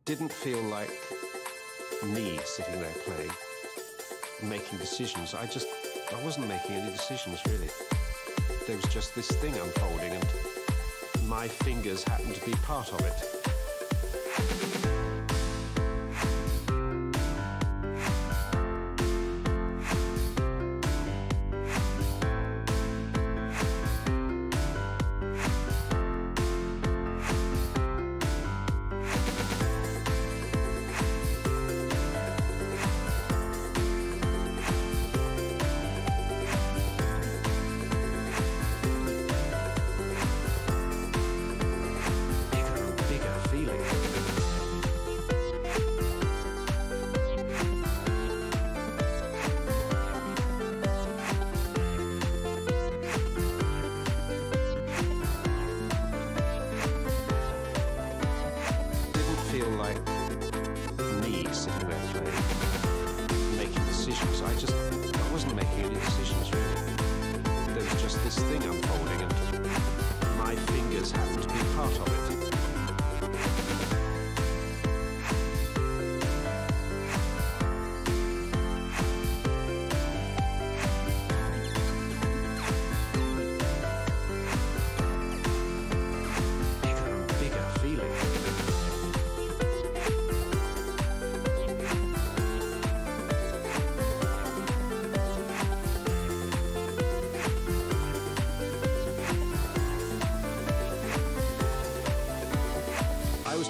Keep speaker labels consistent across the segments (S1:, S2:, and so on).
S1: didn't feel like me sitting there playing, making decisions. I wasn't making any decisions, really. There was just this thing unfolding, and my fingers happened to be part of it.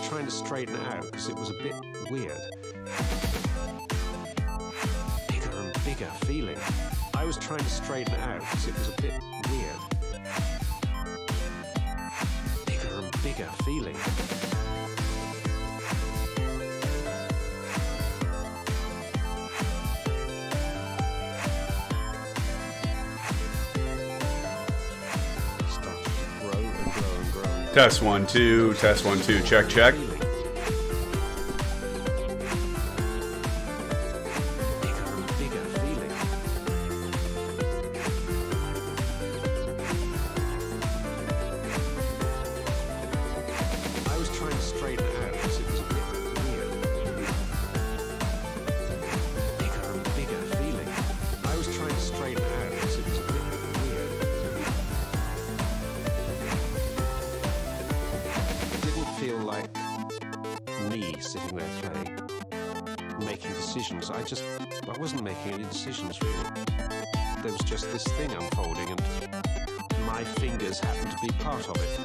S1: Trying to straighten it out because it was a bit weird. Bigger and bigger feeling. I was trying to straighten it out because it was a bit weird. Bigger and bigger feeling. Started to grow and grow and grow.
S2: Test 1 2, test 1 2, check check.
S1: Sitting there playing, making decisions. I wasn't making any decisions, really. There was just this thing unfolding, and my fingers happened to be part of it.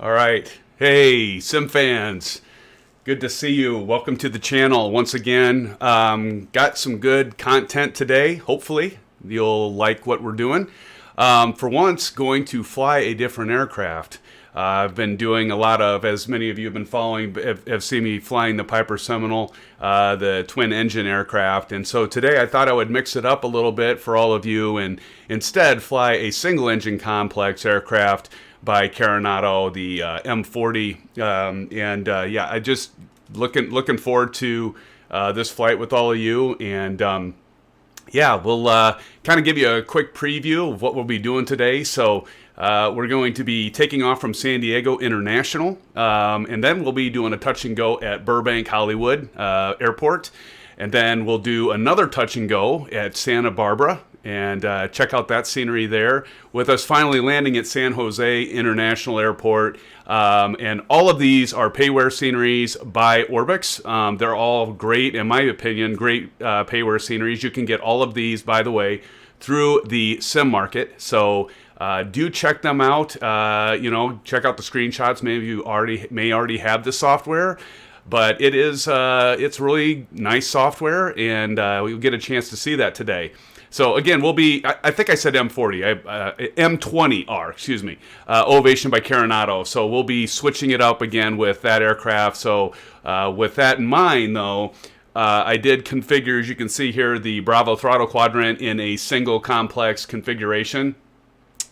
S2: All right. Hey, SimFans. Good to see you. Welcome to the channel once again. Got some good content today. Hopefully you'll like what we're doing. For once, going to fly a different aircraft. I've been doing a lot of, as many of you have been following, have seen me flying the Piper Seminole, the twin engine aircraft. And so today I thought I would mix it up a little bit for all of you and instead fly a single engine complex aircraft by Carenado, the M40. Yeah, I just looking forward to this flight with all of you. And yeah, we'll kind of give you a quick preview of what we'll be doing today. So we're going to be taking off from San Diego International, and then we'll be doing a touch and go at Burbank Hollywood Airport, and then we'll do another touch and go at Santa Barbara and check out that scenery there, with us finally landing at San Jose International Airport. And all of these are payware sceneries by ORBX. They're all great, in my opinion, great payware sceneries. You can get all of these, by the way, through the sim market. So do check them out. Check out the screenshots. Maybe you may already have the software, but it's really nice software, and we'll get a chance to see that today. So again, we'll be, I think I said M20R, excuse me, Ovation by Carenado. So we'll be switching it up again with that aircraft. So with that in mind, though, I did configure, as you can see here, the Bravo Throttle Quadrant in a single complex configuration.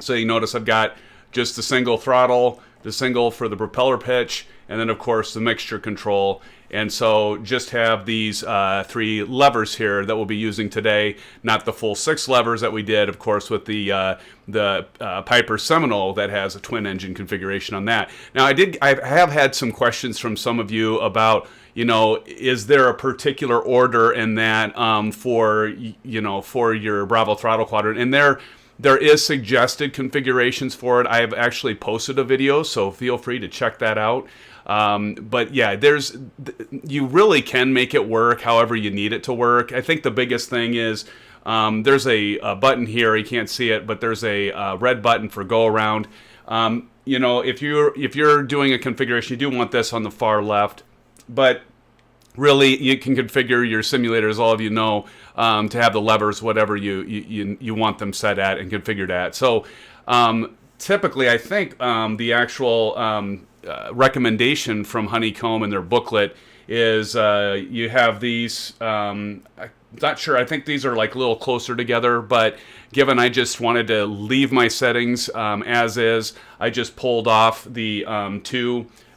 S2: So you notice I've got just the single throttle, the single for the propeller pitch, and then of course the mixture control. And so just have these 3 levers here that we'll be using today, not the full 6 levers that we did, of course, with the Piper Seminole that has a twin engine configuration on that. Now I have had some questions from some of you about, is there a particular order in that for your Bravo Throttle Quadrant? And there is suggested configurations for it. I have actually posted a video, so feel free to check that out. But yeah, you really can make it work however you need it to work. I think the biggest thing is there's a button here. You can't see it, but there's a red button for go around. If you're doing a configuration, you do want this on the far left, but really you can configure your simulator, as all of you know, to have the levers whatever you want them set at and configured at. So typically, I think the actual recommendation from Honeycomb in their booklet is you have these, I'm not sure, I think these are like a little closer together, but given I just wanted to leave my settings as is, I just pulled off the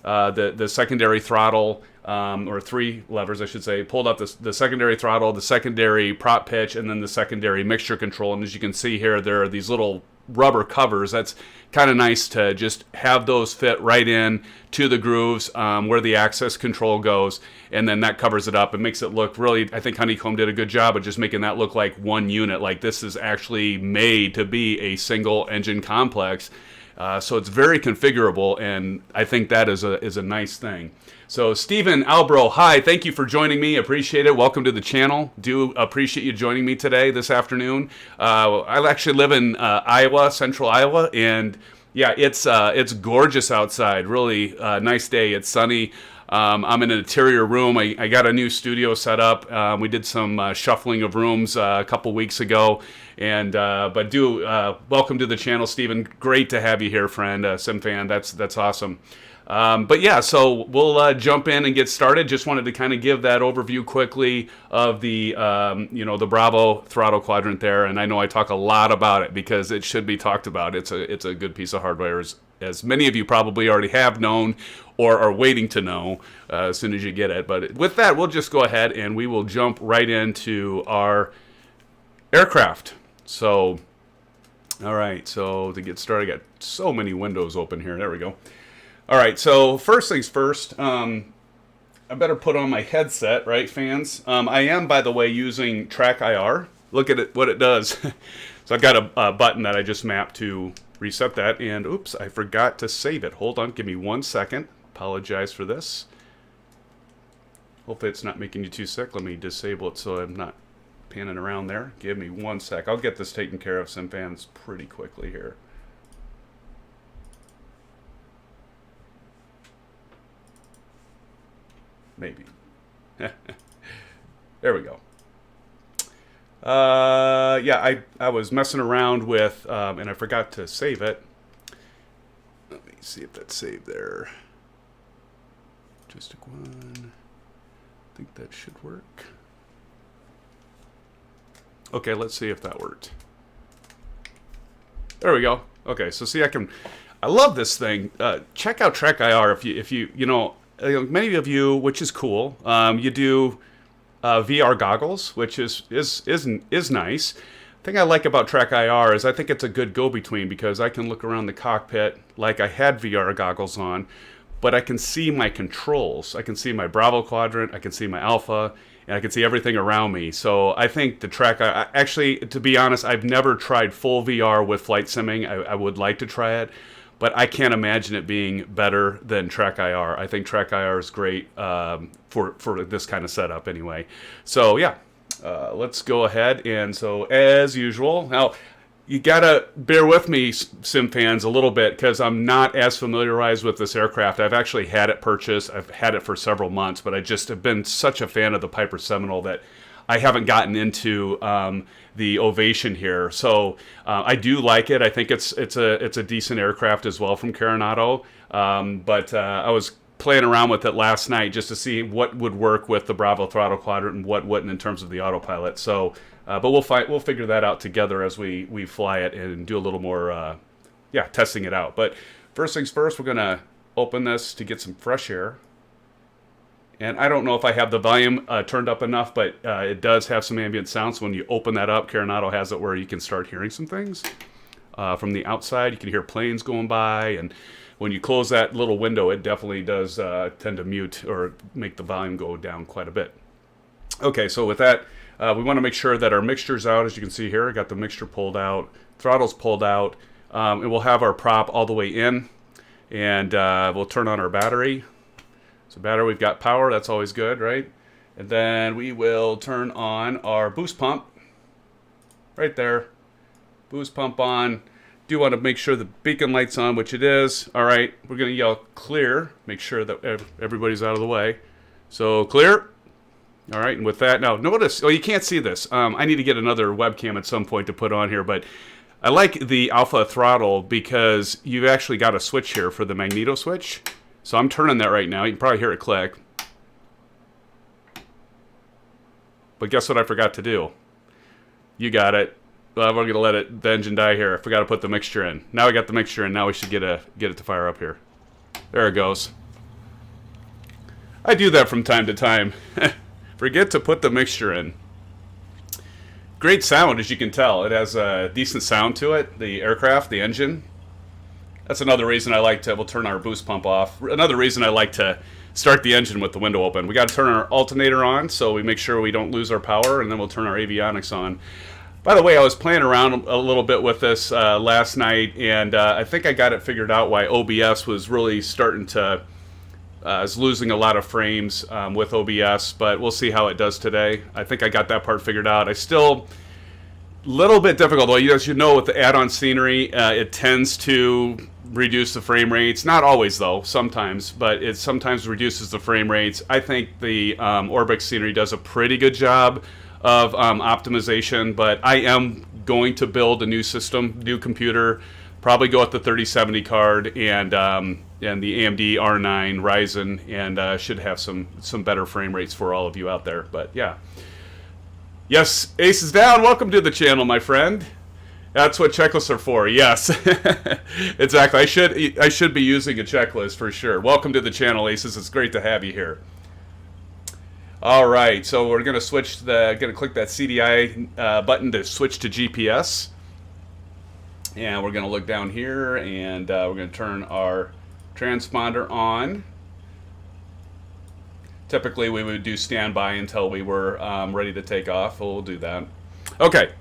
S2: the secondary throttle, or 3 levers, I should say, pulled up the secondary throttle, the secondary prop pitch, and then the secondary mixture control. And as you can see here, there are these little rubber covers. That's kind of nice to just have those fit right in to the grooves where the access control goes, and then that covers it up and makes it look really, I think Honeycomb did a good job of just making that look like one unit, like this is actually made to be a single engine complex. So it's very configurable, and I think that is a nice thing. So Stephen Albro, hi, thank you for joining me. Appreciate it. Welcome to the channel. Do appreciate you joining me today, this afternoon. I actually live in Iowa, central Iowa, and yeah, it's gorgeous outside. Really nice day. It's sunny. I'm in an interior room. I got a new studio set up. We did some shuffling of rooms a couple weeks ago. And but welcome to the channel, Stephen. Great to have you here, friend. Sim fan, that's awesome. But yeah, so we'll jump in and get started. Just wanted to kind of give that overview quickly of the the Bravo Throttle Quadrant there. And I know I talk a lot about it because it should be talked about. It's a good piece of hardware, as many of you probably already have known or are waiting to know as soon as you get it. But with that, we'll just go ahead and we will jump right into our aircraft. So, all right, so to get started, I got so many windows open here. There we go. All right, so first things first, I better put on my headset, right, fans? I am, by the way, using Track IR. Look at it, what it does. So I've got a button that I just mapped to reset that, and oops, I forgot to save it. Hold on, give me 1 second. Apologize for this. Hopefully it's not making you too sick. Let me disable it so I'm not panning around there. Give me 1 sec. I'll get this taken care of, SimFans, pretty quickly here. Maybe. There we go. Yeah, I was messing around with, and I forgot to save it. Let me see if that's saved there. Just a one. I think that should work. Okay, let's see if that worked. There we go. Okay, so see, I love this thing. Check out Track IR if you many of you, which is cool. You do VR goggles, which is nice. The thing I like about Track IR is I think it's a good go-between because I can look around the cockpit like I had VR goggles on, but I can see my controls. I can see my Bravo quadrant, I can see my Alpha, and I can see everything around me. So I think the Track IR, actually, to be honest, I've never tried full VR with flight simming. I would like to try it, but I can't imagine it being better than Track IR. I think Track IR is great for this kind of setup anyway. So yeah, let's go ahead. And so, as usual, now you gotta bear with me, sim fans, a little bit, because I'm not as familiarized with this aircraft. I've actually had it purchased. I've had it for several months, but I just have been such a fan of the Piper Seminole that I haven't gotten into the Ovation here. So I do like it. I think it's a decent aircraft as well from Carenado. But I was playing around with it last night just to see what would work with the Bravo Throttle Quadrant and what wouldn't in terms of the autopilot. So, but we'll figure that out together as we fly it and do a little more, testing it out. But first things first, we're gonna open this to get some fresh air. And I don't know if I have the volume turned up enough, but it does have some ambient sound. So when you open that up, Carenado has it where you can start hearing some things from the outside. You can hear planes going by, and when you close that little window, it definitely does tend to mute or make the volume go down quite a bit. Okay, so with that, we want to make sure that our mixture's out. As you can see here, I got the mixture pulled out, throttle's pulled out, and we'll have our prop all the way in, and we'll turn on our battery. So battery, we've got power, that's always good, right? And then we will turn on our boost pump, right there. Boost pump on. Do want to make sure the beacon light's on, which it is. All right, we're gonna yell clear, make sure that everybody's out of the way. So clear. All right, and with that, now notice, you can't see this. I need to get another webcam at some point to put on here, but I like the Alpha throttle because you've actually got a switch here for the magneto switch. So I'm turning that right now. You can probably hear it click. But guess what I forgot to do? You got it. We're going to let the engine die here. I forgot to put the mixture in. Now we got the mixture in. Now we should get it to fire up here. There it goes. I do that from time to time. Forget to put the mixture in. Great sound, as you can tell. It has a decent sound to it. The aircraft, the engine. That's another reason I like to, we'll turn our boost pump off. Another reason I like to start the engine with the window open. We got to turn our alternator on so we make sure we don't lose our power, and then we'll turn our avionics on. By the way, I was playing around a little bit with this last night, and I think I got it figured out why OBS was really starting to, is losing a lot of frames with OBS, but we'll see how it does today. I think I got that part figured out. I still... little bit difficult, though. As you know, with the add-on scenery, it tends to reduce the frame rates. Not always, though. Sometimes, but it sometimes reduces the frame rates. I think the ORBX scenery does a pretty good job of optimization, but I am going to build a new system, new computer. Probably go with the 3070 card and the AMD R9 Ryzen, and should have some better frame rates for all of you out there. But yeah. Yes, Ace is down. Welcome to the channel, my friend. That's what checklists are for. Yes, exactly. I should be using a checklist for sure. Welcome to the channel, Aces. It's great to have you here. All right, so we're gonna click that CDI button to switch to GPS, and we're gonna look down here, and we're gonna turn our transponder on. Typically, we would do standby until we were ready to take off. We'll do that. Okay,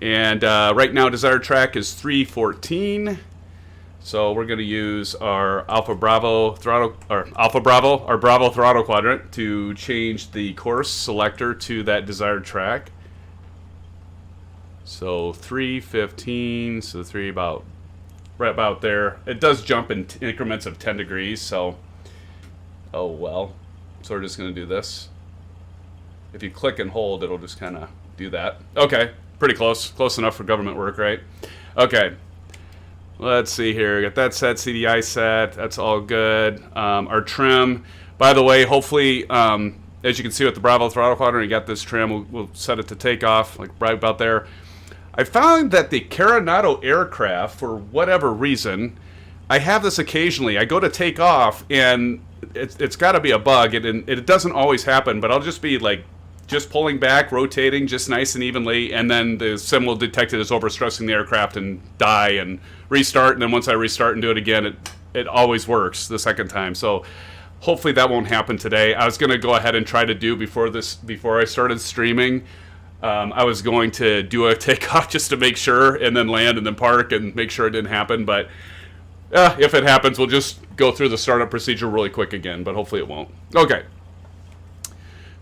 S2: and right now desired track is 314. So we're going to use our Bravo Throttle Quadrant to change the course selector to that desired track. So 315, so right about there. It does jump in increments of 10 degrees, so oh well. So we're just going to do this. If you click and hold, it'll just kind of do that. Okay, pretty close. Close enough for government work, right? Okay. Let's see here. Got that set, CDI set. That's all good. Our trim. By the way, hopefully, as you can see with the Bravo Throttle Quadrant, you got this trim. We'll set it to takeoff, like right about there. I found that the Carenado aircraft, for whatever reason, I have this occasionally. I go to take off, and it's got to be a bug. It doesn't always happen, but I'll just be like, just pulling back, rotating just nice and evenly, and then the sim will detect it as overstressing the aircraft and die and restart, and then once I restart and do it again, it always works the second time. So hopefully that won't happen today. I was going to go ahead and try to do before I started streaming. I was going to do a takeoff just to make sure, and then land and then park and make sure it didn't happen, but if it happens, we'll just go through the startup procedure really quick again, but hopefully it won't. Okay.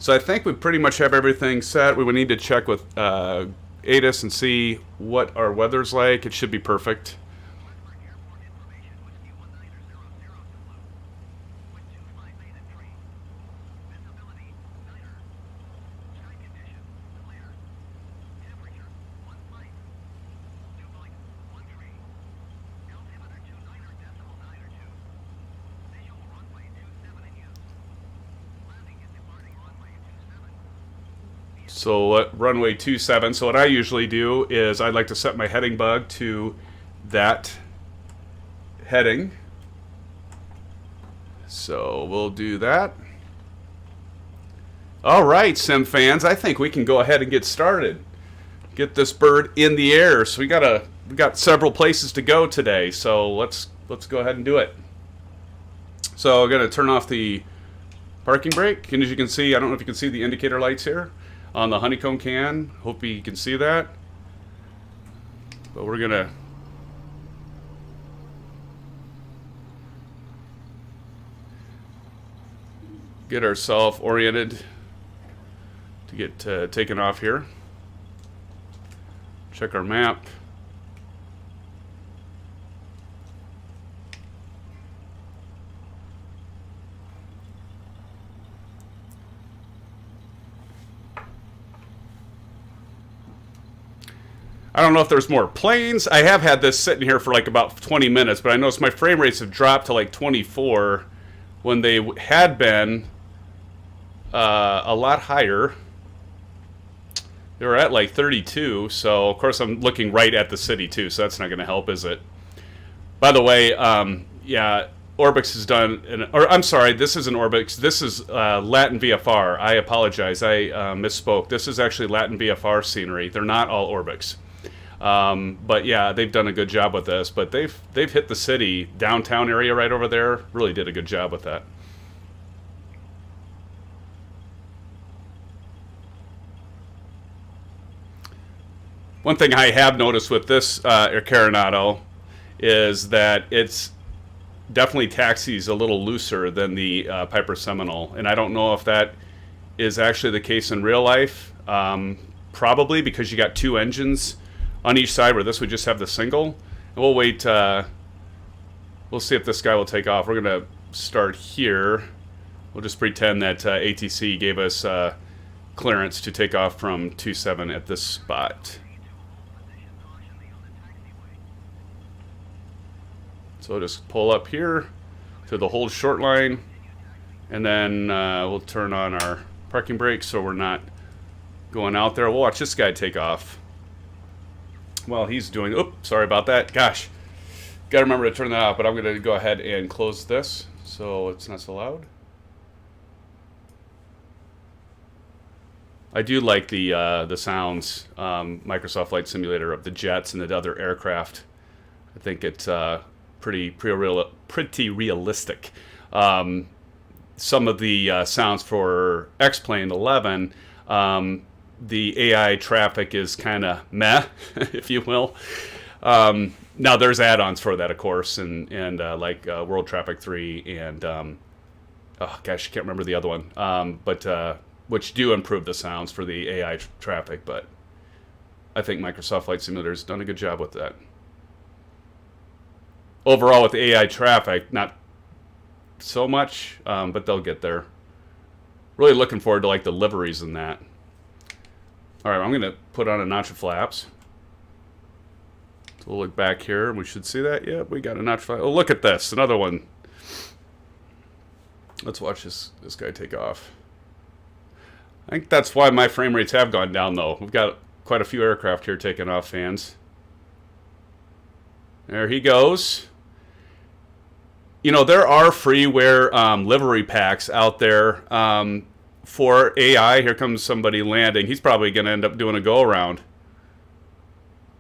S2: So I think we pretty much have everything set. We would need to check with ATIS and see what our weather's like. It should be perfect. So runway 27. So what I usually do is I'd like to set my heading bug to that heading. So we'll do that. All right, Sim fans, I think we can go ahead and get started. Get this bird in the air. So we got several places to go today. So let's go ahead and do it. So I'm gonna turn off the parking brake. And as you can see, I don't know if you can see the indicator lights here on the Honeycomb can. Hope you can see that. But we're gonna get ourselves oriented to get taken off here. Check our map. I don't know if there's more planes. I have had this sitting here for like about 20 minutes, but I noticed my frame rates have dropped to like 24 when they had been a lot higher. They were at like 32, so of course I'm looking right at the city too, so that's not going to help, is it? By the way, yeah, ORBX has done, I'm sorry, this isn't ORBX, this is LatinVFR. I apologize, I misspoke. This is actually LatinVFR scenery. They're not all ORBX. But yeah, they've done a good job with this, but they've hit the city, downtown area right over there, really did a good job with that. One thing I have noticed with this Carenado is that it's definitely taxis a little looser than the Piper Seminole, and I don't know if that is actually the case in real life. Probably because you got two engines on each side, where this would just have the single. And we'll wait. We'll see if this guy will take off. We're gonna start here. We'll just pretend that ATC gave us clearance to take off from 27 at this spot. So we'll just pull up here to the hold short line, and then we'll turn on our parking brakes so we're not going out there. We'll watch this guy take off while he's doing, oops, sorry about that. Gosh, gotta remember to turn that off, but I'm gonna go ahead and close this so it's not so loud. I do like the sounds, Microsoft Flight Simulator, of the jets and the other aircraft. I think it's pretty realistic. Some of the sounds for X-Plane 11, the AI traffic is kind of meh, if you will. Now there's add-ons for that, of course, and like World Traffic 3 and oh gosh, I can't remember the other one, but which do improve the sounds for the AI traffic. But I think Microsoft Flight Simulator has done a good job with that. Overall, with the AI traffic, not so much, but they'll get there. Really looking forward to like the liveries and that. All right, I'm going to put on a notch of flaps. So we'll look back here, and we should see that. Yep, we got a notch of flaps. Oh, look at this, another one. Let's watch this guy take off. I think that's why my frame rates have gone down, though. We've got quite a few aircraft here taking off, fans. There he goes. You know, there are freeware livery packs out there for AI. Here comes somebody landing. He's probably going to end up doing a go-around.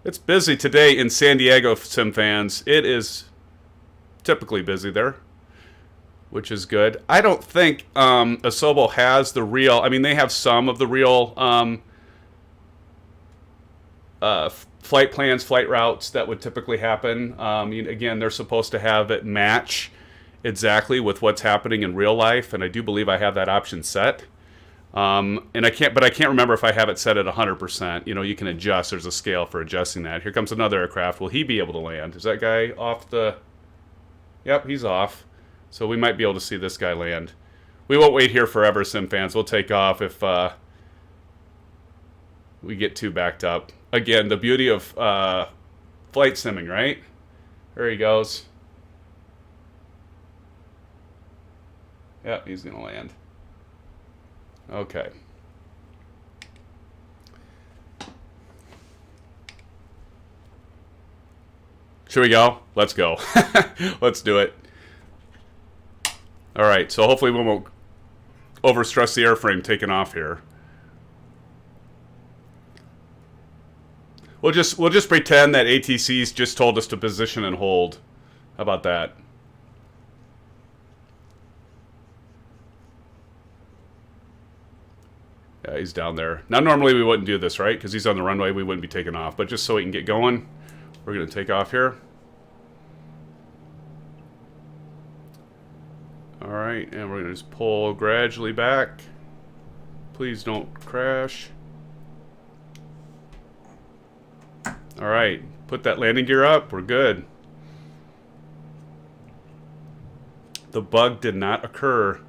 S2: It's busy today in San Diego, Sim fans. It is typically busy there, which is good. I don't think Asobo has the real... I mean, they have some of the real flight plans, flight routes that would typically happen. Again, they're supposed to have it match exactly with what's happening in real life, and I do believe I have that option set. And I can't remember if I have it set at 100%. You know, you can adjust. There's a scale for adjusting that. Here comes another aircraft. Will he be able to land? Is that guy off the... Yep, he's off. So we might be able to see this guy land. We won't wait here forever, SimFans. We'll take off if we get too backed up. Again, the beauty of flight simming, right? There he goes. Yep, he's going to land. Okay. Should we go? Let's go. Let's do it. All right, so hopefully we won't overstress the airframe taking off here. We'll just pretend that ATC's just told us to position and hold. How about that? Yeah, he's down there. Now, normally we wouldn't do this, right? Because he's on the runway, we wouldn't be taking off. But just so we can get going, we're going to take off here. All right, and we're going to just pull gradually back. Please don't crash. All right, put that landing gear up. We're good. The bug did not occur.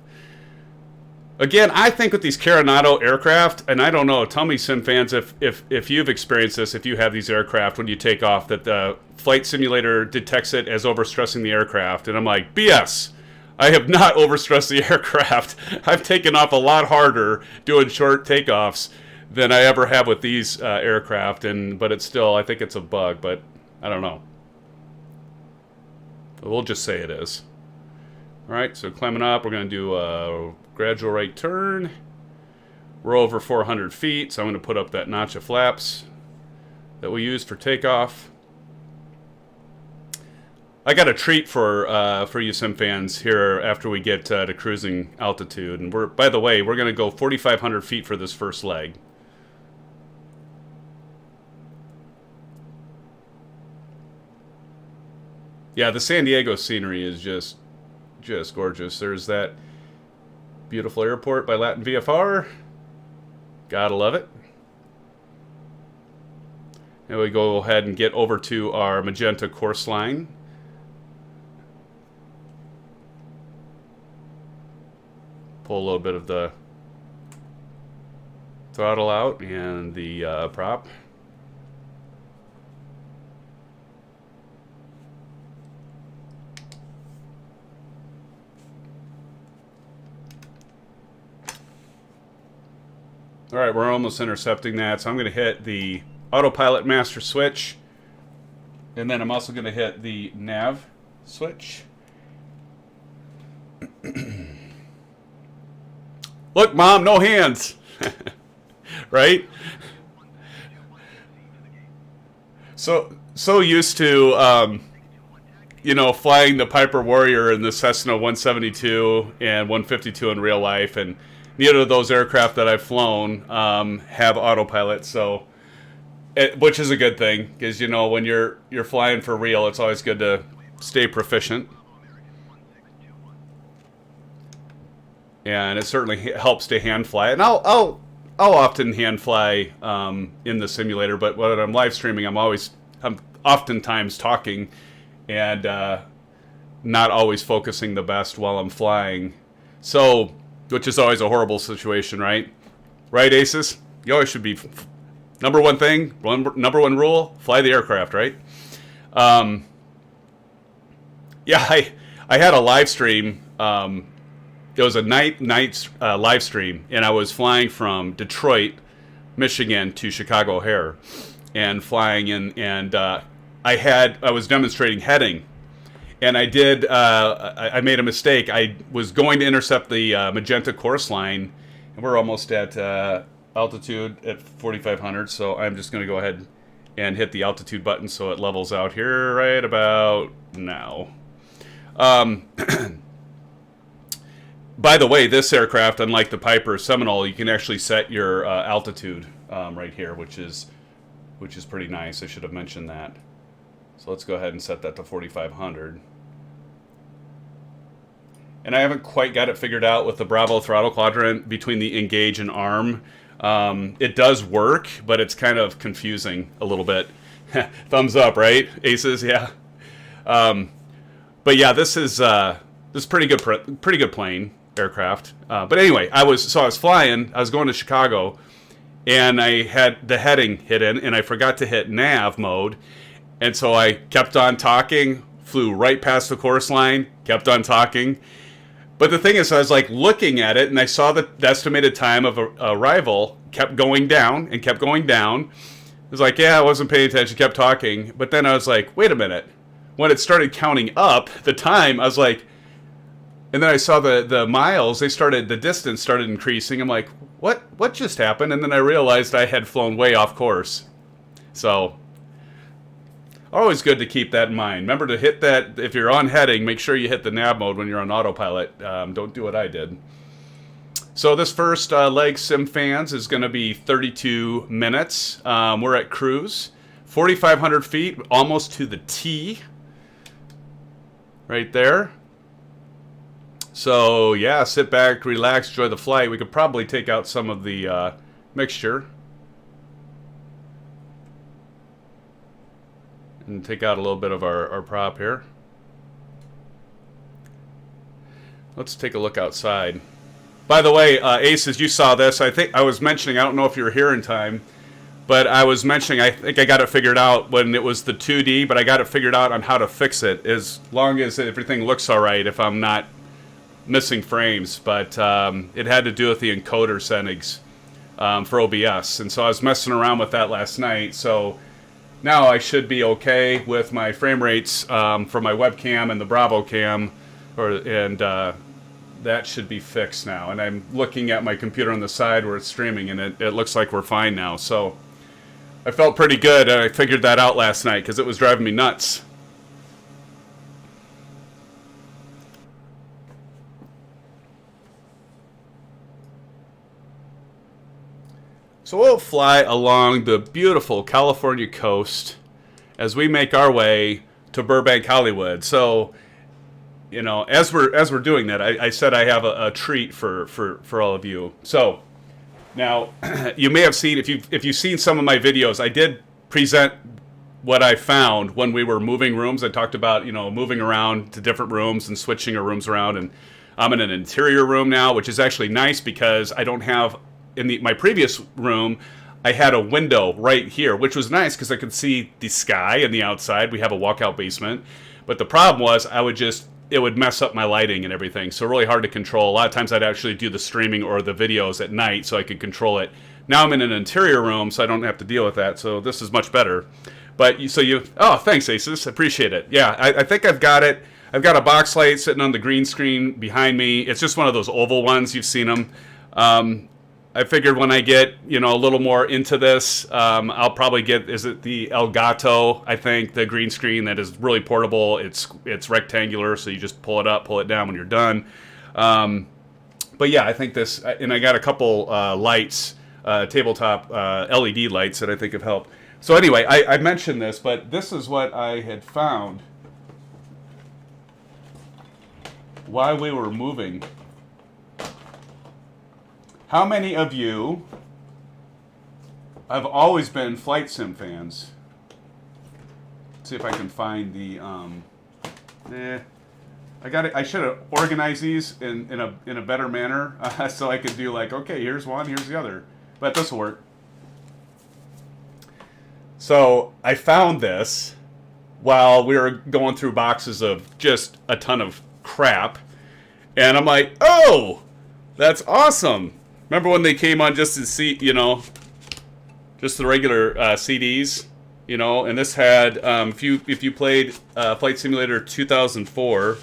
S2: Again, I think with these Carenado aircraft, and I don't know, tell me, SimFans, if you've experienced this, if you have these aircraft when you take off, that the flight simulator detects it as overstressing the aircraft. And I'm like, BS. I have not overstressed the aircraft. I've taken off a lot harder doing short takeoffs than I ever have with these aircraft. But it's still, I think it's a bug, but I don't know. We'll just say it is. All right, so climbing up, we're going to do a gradual right turn. We're over 400 feet, so I'm going to put up that notch of flaps that we used for takeoff. I got a treat for you SimFans here after we get to cruising altitude. And by the way, we're going to go 4,500 feet for this first leg. Yeah, the San Diego scenery is just gorgeous. There's that beautiful airport by LatinVFR. Gotta love it. And we go ahead and get over to our magenta course line. Pull a little bit of the throttle out and the prop. All right, we're almost intercepting that, so I'm going to hit the autopilot master switch, and then I'm also going to hit the nav switch. Look, Mom, no hands. Right? So used to, you know, flying the Piper Warrior and the Cessna 172 and 152 in real life, and neither of those aircraft that I've flown have autopilot, so which is a good thing, because you know when you're flying for real, it's always good to stay proficient, and it certainly helps to hand fly. And I'll often hand fly in the simulator, but when I'm live streaming, I'm oftentimes talking and not always focusing the best while I'm flying. So. Which is always a horrible situation, right? Right, Aces? You always should be... Number one thing, number one rule, fly the aircraft, right? Yeah, I had a live stream. It was a night live stream, and I was flying from Detroit, Michigan to Chicago O'Hare, and flying in, and I was demonstrating heading. And I did, I made a mistake. I was going to intercept the magenta course line, and we're almost at altitude at 4,500, so I'm just going to go ahead and hit the altitude button so it levels out here right about now. By the way, this aircraft, unlike the Piper Seminole, you can actually set your altitude right here, which is pretty nice. I should have mentioned that. So let's go ahead and set that to 4,500. and I haven't quite got it figured out with the Bravo throttle quadrant between the engage and arm. It does work, but it's kind of confusing a little bit. Thumbs up, right? Aces, yeah. But yeah, this is pretty good plane aircraft. But anyway, I was flying. I was going to Chicago, and I had the heading hidden, and I forgot to hit nav mode, and so I kept on talking, flew right past the course line, kept on talking. But the thing is, I was like looking at it, and I saw the estimated time of arrival kept going down and kept going down. I was like, yeah, I wasn't paying attention, kept talking. But then I was like, wait a minute. When it started counting up the time, I was like, and then I saw the miles, the distance started increasing. I'm like, what just happened? And then I realized I had flown way off course. So, always good to keep that in mind. Remember to hit that, if you're on heading, make sure you hit the nav mode when you're on autopilot. Don't do what I did. So this first leg SimFans is going to be 32 minutes. We're at cruise. 4,500 feet, almost to the T. Right there. So yeah, sit back, relax, enjoy the flight. We could probably take out some of the mixture. And take out a little bit of our prop here. Let's take a look outside. By the way, Aces, you saw this. I think I was mentioning, I don't know if you were here in time, but I was mentioning, I think I got it figured out when it was the 2D, but I got it figured out on how to fix it as long as everything looks all right if I'm not missing frames. But it had to do with the encoder settings for OBS. And so I was messing around with that last night. So now I should be okay with my frame rates for my webcam and the Bravo cam, and that should be fixed now. And I'm looking at my computer on the side where it's streaming, and it looks like we're fine now. So I felt pretty good. I figured that out last night because it was driving me nuts. So we'll fly along the beautiful California coast as we make our way to Burbank, Hollywood. So, you know, as we're doing that, I said I have a treat for all of you. So now you may have seen, if you've seen some of my videos, I did present what I found when we were moving rooms. I talked about, you know, moving around to different rooms and switching our rooms around, and I'm in an interior room now, which is actually nice because I don't have, in my previous room, I had a window right here, which was nice because I could see the sky and the outside. We have a walkout basement. But the problem was it would mess up my lighting and everything. So really hard to control. A lot of times I'd actually do the streaming or the videos at night so I could control it. Now I'm in an interior room, so I don't have to deal with that. So this is much better. But oh, thanks, Aces. Appreciate it. Yeah, I think I've got it. I've got a box light sitting on the green screen behind me. It's just one of those oval ones. You've seen them. I figured when I get, you know, a little more into this, I'll probably get, is it the Elgato, I think, the green screen that is really portable. It's rectangular, so you just pull it up, pull it down when you're done. But yeah, I think this, and I got a couple lights, tabletop LED lights that I think have helped. So anyway, I mentioned this, but this is what I had found while we were moving. How many of you have always been flight sim fans? Let's see if I can find the. I should have organized these in a better manner so I could do like, okay, here's one, here's the other, but this will work. So I found this while we were going through boxes of just a ton of crap, and I'm like, oh, that's awesome. Remember when they came on just to see, you know, just the regular CDs, you know, and this had, if you played Flight Simulator 2004,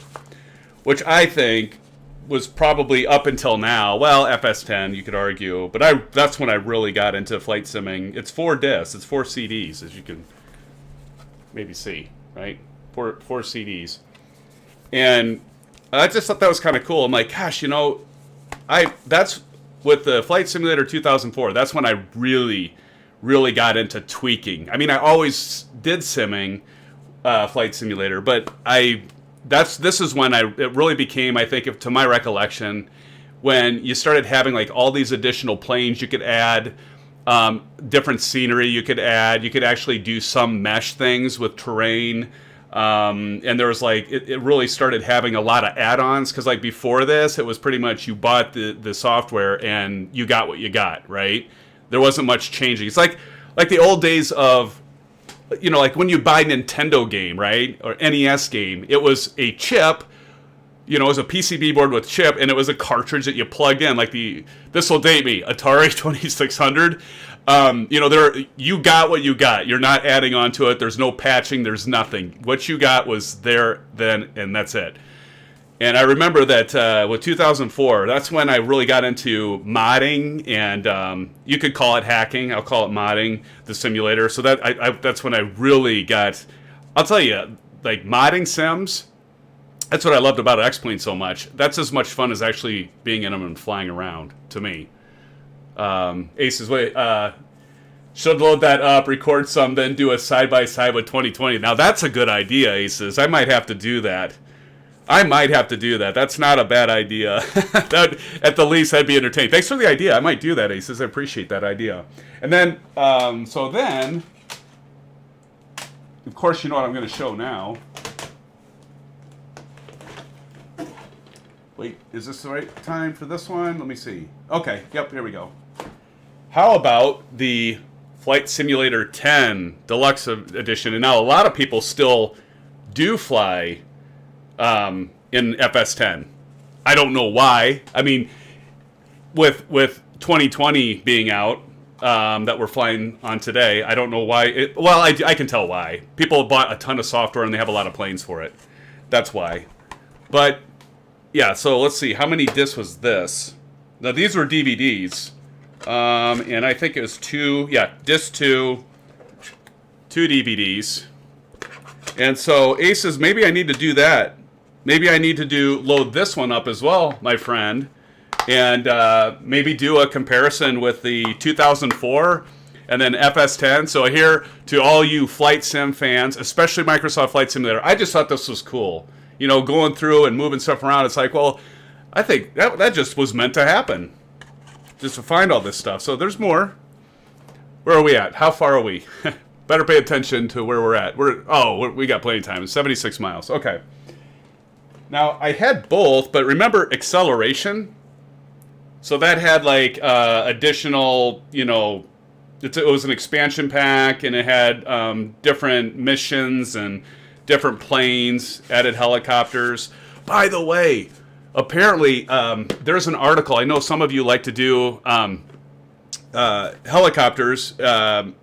S2: which I think was probably up until now, well, FS10, you could argue, but that's when I really got into flight simming. It's 4 discs, it's 4 CDs, as you can maybe see, right? Four CDs. And I just thought that was kind of cool. I'm like, gosh, you know, that's with the Flight Simulator 2004, that's when I really, really got into tweaking. I mean, I always did simming Flight Simulator, but I this is when it really became, I think, to my recollection, when you started having like all these additional planes you could add, different scenery you could add. You could actually do some mesh things with terrain. And there was like, it really started having a lot of add-ons, because like before this, it was pretty much you bought the software and you got what you got, right? There wasn't much changing. It's like the old days of, you know, like when you buy a Nintendo game, right? Or NES game, it was a chip, you know, it was a PCB board with chip, and it was a cartridge that you plugged in, like this will date me, Atari 2600. You know, you got what you got. You're not adding on to it. There's no patching. There's nothing. What you got was there then, and that's it. And I remember that with 2004, that's when I really got into modding, and you could call it hacking. I'll call it modding, the simulator. So that's when I really got, I'll tell you, like modding sims, that's what I loved about X-Plane so much. That's as much fun as actually being in them and flying around, to me. Aces, wait, should load that up, record some, then do a side-by-side with 2020. Now that's a good idea, Aces. I might have to do that. That's not a bad idea. That, at the least, I'd be entertained. Thanks for the idea. I might do that, Aces. I appreciate that idea. And then, so then, of course, you know what I'm going to show now. Wait, is this the right time for this one? Let me see. Okay, yep, here we go. How about the Flight Simulator 10 Deluxe Edition? And now a lot of people still do fly in FS10. I don't know why. I mean, with 2020 being out, that we're flying on today, I don't know why. Well, I can tell why. People bought a ton of software and they have a lot of planes for it. That's why. But yeah, so let's see. How many discs was this? Now, these were DVDs. And I think it was disc 2, 2 DVDs. And so, Aces, maybe I need to do that. Maybe I need to load this one up as well, my friend. And maybe do a comparison with the 2004 and then FS10. So here, to all you Flight Sim fans, especially Microsoft Flight Simulator, I just thought this was cool. You know, going through and moving stuff around, it's like, well, I think that just was meant to happen. Just to find all this stuff. So there's more. Where are we at? How far are we? Better pay attention to where we're at. We got plenty of time. It's 76 miles. Okay. Now, I had both, but remember acceleration? So that had like additional, you know, it was an expansion pack, and it had different missions and different planes, added helicopters. By the way, apparently there's an article. I know some of you like to do helicopters, and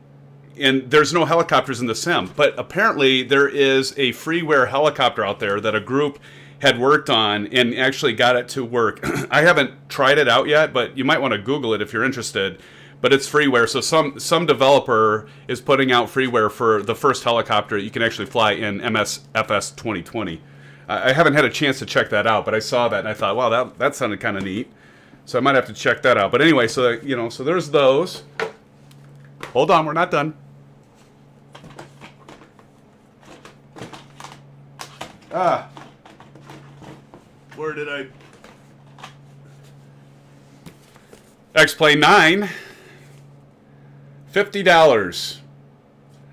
S2: there's no helicopters in the sim. But apparently there is a freeware helicopter out there that a group had worked on and actually got it to work. I haven't tried it out yet, but you might want to Google it if you're interested. But it's freeware, so some developer is putting out freeware for the first helicopter you can actually fly in MSFS 2020. I haven't had a chance to check that out, but I saw that and I thought, wow, that sounded kind of neat. So I might have to check that out. But anyway, so so there's those. Hold on, we're not done. Where did I? X-Plane 9. $50.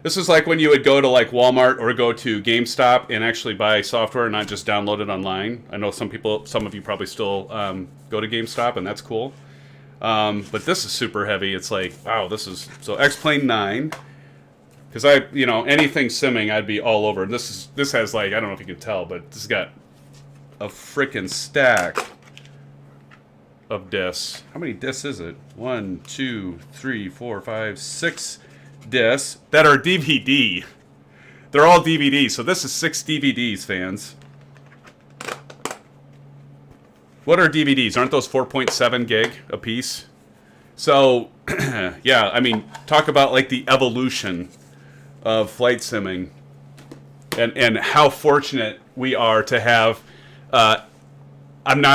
S2: This is like when you would go to like Walmart or go to GameStop and actually buy software and not just download it online. I know some of you probably still go to GameStop, and that's cool. But this is super heavy. It's like, wow, this is so X-Plane 9. Because anything simming, I'd be all over. This has like, I don't know if you can tell, but this has got a freaking stack of discs. How many discs is it? 1, 2, 3, 4, 5, 6 discs that are DVD. They're all DVDs, so this is 6 DVDs, fans. What are DVDs? Aren't those 4.7 gig a piece? So, yeah, I mean, talk about like the evolution of flight simming and how fortunate we are to have. I am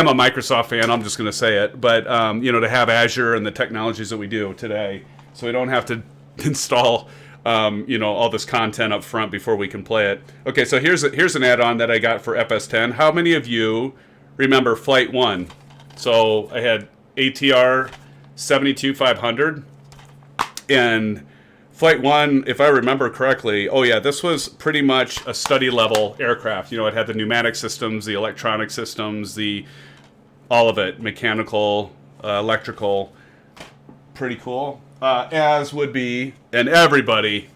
S2: a Microsoft fan, I'm just going to say it, but, to have Azure and the technologies that we do today, so we don't have to install all this content up front before we can play it. Okay, so here's an add-on that I got for FS10. How many of you remember Flight 1? So I had ATR 72-500, and Flight 1, if I remember correctly, this was pretty much a study-level aircraft. It had the pneumatic systems, the electronic systems, all of it, mechanical, electrical, pretty cool. As would be, and everybody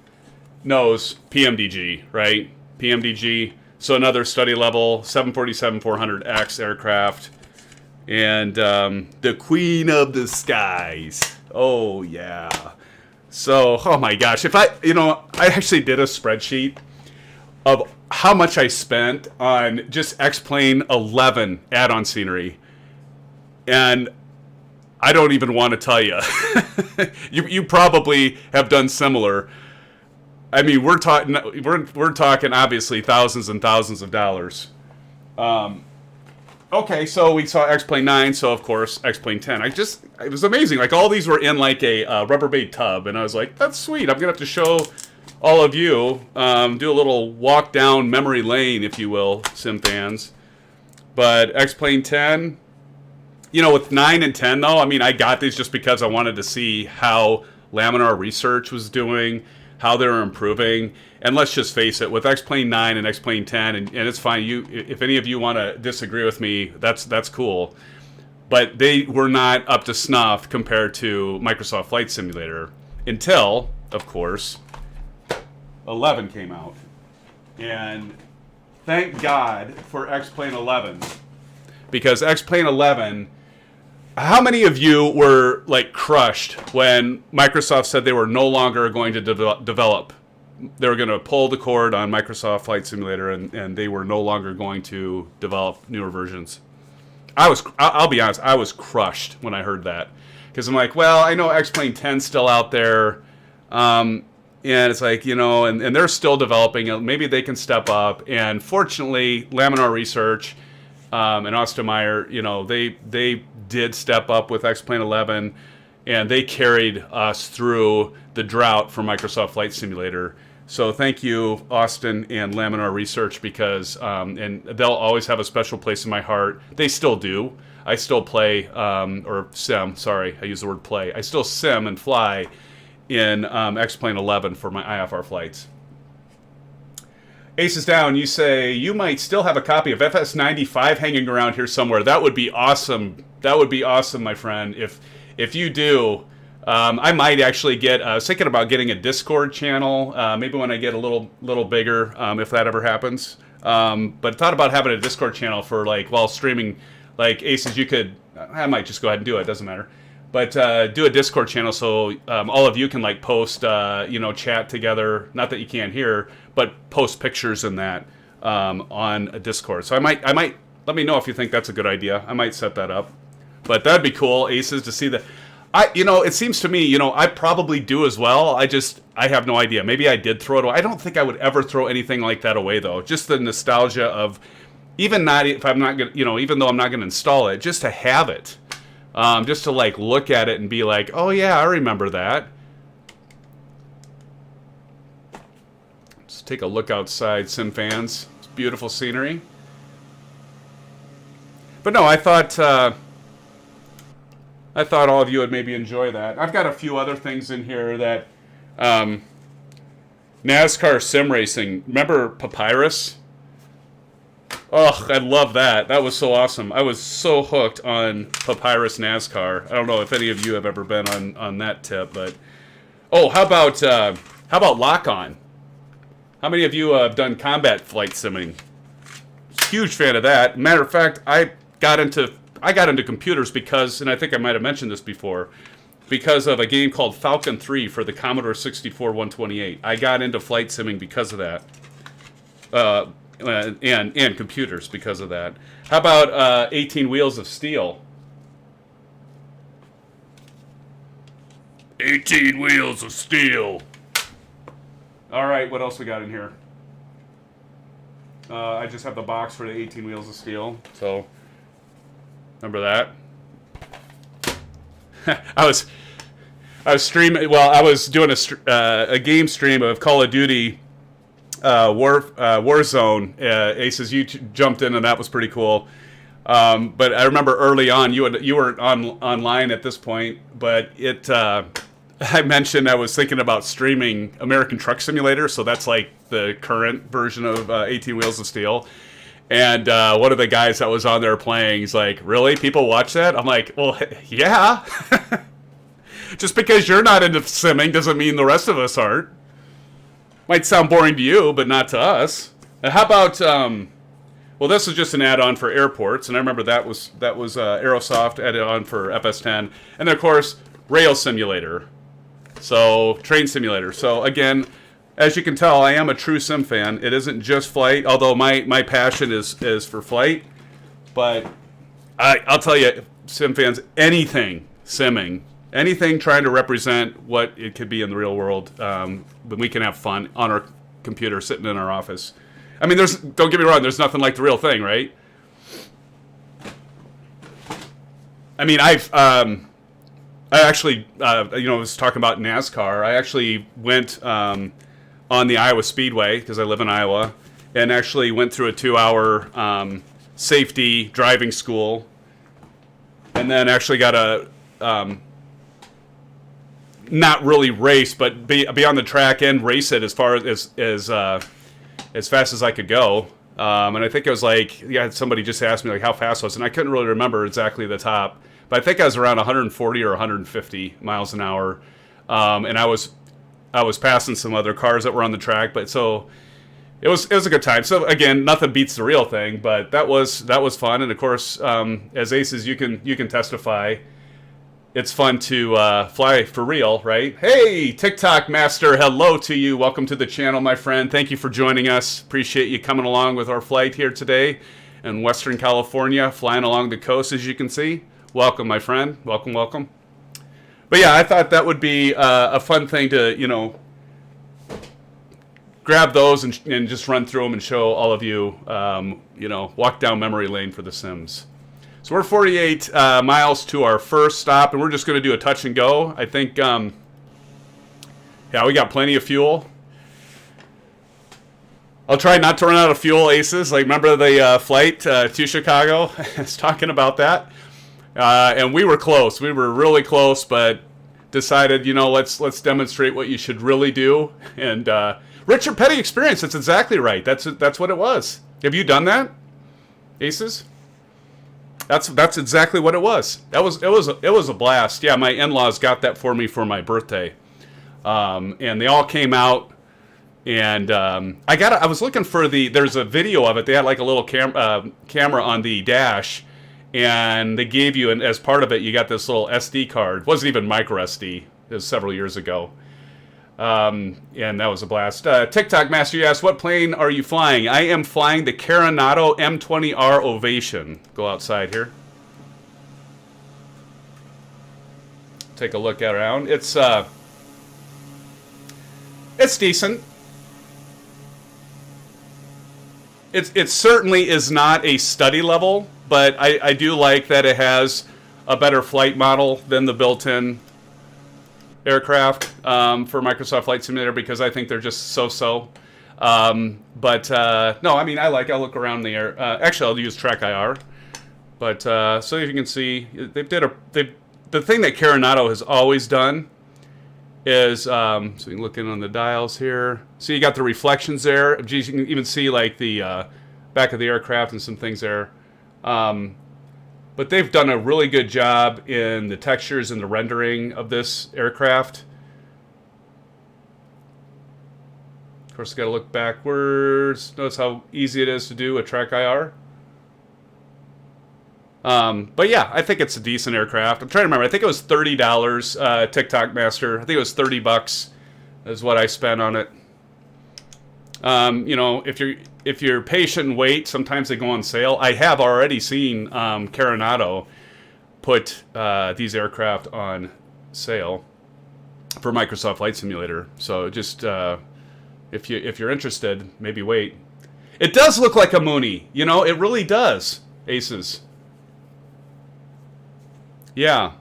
S2: knows PMDG, right? PMDG, so another study-level 747-400X aircraft, and the Queen of the Skies. Oh, yeah. So, oh my gosh, I actually did a spreadsheet of how much I spent on just X-Plane 11 add-on scenery. And I don't even want to tell you. You probably have done similar. I mean, we're talking obviously thousands and thousands of dollars. Okay, so we saw X-Plane 9, so of course X-Plane 10. It was amazing. Like, all these were in like a Rubbermaid tub, and I was like, that's sweet. I'm gonna have to show all of you, do a little walk down memory lane, if you will, SimFans. But X-Plane 10, with 9 and 10 though, I mean, I got these just because I wanted to see how Laminar Research was doing, how they were improving. And let's just face it, with X-Plane 9 and X-Plane 10, and it's fine. If any of you want to disagree with me, that's cool. But they were not up to snuff compared to Microsoft Flight Simulator until, of course, 11 came out. And thank God for X-Plane 11. Because X-Plane 11, how many of you were like crushed when Microsoft said they were no longer going to develop? They were going to pull the cord on Microsoft Flight Simulator, and they were no longer going to develop newer versions. I'll be honest, I was crushed when I heard that. Because I'm like, well, I know X-Plane 10's still out there, and it's like, and they're still developing. Maybe they can step up. And fortunately, Laminar Research and Austin Meyer, they did step up with X-Plane 11, and they carried us through the drought for Microsoft Flight Simulator. So thank you, Austin and Laminar Research, because and they'll always have a special place in my heart. They still do. I still play, or sim, sorry, I use the word play. I still sim and fly in X-Plane 11 for my IFR flights. Ace is down. You say you might still have a copy of FS95 hanging around here somewhere. That would be awesome. That would be awesome, my friend. If you do, I might actually I was thinking about getting a Discord channel, maybe when I get a little bigger, if that ever happens. But thought about having a Discord channel for while streaming, Aces, I might just go ahead and do it. Doesn't matter. But do a Discord channel so all of you can post, chat together. Not that you can't hear, but post pictures in that on a Discord. So I might let me know if you think that's a good idea. I might set that up. But that'd be cool, Aces, to see that. It seems to me, I probably do as well. I have no idea. Maybe I did throw it away. I don't think I would ever throw anything like that away, though. Just the nostalgia of, even though I'm not going to install it, just to have it. Just to look at it and be like, oh yeah, I remember that. Let's take a look outside, SimFans. It's beautiful scenery. But no, I thought all of you would maybe enjoy that. I've got a few other things in here that NASCAR sim racing. Remember Papyrus? Oh, I love that. That was so awesome. I was so hooked on Papyrus NASCAR. I don't know if any of you have ever been on that tip, but how about Lock On? How many of you have done combat flight simming? Huge fan of that. Matter of fact, I got into computers because, and I think I might have mentioned this before, because of a game called Falcon 3 for the Commodore 64 128. I got into flight simming because of that. And computers because of that. How about 18 Wheels of Steel? 18 Wheels of Steel. All right, what else we got in here? I just have the box for the 18 Wheels of Steel. So, remember that? I was streaming. Well, I was doing a game stream of Call of Duty Warzone. Aces, you jumped in, and that was pretty cool. But I remember early on, you were online at this point, but I mentioned I was thinking about streaming American Truck Simulator, so that's like the current version of 18 Wheels of Steel. And one of the guys that was on there playing, he's like, "Really? People watch that?" I'm like, "Well, yeah." Just because you're not into simming doesn't mean the rest of us aren't. Might sound boring to you, but not to us. And how about? Well, this was just an add-on for airports, and I remember that was Aerosoft added-on for FS10, and then, of course, Rail Simulator. So, train simulator. So, again, as you can tell, I am a true sim fan. It isn't just flight, although my passion is for flight. But I'll tell you, sim fans, anything simming, anything trying to represent what it could be in the real world, but we can have fun on our computer sitting in our office. I mean, don't get me wrong, there's nothing like the real thing, right? I mean, I actually, was talking about NASCAR. I actually went on the Iowa Speedway, because I live in Iowa, and actually went through a 2-hour safety driving school, and then actually got a, not really race, but be on the track and race it as far as fast as I could go. And I think it was like, somebody just asked me like how fast I was, and I couldn't really remember exactly the top. But I think I was around 140 or 150 miles an hour, and I was passing some other cars that were on the track. But so it was a good time. So again, nothing beats the real thing, but that was fun. And of course, as aces, you can testify. It's fun to fly for real, right? Hey, TikTok Master, hello to you. Welcome to the channel, my friend. Thank you for joining us. Appreciate you coming along with our flight here today in Western California, flying along the coast, as you can see. Welcome, my friend. Welcome, welcome. But yeah, I thought that would be a fun thing to, grab those and just run through them and show all of you, walk down memory lane for The Sims. So we're 48 miles to our first stop, and we're just going to do a touch and go. I think, we got plenty of fuel. I'll try not to run out of fuel, aces. Like, remember the flight to Chicago? I was talking about that. And we were close. We were really close, but decided, let's demonstrate what you should really do. And Richard Petty experience. That's exactly right. That's what it was. Have you done that, aces? That's exactly what it was. It was a blast. Yeah, my in-laws got that for me for my birthday, and they all came out. And I was looking for there's a video of it. They had like a little camera on the dash. And they gave you, as part of it, you got this little SD card. It wasn't even micro SD. It was several years ago. And that was a blast. TikTok Master, you asked, what plane are you flying? I am flying the Carenado M20R Ovation. Go outside here. Take a look around. It's decent. It certainly is not a study level, but I do like that it has a better flight model than the built-in aircraft for Microsoft Flight Simulator, because I think they're just so-so. No, I mean, I'll look around the air. Actually, I'll use Track IR. But so you can see, the thing that Carenado has always done is, so you can look in on the dials here. So you got the reflections there. Geez, you can even see like the back of the aircraft and some things there. But they've done a really good job in the textures and the rendering of this aircraft. Of course, got to look backwards. Notice how easy it is to do a Track IR. But yeah, I think it's a decent aircraft. I'm trying to remember. I think it was $30. TikTok Master. I think it was $30 is what I spent on it. If you're patient and wait, sometimes they go on sale. I have already seen Carenado put these aircraft on sale for Microsoft Flight Simulator. So just if you're interested, maybe wait. It does look like a Mooney. It really does. Aces. Yeah.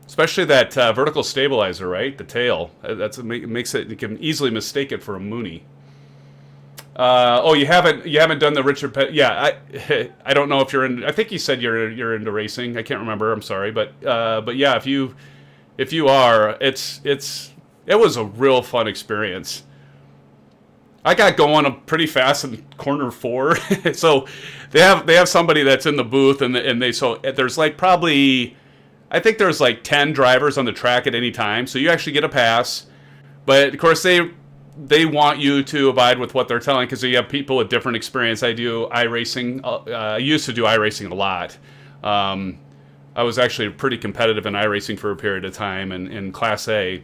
S2: Especially that vertical stabilizer, right? The tail. That's makes it. You can easily mistake it for a Mooney. Oh, you haven't done the Richard Petty. Yeah, I don't know if you're in. I think you said you're into racing. I can't remember. I'm sorry, but yeah, if you are, it was a real fun experience. I got going pretty fast in corner 4, so they have somebody that's in the booth, and there's like probably, I think there's like 10 drivers on the track at any time, so you actually get a pass, but of course they want you to abide with what they're telling, because you have people with different experience. I do iRacing. I used to do iRacing a lot. I was actually pretty competitive in iRacing for a period of time in Class A,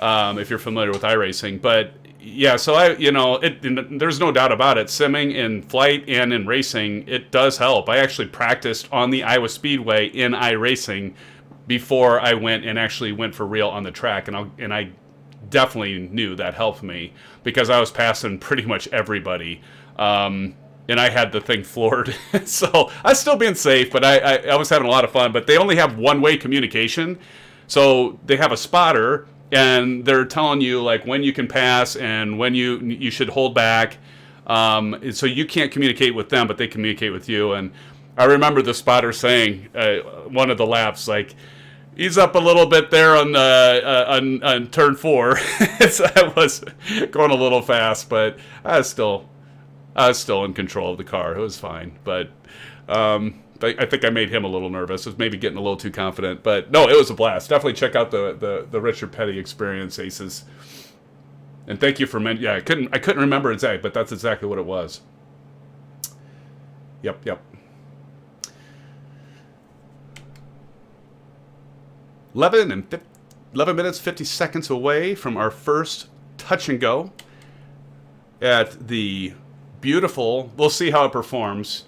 S2: if you're familiar with iRacing. But yeah, so there's no doubt about it. Simming in flight and in racing, it does help. I actually practiced on the Iowa Speedway in iRacing before I went for real on the track, and I definitely knew that helped me, because I was passing pretty much everybody, and I had the thing floored. So I was still being safe, but I was having a lot of fun. But they only have one-way communication, so they have a spotter, and they're telling you like when you can pass and when you should hold back. So you can't communicate with them, but they communicate with you. And I remember the spotter saying one of the laps, like, ease up a little bit there on turn 4. So I was going a little fast, but I was still in control of the car. It was fine, but I think I made him a little nervous. I was maybe getting a little too confident, but no, it was a blast. Definitely check out the Richard Petty Experience, Aces. And thank you for yeah, I couldn't remember exactly, but that's exactly what it was. Yep. 11 minutes 50 seconds away from our first touch and go at the beautiful. We'll see how it performs.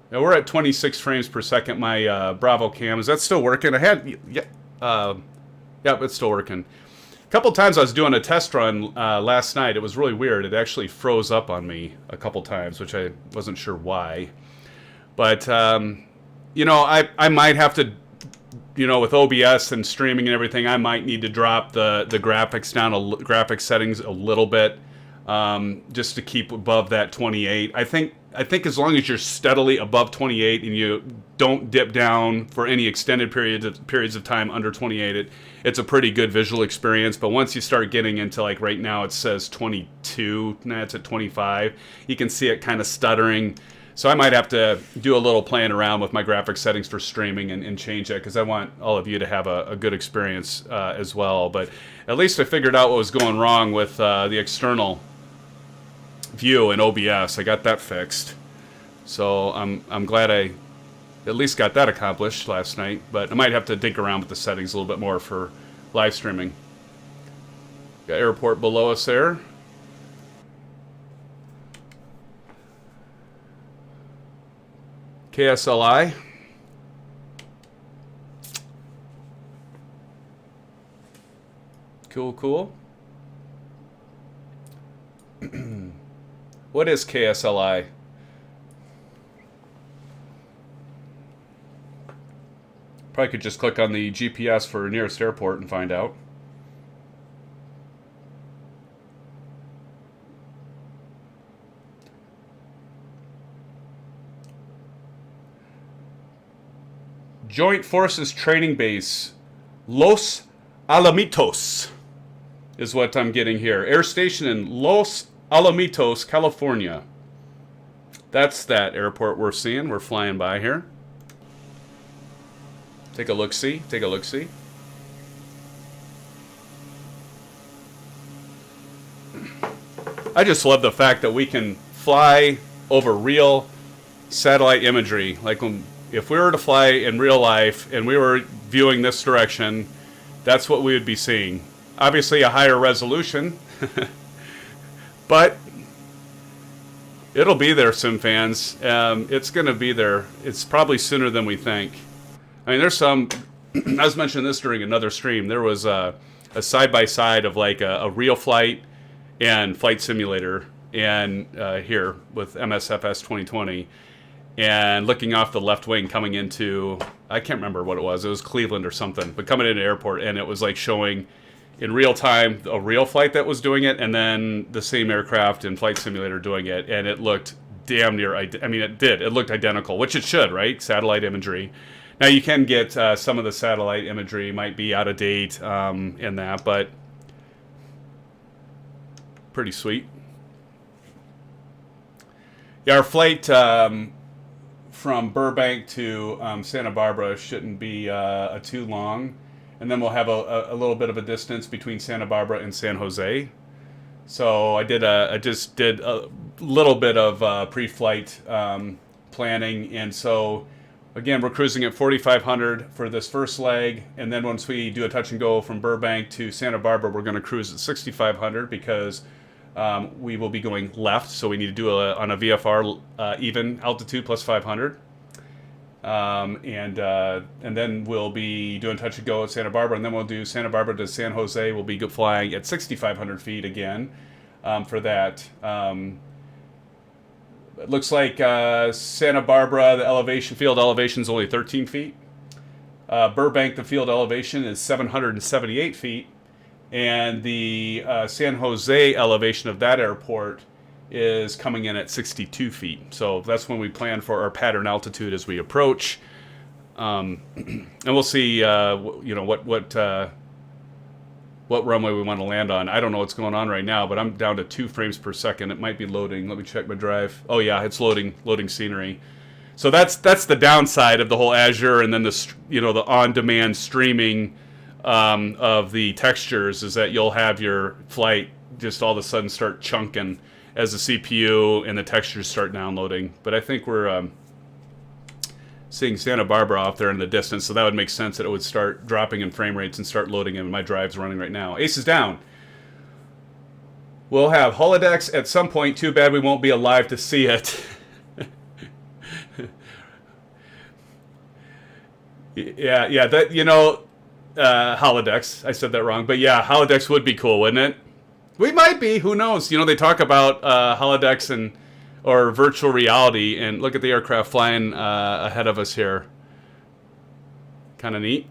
S2: Now we're at 26 frames per second. My Bravo cam, is that still working? It's still working. A couple times I was doing a test run last night. It was really weird. It actually froze up on me a couple times, which I wasn't sure why. But I might have to, with OBS and streaming and everything, I might need to drop the graphics down, graphics settings a little bit, just to keep above that 28. I think as long as you're steadily above 28 and you don't dip down for any extended periods of time under 28, it's a pretty good visual experience. But once you start getting into, like right now it says 22, now it's at 25, you can see it kind of stuttering. So I might have to do a little playing around with my graphics settings for streaming and change that, because I want all of you to have a good experience as well. But at least I figured out what was going wrong with the external view in OBS. I got that fixed. So I'm glad I at least got that accomplished last night. But I might have to dig around with the settings a little bit more for live streaming. Got airport below us there. KSLI. Cool. What is KSLI? Probably could just click on the GPS for nearest airport and find out. Joint Forces Training Base, Los Alamitos, is what I'm getting here. Air station in Los Alamitos, California. That's that airport we're seeing. We're flying by here. Take a look-see. I just love the fact that we can fly over real satellite imagery. Like if we were to fly in real life and we were viewing this direction, that's what we would be seeing. Obviously a higher resolution, but it'll be there, SimFans. It's going to be there. It's probably sooner than we think. I mean, there's some, I was mentioning this during another stream, there was a side-by-side of like a real flight and flight simulator and here with MSFS 2020. and looking off the left wing coming into, I can't remember what it was Cleveland or something, but coming into the airport, and it was like showing in real time a real flight that was doing it, and then the same aircraft in Flight Simulator doing it, and it looked damn near, I mean it looked identical, which it should, right? Satellite imagery. Now you can get some of the satellite imagery might be out of date in that, but pretty sweet. Yeah, our flight from Burbank to Santa Barbara shouldn't be too long, and then we'll have a little bit of a distance between Santa Barbara and San Jose. So I just did a little bit of pre-flight planning, and so again we're cruising at 4,500 for this first leg, and then once we do a touch and go from Burbank to Santa Barbara, we're going to cruise at 6,500 because we will be going left, so we need to do on a VFR even altitude plus 500, and then we'll be doing touch and go at Santa Barbara, and then we'll do Santa Barbara to San Jose. We'll be flying at 6,500 feet again for that. It looks like Santa Barbara, the field elevation is only 13 feet. Burbank, the field elevation is 778 feet. And the San Jose elevation of that airport is coming in at 62 feet. So that's when we plan for our pattern altitude as we approach. And we'll see, what runway we want to land on. I don't know what's going on right now, but I'm down to 2 frames per second. It might be loading. Let me check my drive. Oh yeah, it's loading scenery. So that's the downside of the whole Azure, and then the on-demand streaming of the textures is that you'll have your flight just all of a sudden start chunking as the CPU and the textures start downloading. But I think we're seeing Santa Barbara off there in the distance, so that would make sense that it would start dropping in frame rates and start loading in. My drive's running right now. Ace is down. We'll have holodecks at some point. Too bad we won't be alive to see it. yeah, that, holodecks. I said that wrong, but yeah, holodecks would be cool, wouldn't it? We might be. Who knows? They talk about holodecks or virtual reality, and look at the aircraft flying ahead of us here. Kind of neat.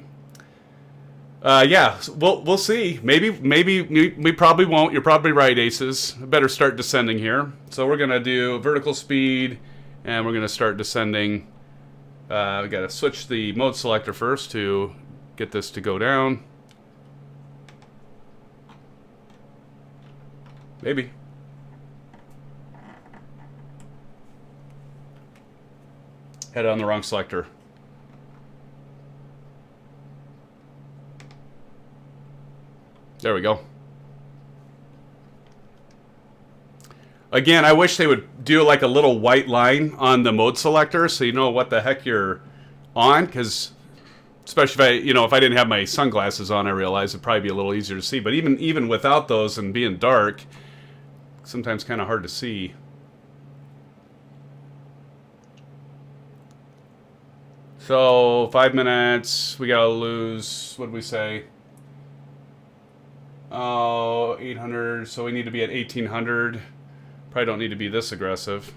S2: Yeah, we'll see. Maybe we probably won't. You're probably right, Aces. I better start descending here. So we're gonna do vertical speed, and we're gonna start descending. We gotta switch the mode selector first to get this to go down. Maybe. Head on the wrong selector. There we go. Again, I wish they would do like a little white line on the mode selector so you know what the heck you're on, because especially if I didn't have my sunglasses on, I realized it'd probably be a little easier to see. But even without those and being dark, sometimes kind of hard to see. So 5 minutes, we gotta lose, what did we say? Oh, 800, so we need to be at 1800. Probably don't need to be this aggressive.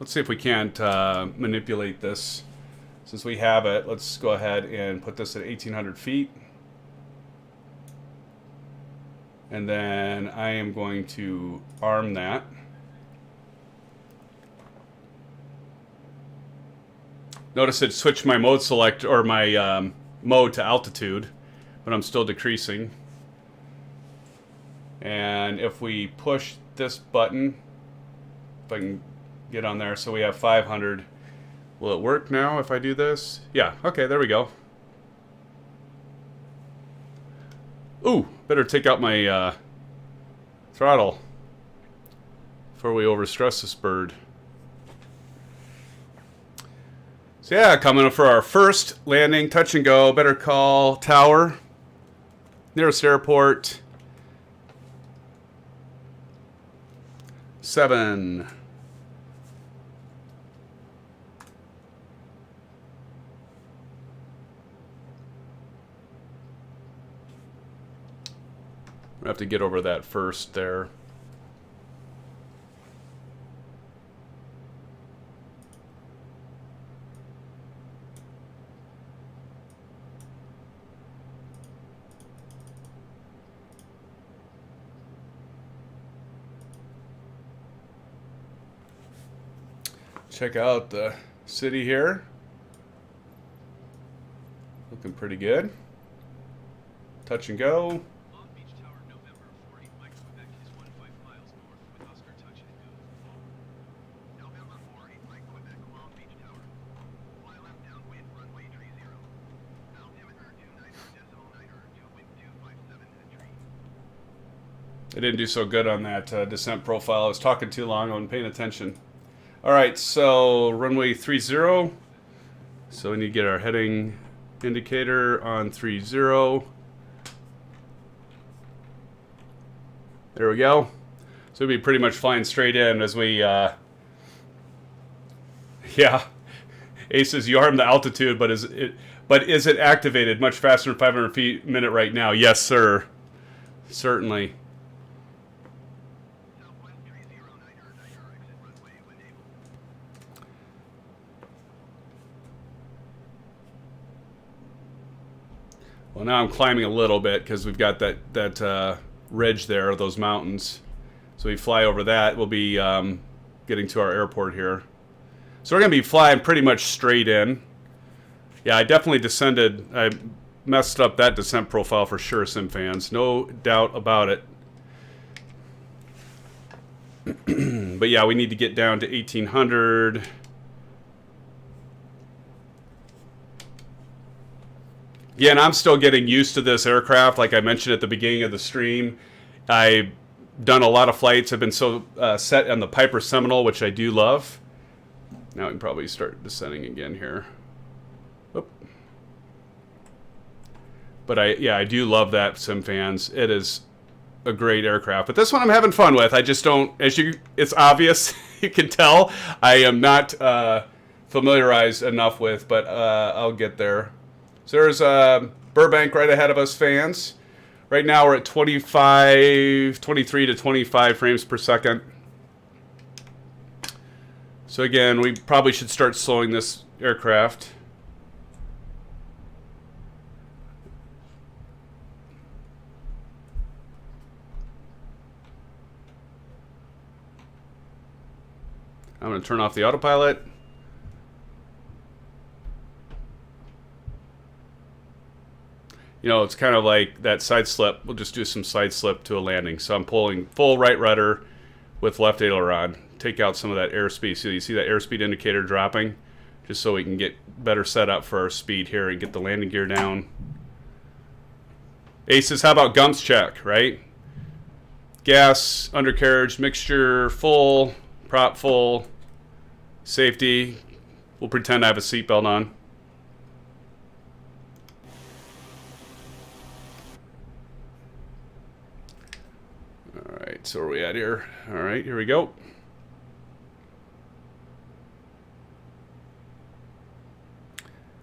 S2: Let's see if we can't manipulate this. Since we have it, let's go ahead and put this at 1800 feet. And then I am going to arm that. Notice it switched my mode select, or my mode to altitude, but I'm still decreasing. And if we push this button, if I can get on there, so we have 500. Will it work now if I do this? Yeah, okay, there we go. Ooh, better take out my throttle before we overstress this bird. So yeah, coming up for our first landing, touch and go. Better call tower, nearest airport. 7. We have to get over that first there. Check out the city here. Looking pretty good. Touch and go.
S3: Long Beach Tower, November 40, Mike Quebec is 15 miles north with Oscar touch and go. November 40, Mike Quebec, Long Beach Tower. Fly left downwind, runway 30. Altimeter 29.9, wind 257 at tree.
S2: I didn't do so good on that descent profile. I was talking too long. I wasn't paying attention. All right, so runway 30. So we need to get our heading indicator on 30. There we go. So we'll be pretty much flying straight in as we, yeah. Ace says you arm the altitude, but is it activated much faster than 500 feet a minute right now? Yes, sir. Certainly.
S3: Southwest 309er, exit runway when able.
S2: Well, now I'm climbing a little bit because we've got that ridge there, those mountains. So we fly over that. We'll be getting to our airport here. So we're going to be flying pretty much straight in. Yeah, I definitely descended. I messed up that descent profile for sure, SimFans. No doubt about it. But yeah, we need to get down to 1800. Yeah, and I'm still getting used to this aircraft. Like I mentioned at the beginning of the stream, I've done a lot of flights. I've been so set on the Piper Seminole, which I do love. Now we can probably start descending again here. Oop. But I do love that, SimFans. It is a great aircraft. But this one I'm having fun with. I just don't, it's obvious, you can tell, I am not familiarized enough with, but I'll get there. So there's Burbank right ahead of us, fans. Right now we're at 23 to 25 frames per second. So again, we probably should start slowing this aircraft. I'm going to turn off the autopilot. You know, it's kind of like that side slip. We'll just do some side slip to a landing. So I'm pulling full right rudder with left aileron. Take out some of that airspeed. So you see that airspeed indicator dropping? Just so we can get better set up for our speed here and get the landing gear down. Aces, how about gumps check, right? Gas, undercarriage, mixture, full, prop full, safety. We'll pretend I have a seatbelt on. Alright, so where are we at here? Alright, here we go.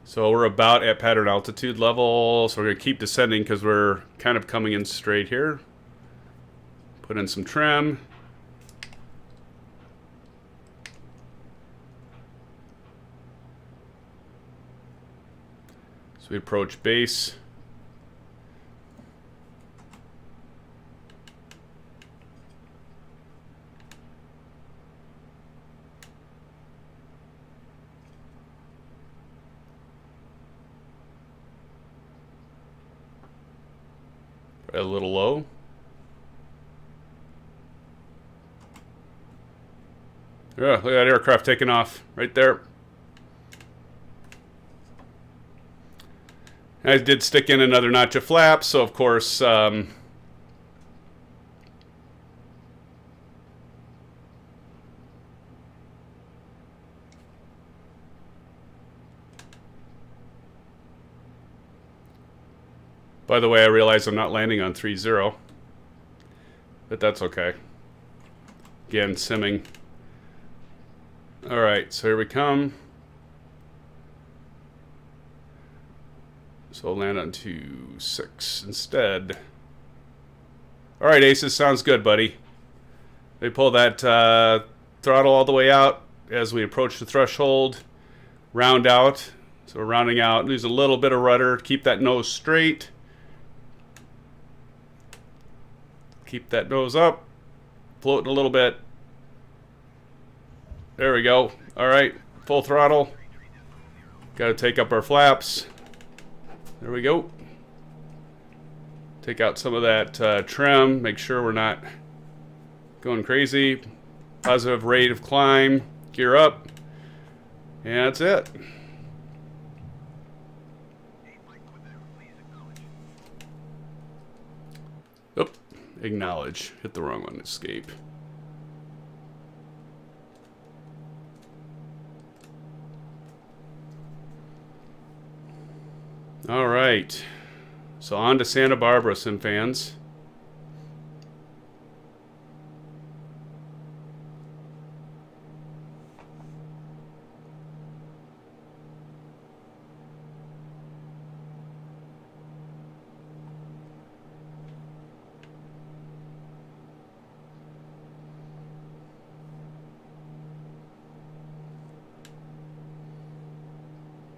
S2: So we're about at pattern altitude level, so we're going to keep descending because we're kind of coming in straight here. Put in some trim. So we approach base. A little low. Yeah, look at that aircraft taking off right there. I did stick in another notch of flaps, so of course, by the way, I realize I'm not landing on 3-0, but that's okay. Again, simming. All right, so here we come. So I'll land on 2-6 instead. All right, Aces, sounds good, buddy. They pull that throttle all the way out as we approach the threshold. Round out. So we're rounding out. Lose a little bit of rudder. Keep that nose straight. Keep that nose up. Floating a little bit. There we go. All right, full throttle. Got to take up our flaps. There we go. Take out some of that trim. Make sure we're not going crazy. Positive rate of climb. Gear up. And that's it. Oop. Acknowledge. Hit the wrong one. Escape. All right. So on to Santa Barbara, SimFans.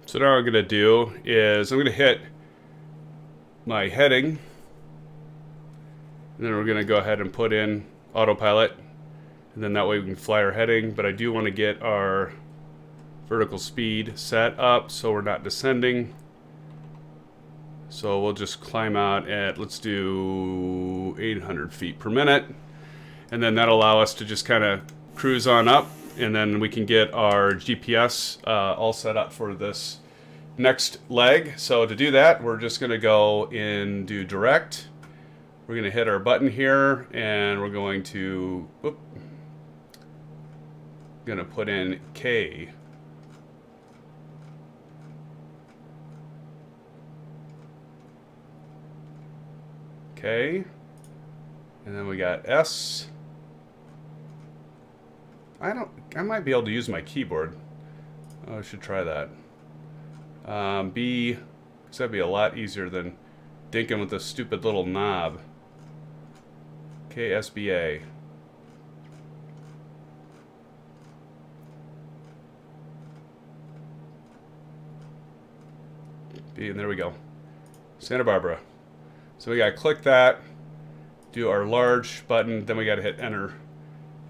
S2: So now what I'm going to do is I'm going to hit my heading, and then we're going to go ahead and put in autopilot, and then that way we can fly our heading. But I do want to get our vertical speed set up so we're not descending. So we'll just climb out at, let's do 800 feet per minute, and then that'll allow us to just kind of cruise on up, and then we can get our GPS all set up for this next leg. So to do that, we're just going to go and do direct. We're going to hit our button here, and we're going to put in K. Okay, and then we got S. I might be able to use my keyboard. Oh, I should try that. B, because that'd be a lot easier than dinking with this stupid little knob. KSBA. B, and there we go. Santa Barbara. So we gotta click that, do our large button, then we gotta hit enter,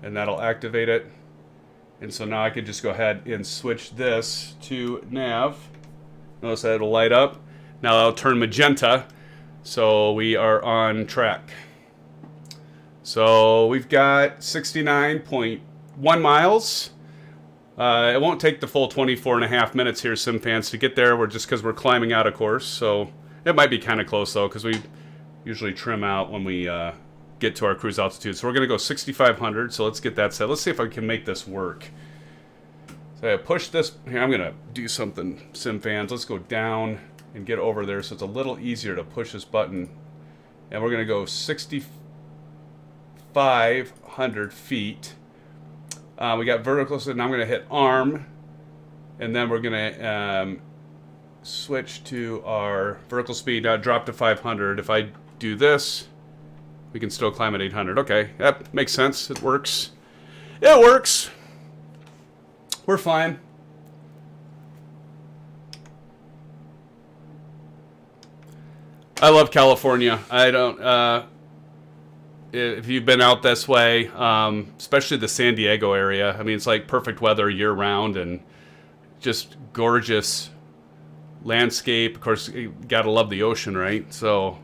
S2: and that'll activate it. And so now I could just go ahead and switch this to nav. Notice that it'll light up. Now I'll turn magenta, so we are on track. So we've got 69.1 miles. It won't take the full 24.5 minutes here, SimFans, to get there. We're just because we're climbing out of course. So it might be kind of close though, because we usually trim out when we get to our cruise altitude. So we're going to go 6,500. So let's get that set. Let's see if I can make this work. So I push this. Here, I'm going to do something, SimFans. Let's go down and get over there so it's a little easier to push this button. And we're going to go 6,500 feet. We got vertical, so now I'm going to hit arm. And then we're going to switch to our vertical speed. Now drop to 500. If I do this, we can still climb at 800. Okay, that makes sense. It works. It works. We're fine. I love California. I don't, if you've been out this way, especially the San Diego area, I mean, it's like perfect weather year round and just gorgeous landscape. Of course, you gotta love the ocean, right? So,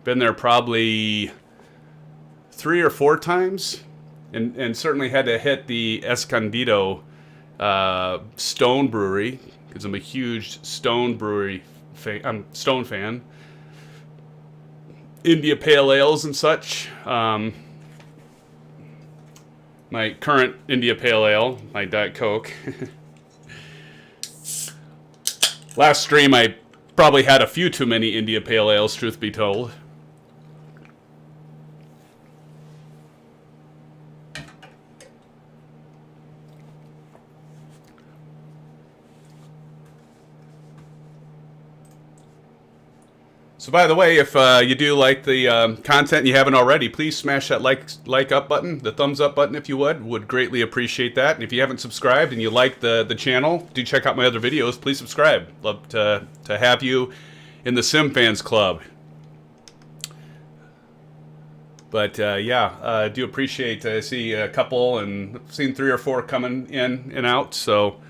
S2: been there probably 3 or 4 times, and certainly had to hit the Escondido Stone Brewery because I'm a huge Stone Brewery fan. I'm Stone fan. India Pale Ales and such. My current India Pale Ale, my Diet Coke. Last stream, I probably had a few too many India Pale Ales, truth be told. So So by the way, if you do like the content and you haven't already, please smash that like up button, the thumbs up button if you would greatly appreciate that. And if you haven't subscribed and you like the channel, do check out my other videos. Please subscribe. Love to have you in the SimFans Club. But yeah, I do appreciate, I see a couple and I've seen 3 or 4 coming in and out. So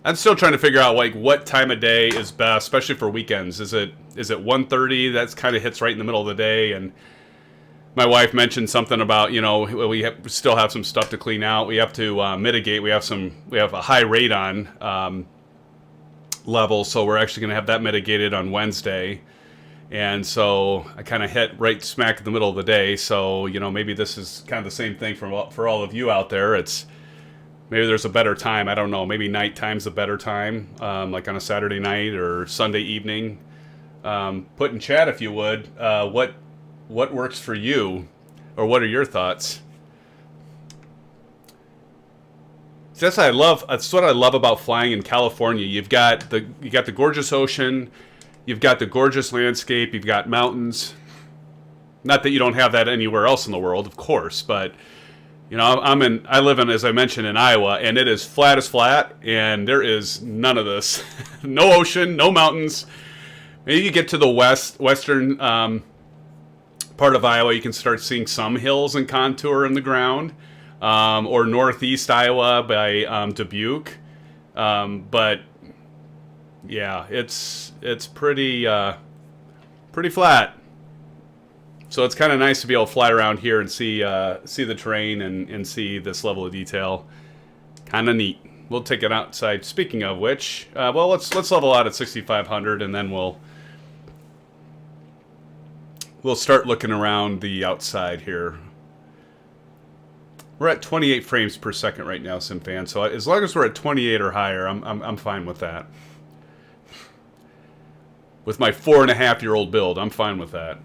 S2: I'm still trying to figure out like what time of day is best, especially for weekends. Is it 1:30? That's kind of hits right in the middle of the day. And my wife mentioned something about, you know, we still have some stuff to clean out. We have to mitigate. We have a high radon level, so we're actually going to have that mitigated on Wednesday. And so I kind of hit right smack in the middle of the day. So, you know, maybe this is kind of the same thing for all of you out there. Maybe there's a better time. I don't know. Maybe nighttime's a better time, like on a Saturday night or Sunday evening. Put in chat if you would. What works for you, or what are your thoughts? So that's what I love about flying in California. You got the gorgeous ocean, you've got the gorgeous landscape, you've got mountains. Not that you don't have that anywhere else in the world, of course, but you know, I live in, as I mentioned, in Iowa, and it is flat as flat, and there is none of this. No ocean, no mountains. Maybe you get to the western part of Iowa, you can start seeing some hills and contour in the ground, or northeast Iowa by Dubuque. But yeah, it's pretty flat. So it's kind of nice to be able to fly around here and see the terrain and see this level of detail. Kind of neat. We'll take it outside. Speaking of which, well, let's level out at 6,500, and then we'll start looking around the outside here. We're at 28 frames per second right now, SimFan. So as long as we're at 28 or higher, I'm fine with that. With my 4.5-year-old build, I'm fine with that.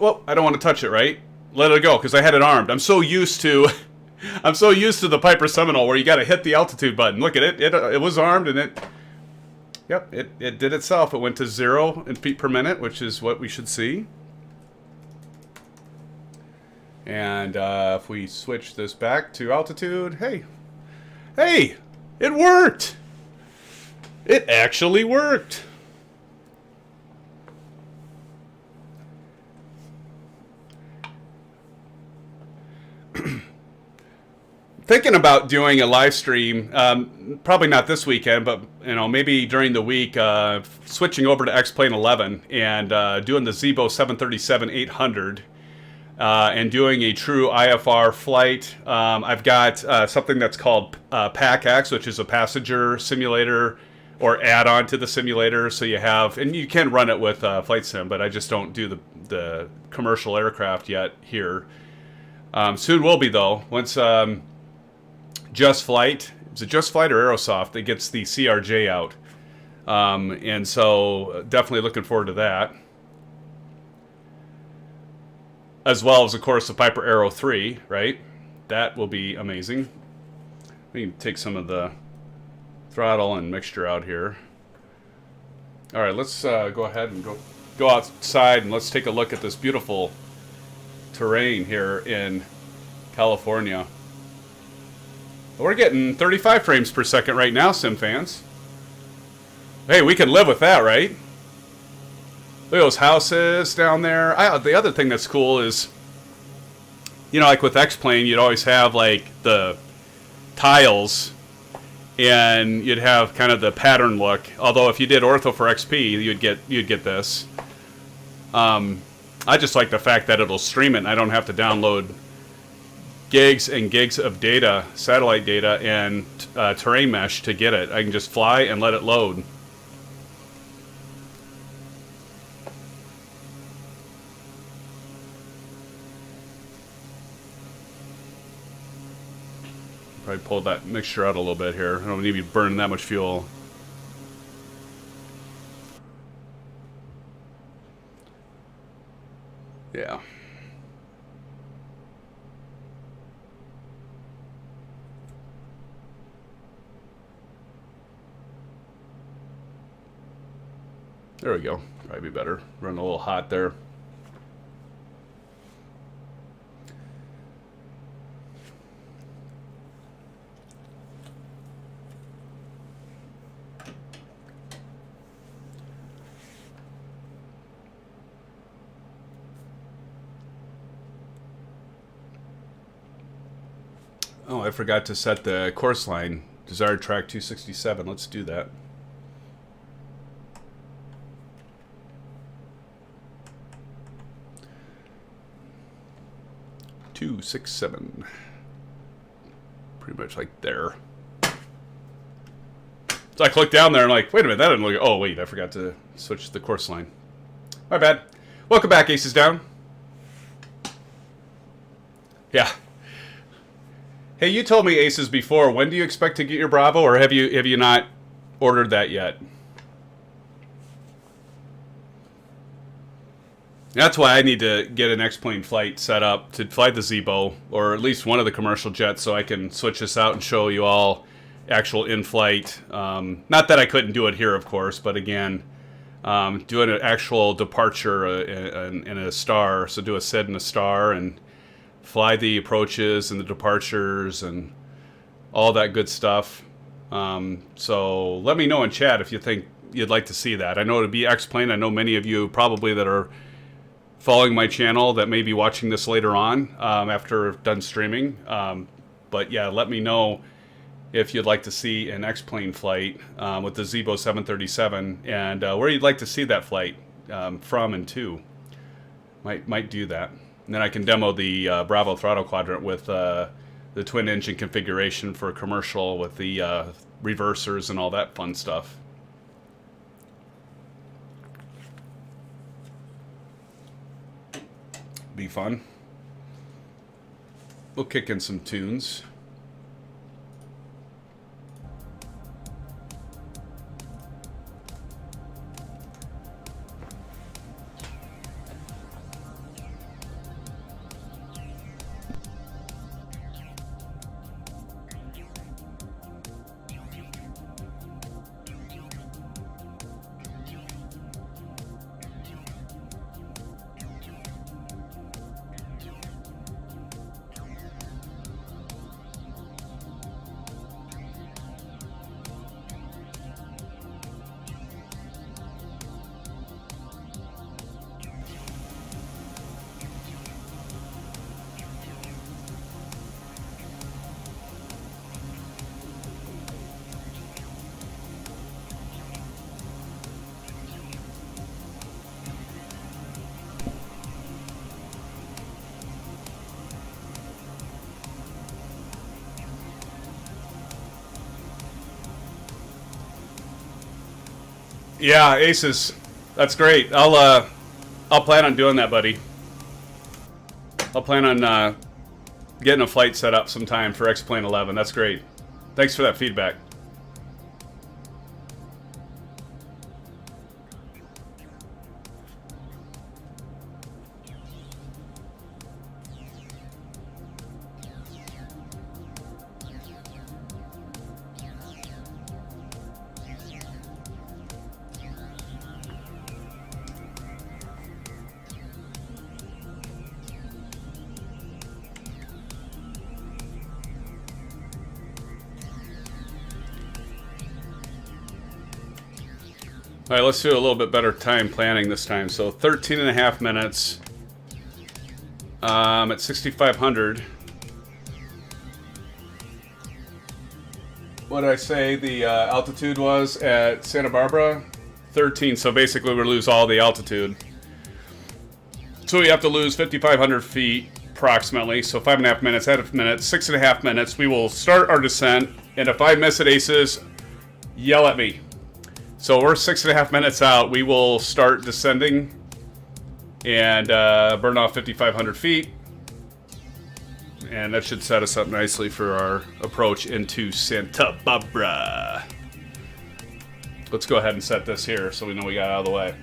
S2: Well, I don't want to touch it, right? Let it go, because I had it armed. I'm so used to the Piper Seminole where you got to hit the altitude button. Look at it. It was armed, and it did itself. It went to 0 in feet per minute, which is what we should see. And if we switch this back to altitude, hey, it worked. It actually worked. Thinking about doing a live stream, probably not this weekend, but you know, maybe during the week, switching over to X-Plane 11 and doing the Zibo 737-800 and doing a true IFR flight. I've got something that's called PAC-X, which is a passenger simulator or add-on to the simulator. So you have, and you can run it with Flight Sim, but I just don't do the commercial aircraft yet here. Soon will be though. Once Just Flight, is it Just Flight or Aerosoft that gets the CRJ out? And so definitely looking forward to that. As well as, of course, the Piper Aero 3, right? That will be amazing. We can take some of the throttle and mixture out here. All right, let's go ahead and go outside and let's take a look at this beautiful terrain here in California. We're getting 35 frames per second right now, SimFans. Hey, we can live with that, right? Look at those houses down there. The other thing that's cool is, you know, like with X-Plane, you'd always have like the tiles, and you'd have kind of the pattern look. Although if you did ortho for XP, you'd get this. I just like the fact that it'll stream it, and I don't have to download gigs and gigs of data, satellite data, and terrain mesh to get it. I can just fly and let it load. Probably pulled that mixture out a little bit here. I don't need to be burning that much fuel. Yeah. There we go. Probably be better. Running a little hot there. Oh, I forgot to set the course line. Desired track 267. Let's do that. Two, 6, 7. Pretty much like there. So I clicked down there and like, wait a minute, that didn't look. Oh wait, I forgot to switch the course line. My bad. Welcome back, Aces Down. Yeah. Hey, you told me Aces before. When do you expect to get your Bravo, or have you not ordered that yet? That's why I need to get an X-Plane flight set up to fly the Zibo, or at least one of the commercial jets, so I can switch this out and show you all actual in-flight. Not that I couldn't do it here, of course, but again, doing an actual departure in a star, so do a SID in a star and fly the approaches and the departures and all that good stuff. So let me know in chat if you think you'd like to see that. I know it'd be X-Plane. I know many of you probably that are following my channel that may be watching this later on after done streaming. But yeah, let me know if you'd like to see an X-Plane flight with the Zibo 737 and where you'd like to see that flight from and to. Might do that. And then I can demo the Bravo Throttle Quadrant with the twin engine configuration for commercial with the reversers and all that fun stuff. Be fun. We'll kick in some tunes. Yeah, Aces. That's great. I'll plan on doing that, buddy. I'll plan on getting a flight set up sometime for X-Plane 11. That's great. Thanks for that feedback. All right, let's do a little bit better time planning this time. So 13 and a half minutes at 6,500. What did I say the altitude was at Santa Barbara? 13, so basically we lose all the altitude. So we have to lose 5,500 feet approximately, so 5.5 minutes, out of minutes, 6.5 minutes. We will start our descent, and if I miss it, Aces, yell at me. So we're 6.5 minutes out. We will start descending and burn off 5,500 feet. And that should set us up nicely for our approach into Santa Barbara. Let's go ahead and set this here so we know we got out of the way.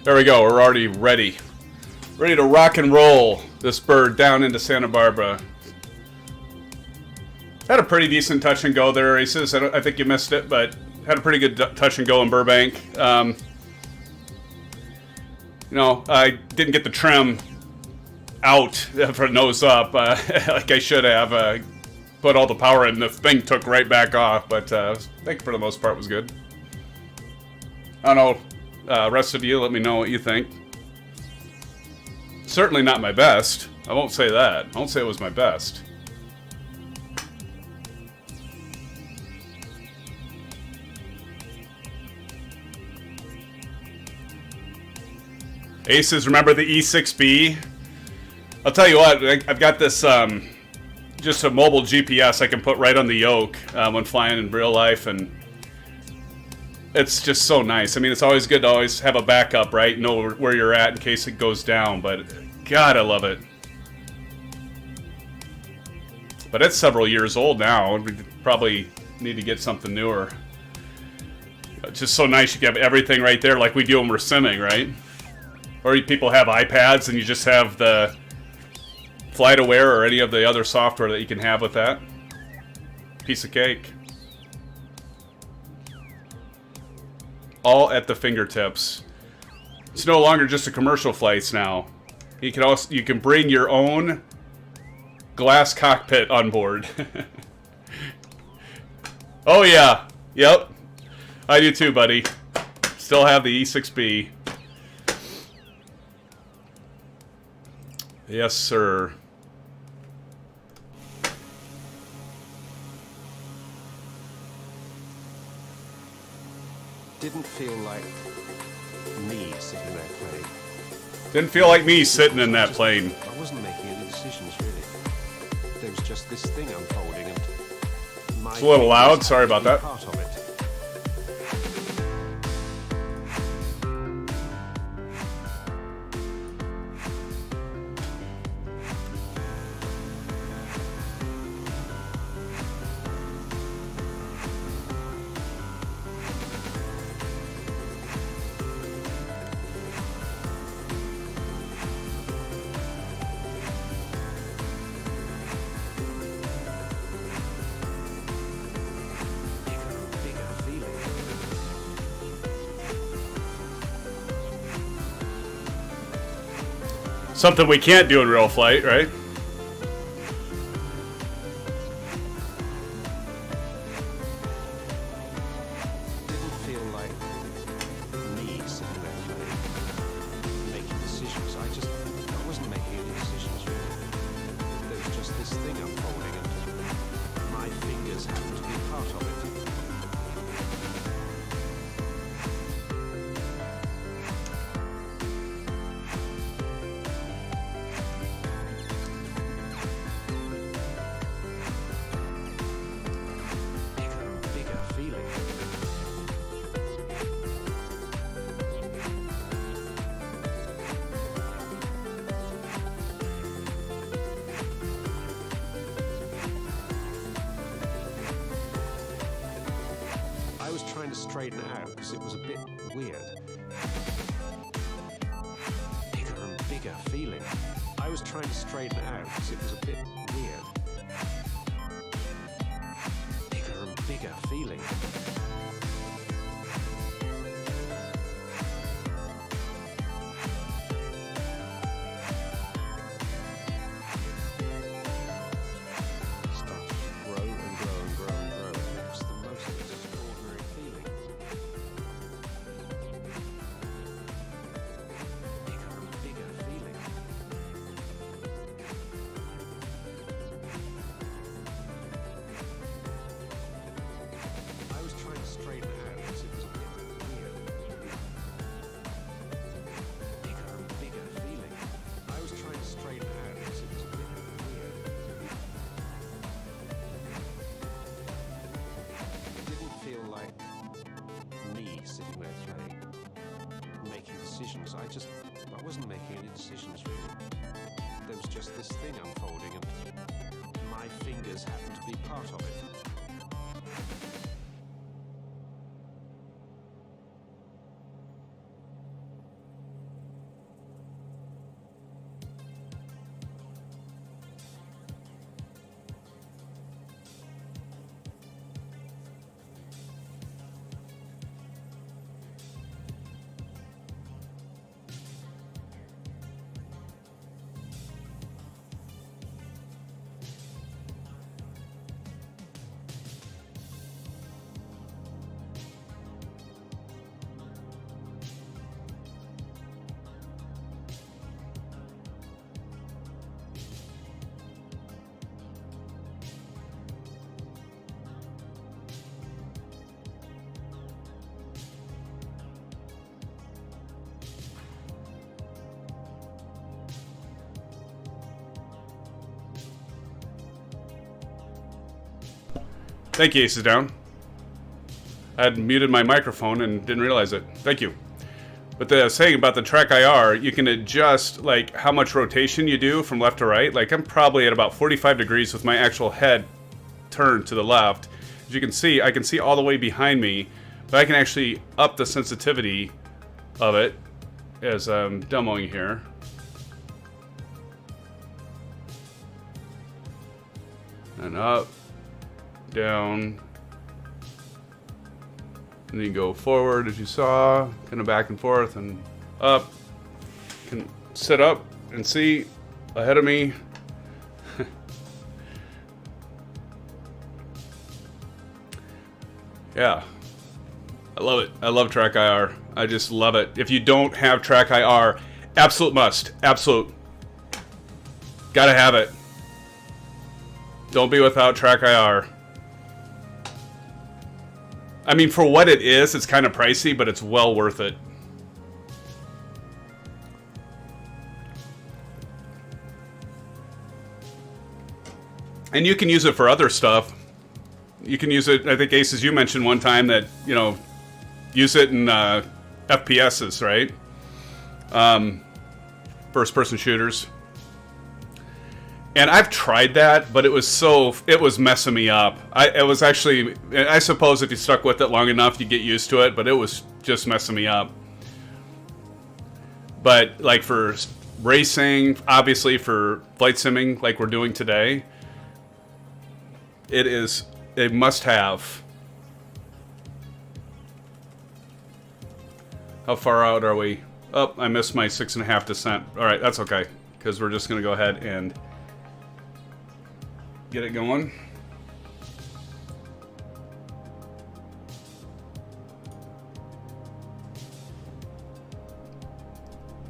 S2: There we go. We're already ready. Ready to rock and roll this bird down into Santa Barbara. Had a pretty decent touch and go there, Aces. I think you missed it, but had a pretty good touch and go in Burbank. You know, I didn't get the trim out for nose up like I should have. Put all the power in, the thing took right back off, but I think for the most part was good. I don't know, rest of you, let me know what you think. Certainly not my best. I won't say that. I won't say it was my best. Aces, remember the E6B? I'll tell you what, I've got this, just a mobile GPS I can put right on the yoke when flying in real life, and it's just so nice. I mean, it's always good to always have a backup, right? Know where you're at in case it goes down, but God, I love it. But it's several years old now. We probably need to get something newer. It's just so nice you can have everything right there like we do when we're simming, right? Or people have iPads and you just have the FlightAware or any of the other software that you can have with that. Piece of cake. All at the fingertips. It's no longer just a commercial flights now. You can bring your own glass cockpit on board. Oh yeah. Yep. I do too, buddy. Still have the E6B. Yes, sir.
S1: Didn't feel like me sitting there playing.
S2: Didn't feel like me sitting in that plane.
S1: I wasn't making any decisions, really. There was just this thing unfolding, and
S2: It's a little loud. Sorry about that.
S1: Part of it.
S2: Something we can't do in real flight, right?
S1: Didn't feel like me sitting there playing, making decisions. I wasn't making any decisions, really. There was just this thing unfolding, and my fingers happened to be part of it. I was trying to straighten it out because it was a bit weird. Bigger and bigger feeling. I was trying to straighten it out because it was a bit weird. Bigger and bigger feeling. Started to grow and grow and grow and grow. It was the most extraordinary feeling. Bigger and bigger feeling. I was trying to straighten it out because it was a bit weird. Bigger and bigger feeling. I was trying to straighten it out because it was a bit weird. Didn't feel like me sitting there playing, making decisions. I wasn't making any decisions, really. There was just this thing unfolding, and my fingers happened to be part of it.
S2: Thank you, Aces Down. I had muted my microphone and didn't realize it. Thank you. But the saying about the track IR, you can adjust like how much rotation you do from left to right. Like I'm probably at about 45 degrees with my actual head turned to the left. As you can see, I can see all the way behind me, but I can actually up the sensitivity of it as I'm demoing here. And up, down, and then you go forward as you saw, kind of back and forth and up. Can sit up and see ahead of me. Yeah, I love it. I love track IR. I just love it. If you don't have track IR, absolute must. Absolute. Gotta have it. Don't be without track IR. I mean, for what it is, it's kind of pricey, but it's well worth it. And you can use it for other stuff. You can use it, I think, Aces, you mentioned one time that, you know, use it in FPSs, right? First-person shooters. And I've tried that, but it was messing me up. It was actually, I suppose if you stuck with it long enough, you get used to it, but it was just messing me up. But like for racing, obviously for flight simming like we're doing today, it is a must-have. How far out are we? Oh, I missed my 6.5 descent. All right, that's okay, because we're just going to go ahead and get it going.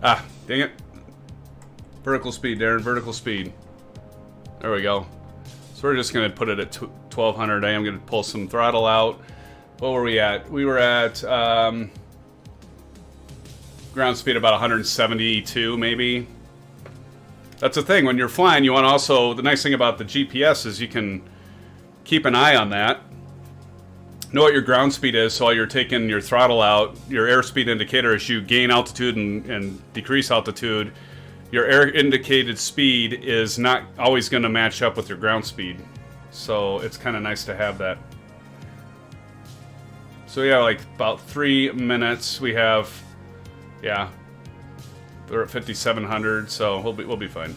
S2: Ah, dang it. Vertical speed, Darren, vertical speed. There we go. So we're just going to put it at 1200. I am going to pull some throttle out. What were we at? We were at ground speed about 172 maybe. That's the thing, when you're flying, you want to also, the nice thing about the GPS is you can keep an eye on that. Know what your ground speed is, so while you're taking your throttle out, your airspeed indicator, as you gain altitude and decrease altitude, your air indicated speed is not always going to match up with your ground speed. So it's kind of nice to have that. So yeah, like about 3 minutes we have, yeah. We're at 5,700, so we'll be fine.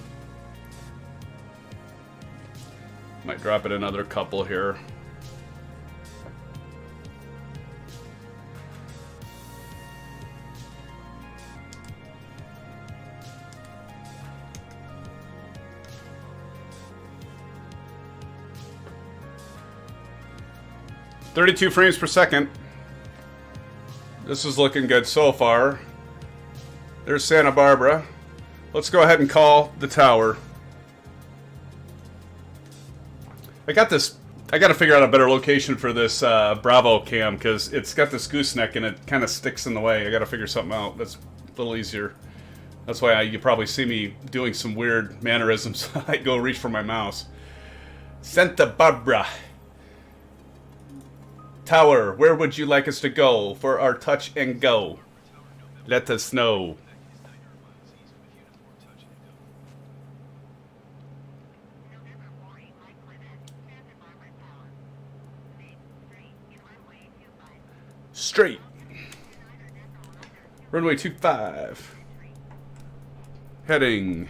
S2: Might drop it another couple here. .32 frames per second. This is looking good so far. There's Santa Barbara. Let's go ahead and call the tower. I got to figure out a better location for this Bravo cam because it's got this gooseneck and it kind of sticks in the way. I got to figure something out that's a little easier. That's why you probably see me doing some weird mannerisms. I go reach for my mouse. Santa Barbara. Tower, where would you like us to go for our touch and go? Let us know. Straight. Runway 25. Heading.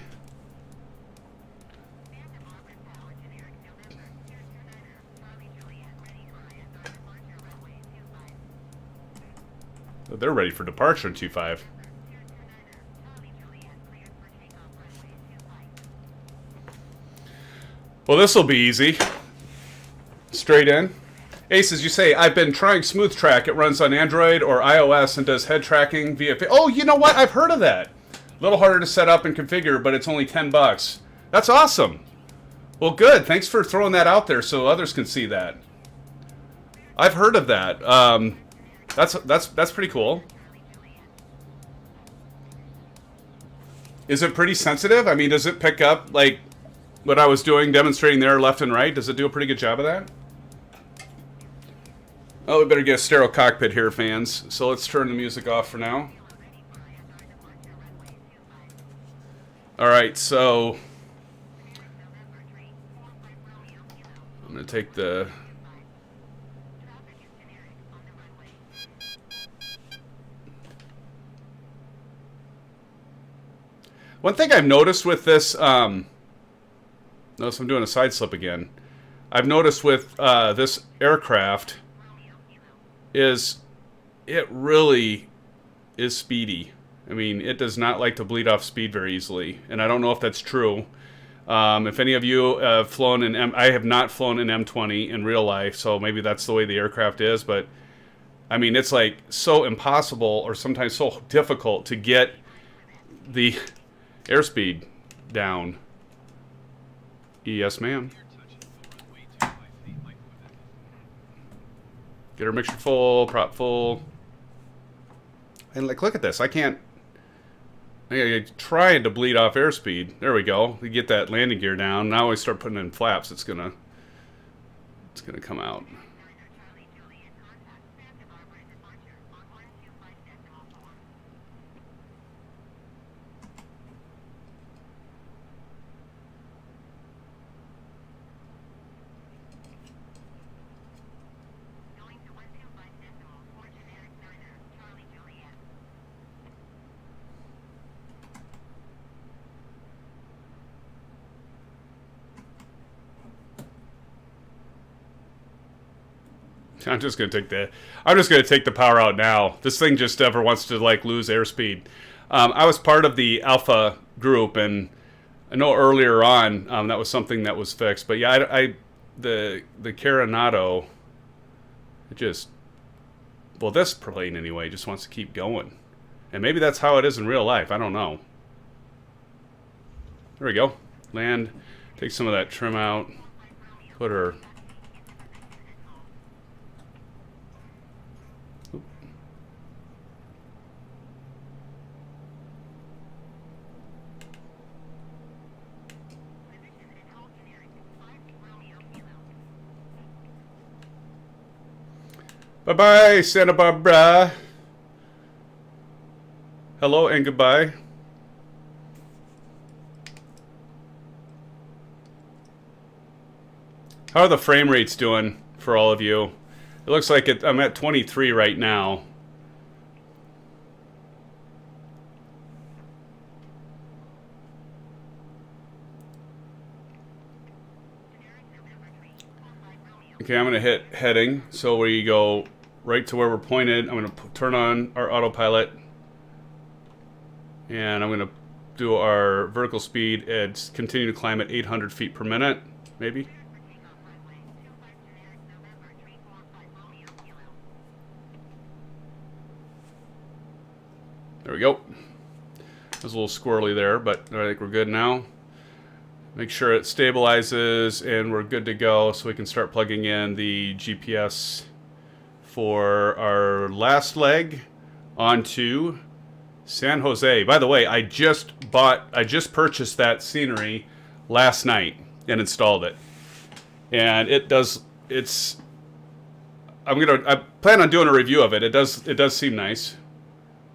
S2: Oh, they're ready for departure in 25. Well, this will be easy. Straight in. Aces, you say, I've been trying Smooth Track. It runs on Android or iOS and does head tracking via... Oh, you know what? I've heard of that. A little harder to set up and configure, but it's only $10. That's awesome. Well, good. Thanks for throwing that out there so others can see that. I've heard of that. That's pretty cool. Is it pretty sensitive? I mean, does it pick up, like, what I was doing, demonstrating there left and right? Does it do a pretty good job of that? Oh, we better get a stereo cockpit here, fans. So let's turn the music off for now. All right, so I'm going to take the... One thing I've noticed with this, notice I'm doing a side slip again. I've noticed with this aircraft is it really is speedy. I mean, it does not like to bleed off speed very easily, and I don't know if that's true. If any of you have flown an I have not flown an M20 in real life, so maybe that's the way the aircraft is, but I mean, it's like so impossible or sometimes so difficult to get the airspeed down. Yes, ma'am. Get our mixture full, prop full. And like, look at this. I trying to bleed off airspeed. There we go. We get that landing gear down. Now we start putting in flaps. It's gonna come out. I'm just gonna take the power out now. This thing just never wants to like lose airspeed. I was part of the Alpha group, and I know earlier on that was something that was fixed. But yeah, the Carenado, it just, well, this plane anyway just wants to keep going, and maybe that's how it is in real life. I don't know. There we go. Land. Take some of that trim out. Put her. Bye-bye, Santa Barbara. Hello and goodbye. How are the frame rates doing for all of you? It looks like I'm at 23 right now. Okay, I'm going to hit heading. So we go right to where we're pointed. I'm going to turn on our autopilot. And I'm going to do our vertical speed and continue to climb at 800 feet per minute, maybe. There we go. It was a little squirrely there, but I think we're good now. Make sure it stabilizes and we're good to go, so we can start plugging in the GPS for our last leg onto San Jose. By the way, I just purchased that scenery last night and installed it. And I plan on doing a review of it. It does seem nice.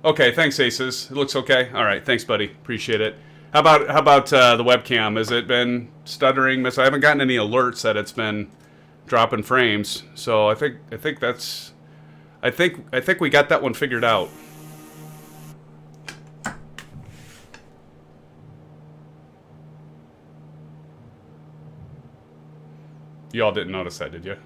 S2: Okay, thanks, Aces. It looks okay. All right, thanks, buddy. Appreciate it. How about the webcam? Has it been stuttering? I haven't gotten any alerts that it's been dropping frames. So I think we got that one figured out. Y'all didn't notice that, did you?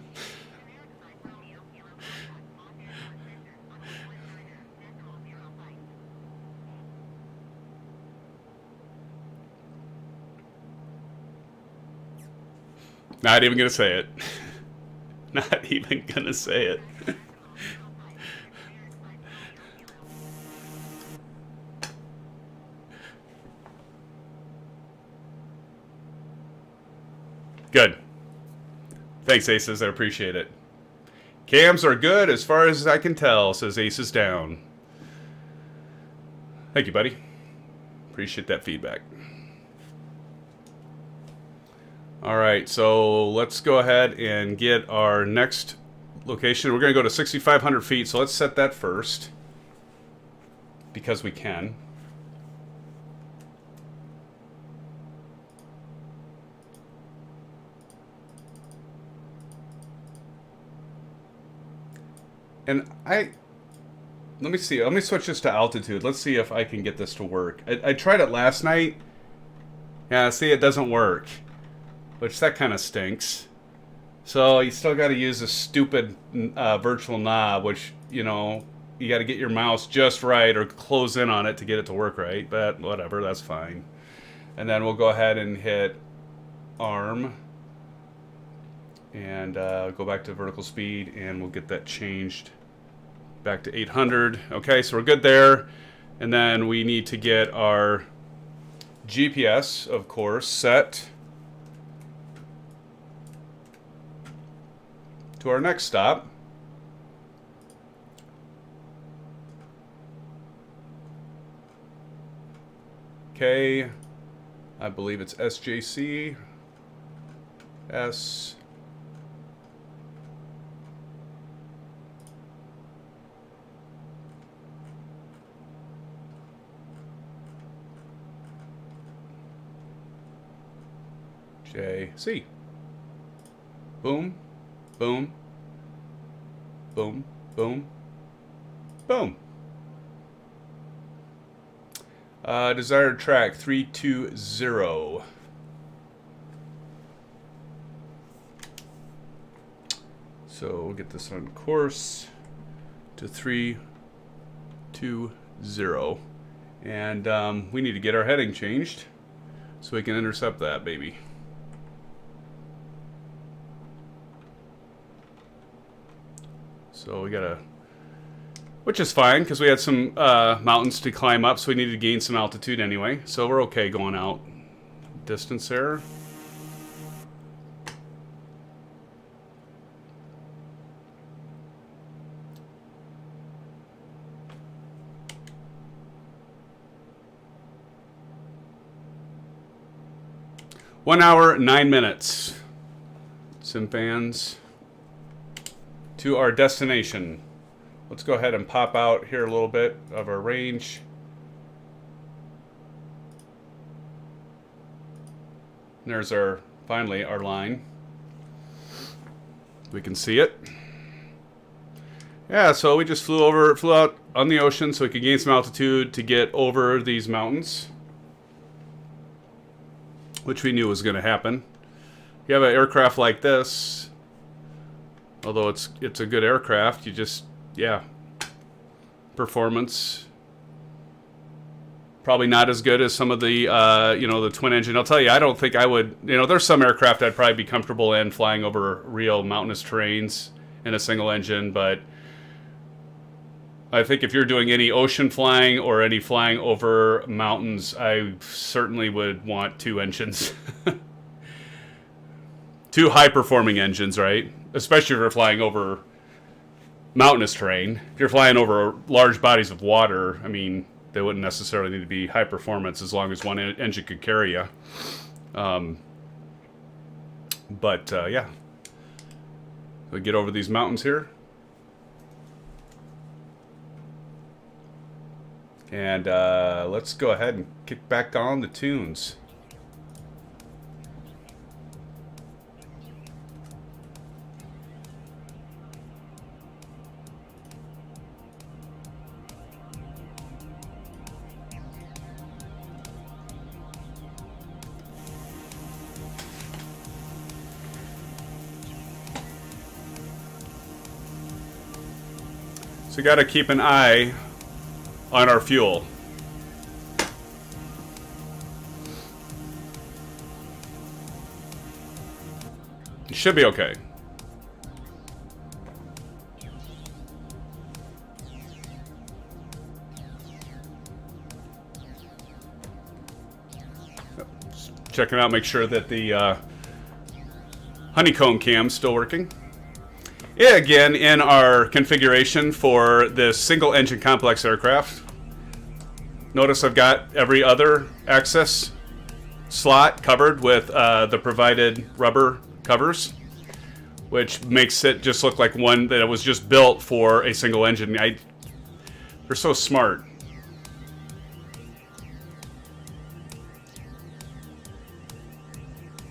S2: Not even gonna say it. Not even gonna say it. Good. Thanks, Aces. I appreciate it. Cams are good as far as I can tell, says Aces down. Thank you, buddy. Appreciate that feedback. All right, so let's go ahead and get our next location. We're going to go to 6,500 feet, so let's set that first. Because we can. And let me see. Let me switch this to altitude. Let's see if I can get this to work. I tried it last night. Yeah, see, it doesn't work. Which, that kind of stinks. So, you still got to use a stupid virtual knob, which, you know, you got to get your mouse just right or close in on it to get it to work right. But, whatever, that's fine. And then we'll go ahead and hit ARM. And go back to vertical speed, and we'll get that changed back to 800. Okay, so we're good there. And then we need to get our GPS, of course, set to our next stop. Okay, I believe it's SJC. S. JC. Boom, boom, boom, boom, boom. Desired track 320. So we'll get this on course to 320. And we need to get our heading changed so we can intercept that baby. So we gotta, which is fine because we had some mountains to climb up, so we needed to gain some altitude anyway. So we're okay going out distance there. One hour, 9 minutes. SimFans. To our destination. Let's go ahead and pop out here a little bit of our range. There's our, finally, our line. We can see it. Yeah, so we just flew out on the ocean so we could gain some altitude to get over these mountains, which we knew was going to happen. You have an aircraft like this, although it's a good aircraft, you just, yeah, performance probably not as good as some of the the twin engine. I'll tell you, I don't think I would, there's some aircraft I'd probably be comfortable in flying over real mountainous terrains in a single engine, but I think if you're doing any ocean flying or any flying over mountains, I certainly would want two engines. Two high-performing engines, right? Especially if you're flying over mountainous terrain. If you're flying over large bodies of water, I mean, they wouldn't necessarily need to be high performance as long as one engine could carry you. Yeah. We'll get over these mountains here. And let's go ahead and kick back on the tunes. So you got to keep an eye on our fuel. It should be okay. Just checking out, make sure that the honeycomb cam's still working. Yeah, again, in our configuration for this single engine complex aircraft, notice I've got every other access slot covered with the provided rubber covers. which makes it just look like one that was just built for a single engine. They're so smart.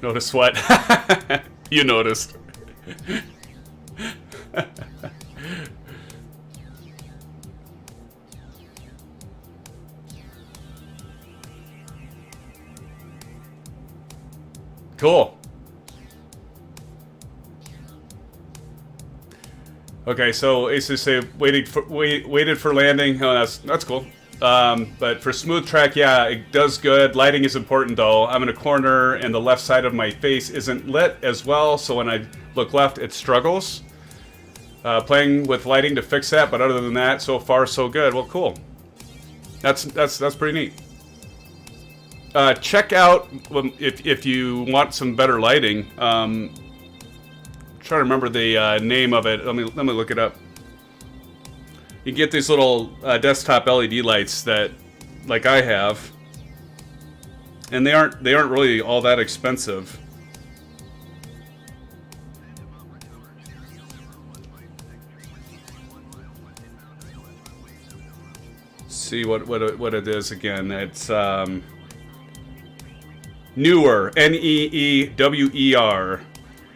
S2: Notice what? You noticed. Cool. Okay, so Aces say waited for landing. Oh, that's cool. But for smooth track, yeah, it does good. Lighting is important though. I'm in a corner and the left side of my face isn't lit as well, so when I look left, it struggles. Playing with lighting to fix that, but other than that, so far so good. Well, cool. That's pretty neat. Check out if you want some better lighting. I'm trying to remember the name of it. Let me look it up. You get these little desktop LED lights that, like I have, and they aren't really all that expensive. See what it is again. It's Newer, NEEWER,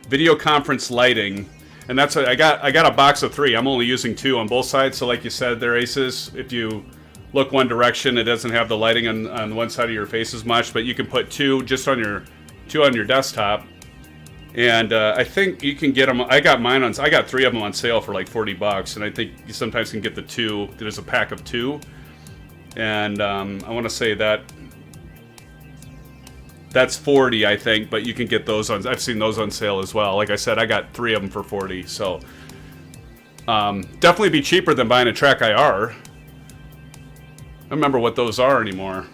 S2: video conference lighting. And that's what I got a box of 3. I'm only using 2 on both sides. So like you said there, Aces, if you look one direction, it doesn't have the lighting on one side of your face as much, but you can put 2 just on your desktop. And I think you can get them. I got 3 of them on sale for like $40, and I think you sometimes can get the 2. There's a pack of 2, and I want to say that's $40, I think, but you can get those on. I've seen those on sale as well. Like I said, I got 3 of them for $40, so definitely be cheaper than buying a Track IR. I don't remember what those are anymore.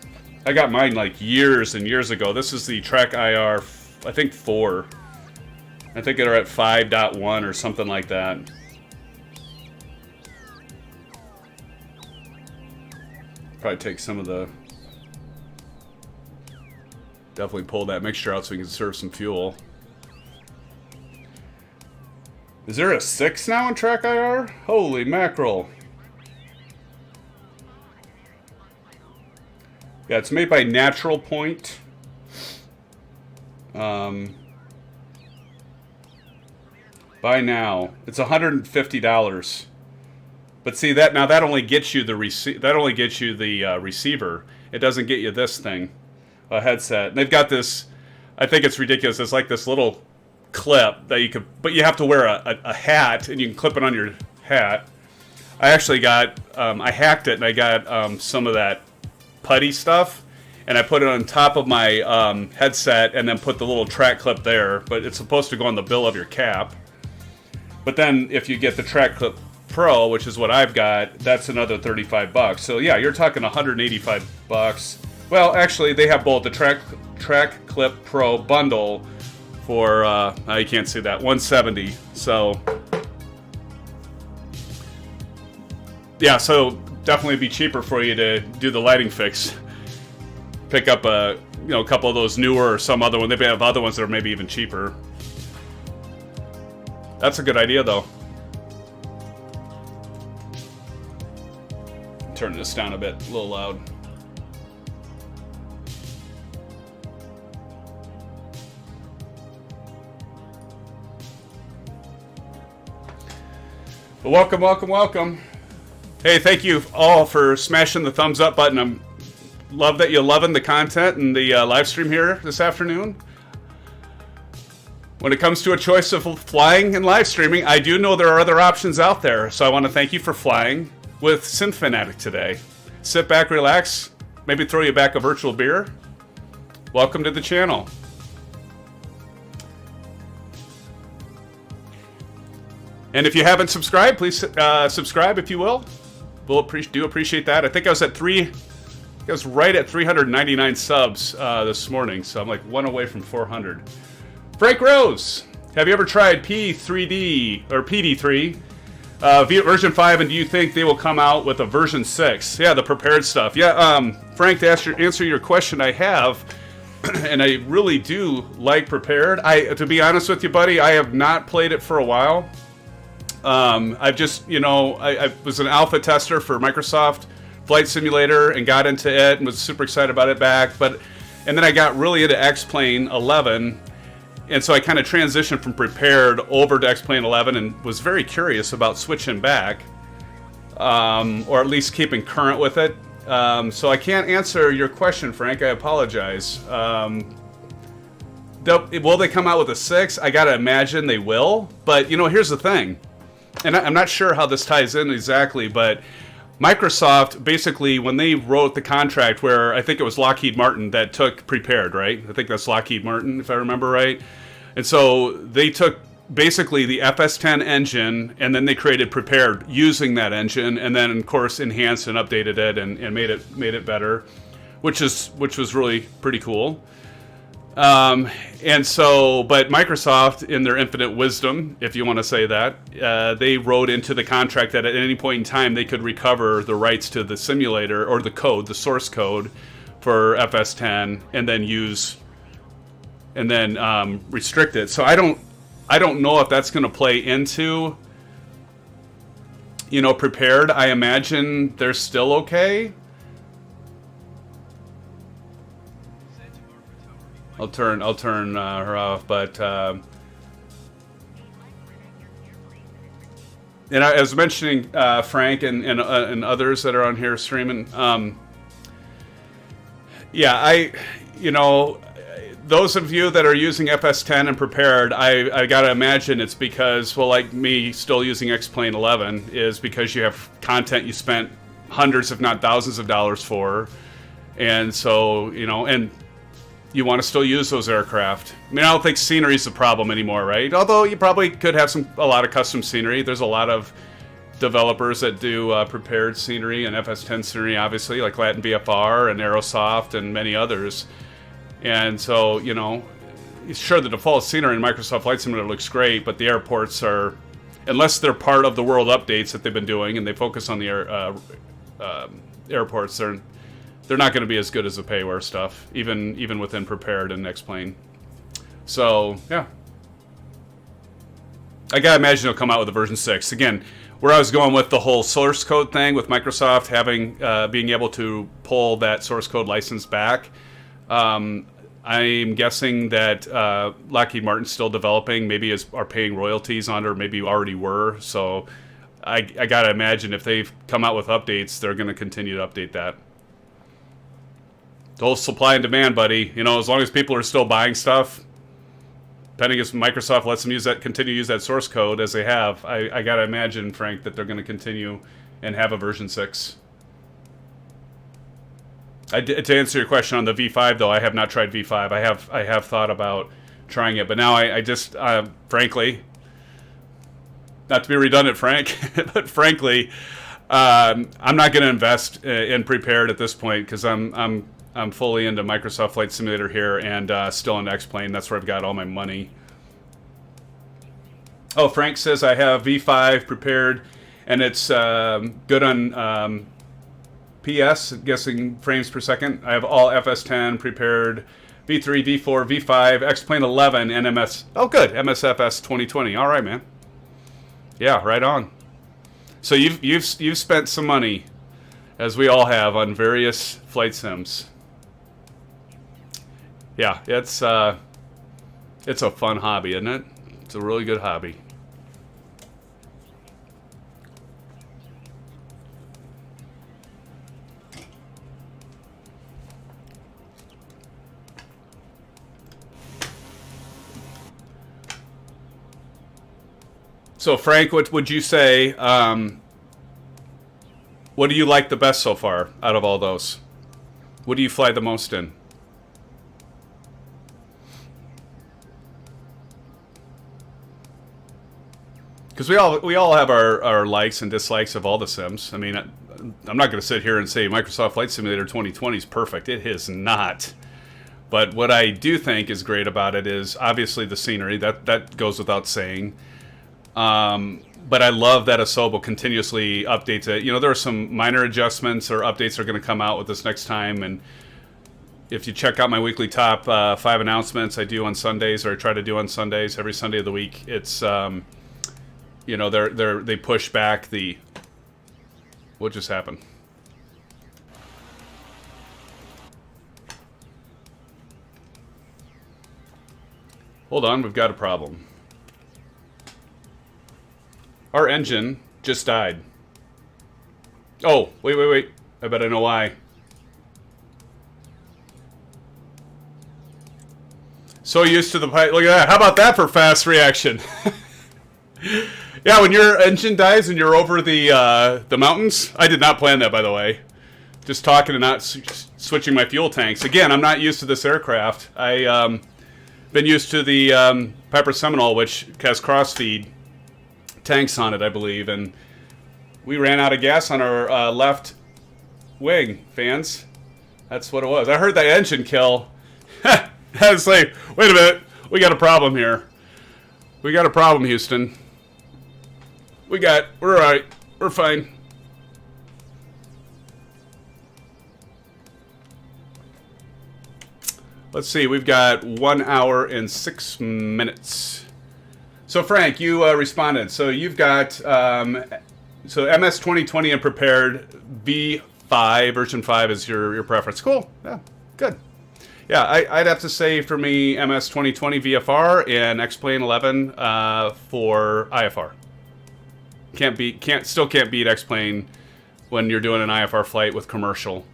S2: I got mine like years and years ago. This is the Track IR, I think 4. I think they're at 5.1 or something like that. Probably take some of the... Definitely pull that mixture out so we can serve some fuel. Is there a 6 now in Track IR? Holy mackerel. Yeah, it's made by Natural Point. Buy now. It's $150. But see that now that only gets you the receiver. It doesn't get you this thing. A headset. And they've got this, I think it's ridiculous. It's like this little clip that you could, but you have to wear a hat, and you can clip it on your hat. I actually got, I hacked it, and I got some of that putty stuff, and I put it on top of my headset, and then put the little track clip there. But it's supposed to go on the bill of your cap. But then if you get the Track Clip Pro, which is what I've got, that's another $35. So yeah, you're talking $185. Well, actually, they have both the Track Clip Pro bundle for, you can't see that, $170. So, yeah, so definitely be cheaper for you to do the lighting fix. Pick up a couple of those newer or some other one. They have other ones that are maybe even cheaper. That's a good idea, though. Turn this down a bit, a little loud. But welcome. Hey, thank you all for smashing the thumbs up button. I love that you're loving the content and the live stream here this afternoon. When it comes to a choice of flying and live streaming, I do know there are other options out there. So I want to thank you for flying with SimFanatic today. Sit back, relax, maybe throw you back a virtual beer. Welcome to the channel. And if you haven't subscribed, please subscribe if you will. We'll appreciate that. I think I was right at 399 subs this morning, so I'm like one away from 400. Frank Rose, have you ever tried P3D or PD3 version 5, and do you think they will come out with a version 6? Yeah, the prepared stuff. Yeah, Frank, to answer your question, I have. and I really do like Prepared. To be honest with you, buddy, I have not played it for a while. I've just, I was an alpha tester for Microsoft Flight Simulator and got into it and was super excited about it back. And then I got really into X-Plane 11, and so I kind of transitioned from Prepared over to X-Plane 11 and was very curious about switching back, or at least keeping current with it. So I can't answer your question, Frank. I apologize. Will they come out with a 6? I gotta imagine they will. But, here's the thing. And I'm not sure how this ties in exactly, but Microsoft, basically, when they wrote the contract where I think it was Lockheed Martin that took Prepared, right? I think that's Lockheed Martin, if I remember right. And so they took basically the FS10 engine, and then they created Prepared using that engine, and then, of course, enhanced and updated it and made it better, which was really pretty cool. And so, but Microsoft, in their infinite wisdom, if you want to say that, they wrote into the contract that at any point in time they could recover the rights to the simulator or the code, the source code for FS10, and then restrict it. So I don't know if that's going to play into, Prepared. I imagine they're still okay. I'll turn her off, but and I was mentioning Frank and others that are on here streaming. Those of you that are using FS10 and Prepared, I gotta imagine it's because, well, like me still using X-Plane 11, is because you have content you spent hundreds, if not thousands of dollars for, and so, and you want to still use those aircraft. I mean, I don't think scenery is the problem anymore, right? Although you probably could have a lot of custom scenery. There's a lot of developers that do Prepared scenery and FS10 scenery, obviously, like LatinVFR and Aerosoft and many others. And so, sure, the default scenery in Microsoft Flight Simulator looks great, but the airports are, unless they're part of the world updates that they've been doing and they focus on the airports, they're not going to be as good as the payware stuff, even within Prepared and X-Plane. So, yeah. I gotta imagine they'll come out with a version 6. Again, where I was going with the whole source code thing, with Microsoft being able to pull that source code license back, I'm guessing that Lockheed Martin's still developing, maybe are paying royalties on it, or maybe already were. So I gotta imagine if they've come out with updates, they're going to continue to update that. The whole supply and demand, buddy. As long as people are still buying stuff, depending if Microsoft lets them continue to use that source code as they have, I gotta imagine, Frank, that they're going to continue and have a version 6. To answer your question on the V5, though, I have not tried V5. I have thought about trying it, but now I just, frankly, not to be redundant, Frank, but frankly, I'm not going to invest in Prepared at this point because I'm fully into Microsoft Flight Simulator here and still in X-Plane. That's where I've got all my money. Oh, Frank says I have V5 Prepared, and it's good on PS, guessing frames per second. I have all FS10 Prepared, V3, V4, V5, X-Plane 11, and MS. Oh, good, MSFS 2020. All right, man. Yeah, right on. So you've spent some money, as we all have, on various flight sims. Yeah, it's a fun hobby, isn't it? It's a really good hobby. So, Frank, what would you say? What do you like the best so far out of all those? What do you fly the most in? Because we all have our likes and dislikes of all the sims. I mean, I'm not going to sit here and say Microsoft Flight Simulator 2020 is perfect. It is not. But what I do think is great about it is obviously the scenery. That goes without saying. But I love that Asobo continuously updates it. There are some minor adjustments or updates that are going to come out with this next time, and if you check out my weekly top 5 announcements I do on Sundays, or I try to do on Sundays, every Sunday of the week, it's you know, they push back the... What just happened? Hold on, we've got a problem. Our engine just died. Oh, wait. I bet I know why. So used to the pipe. Look at that. How about that for fast reaction? Yeah, when your engine dies and you're over the mountains. I did not plan that, by the way. Just talking and not switching my fuel tanks. Again, I'm not used to this aircraft. I been used to the Piper Seminole, which has cross-feed tanks on it, I believe, and we ran out of gas on our left wing, fans. That's what it was. I heard that engine kill. I was like, wait a minute, we got a problem here. We got a problem, Houston. We're all right. We're fine. Let's see, we've got 1 hour and 6 minutes. So Frank, you responded. So you've got so MS 2020 and prepared V5 version 5 is your preference. Cool. Yeah, good. Yeah, I'd have to say for me MS 2020 VFR and X-Plane 11 for IFR. Still can't beat X-Plane when you're doing an IFR flight with commercial.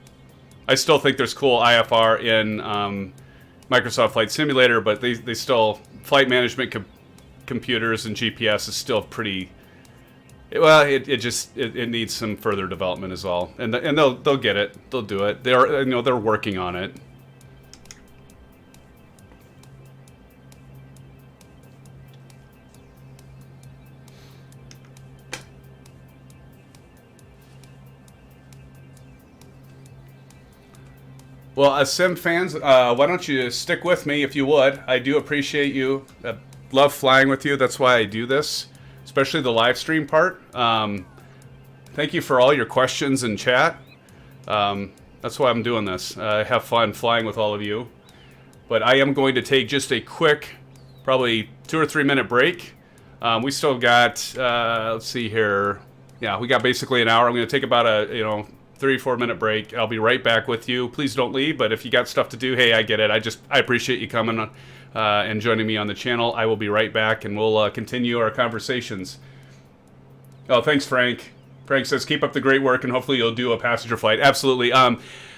S2: I still think there's cool IFR in Microsoft Flight Simulator, but they still, flight management computers and GPS is still pretty, well, it needs some further development as well, and they'll get it, they'll do it. They're working on it. Well, SimFans, why don't you stick with me if you would? I do appreciate you. I love flying with you. That's why I do this, especially the live stream part. Thank you for all your questions in chat. That's why I'm doing this. I have fun flying with all of you. But I am going to take just a quick, probably 2 or 3 minute break. We still got, let's see here. Yeah, we got basically an hour. I'm going to take about a, 3-4 minute break. I'll be right back with you. Please don't leave, but if you got stuff to do, hey, I get it. I appreciate you coming and joining me on the channel. I will be right back, and we'll continue our conversations. Oh, thanks, Frank. Frank says, keep up the great work, and hopefully you'll do a passenger flight. Absolutely.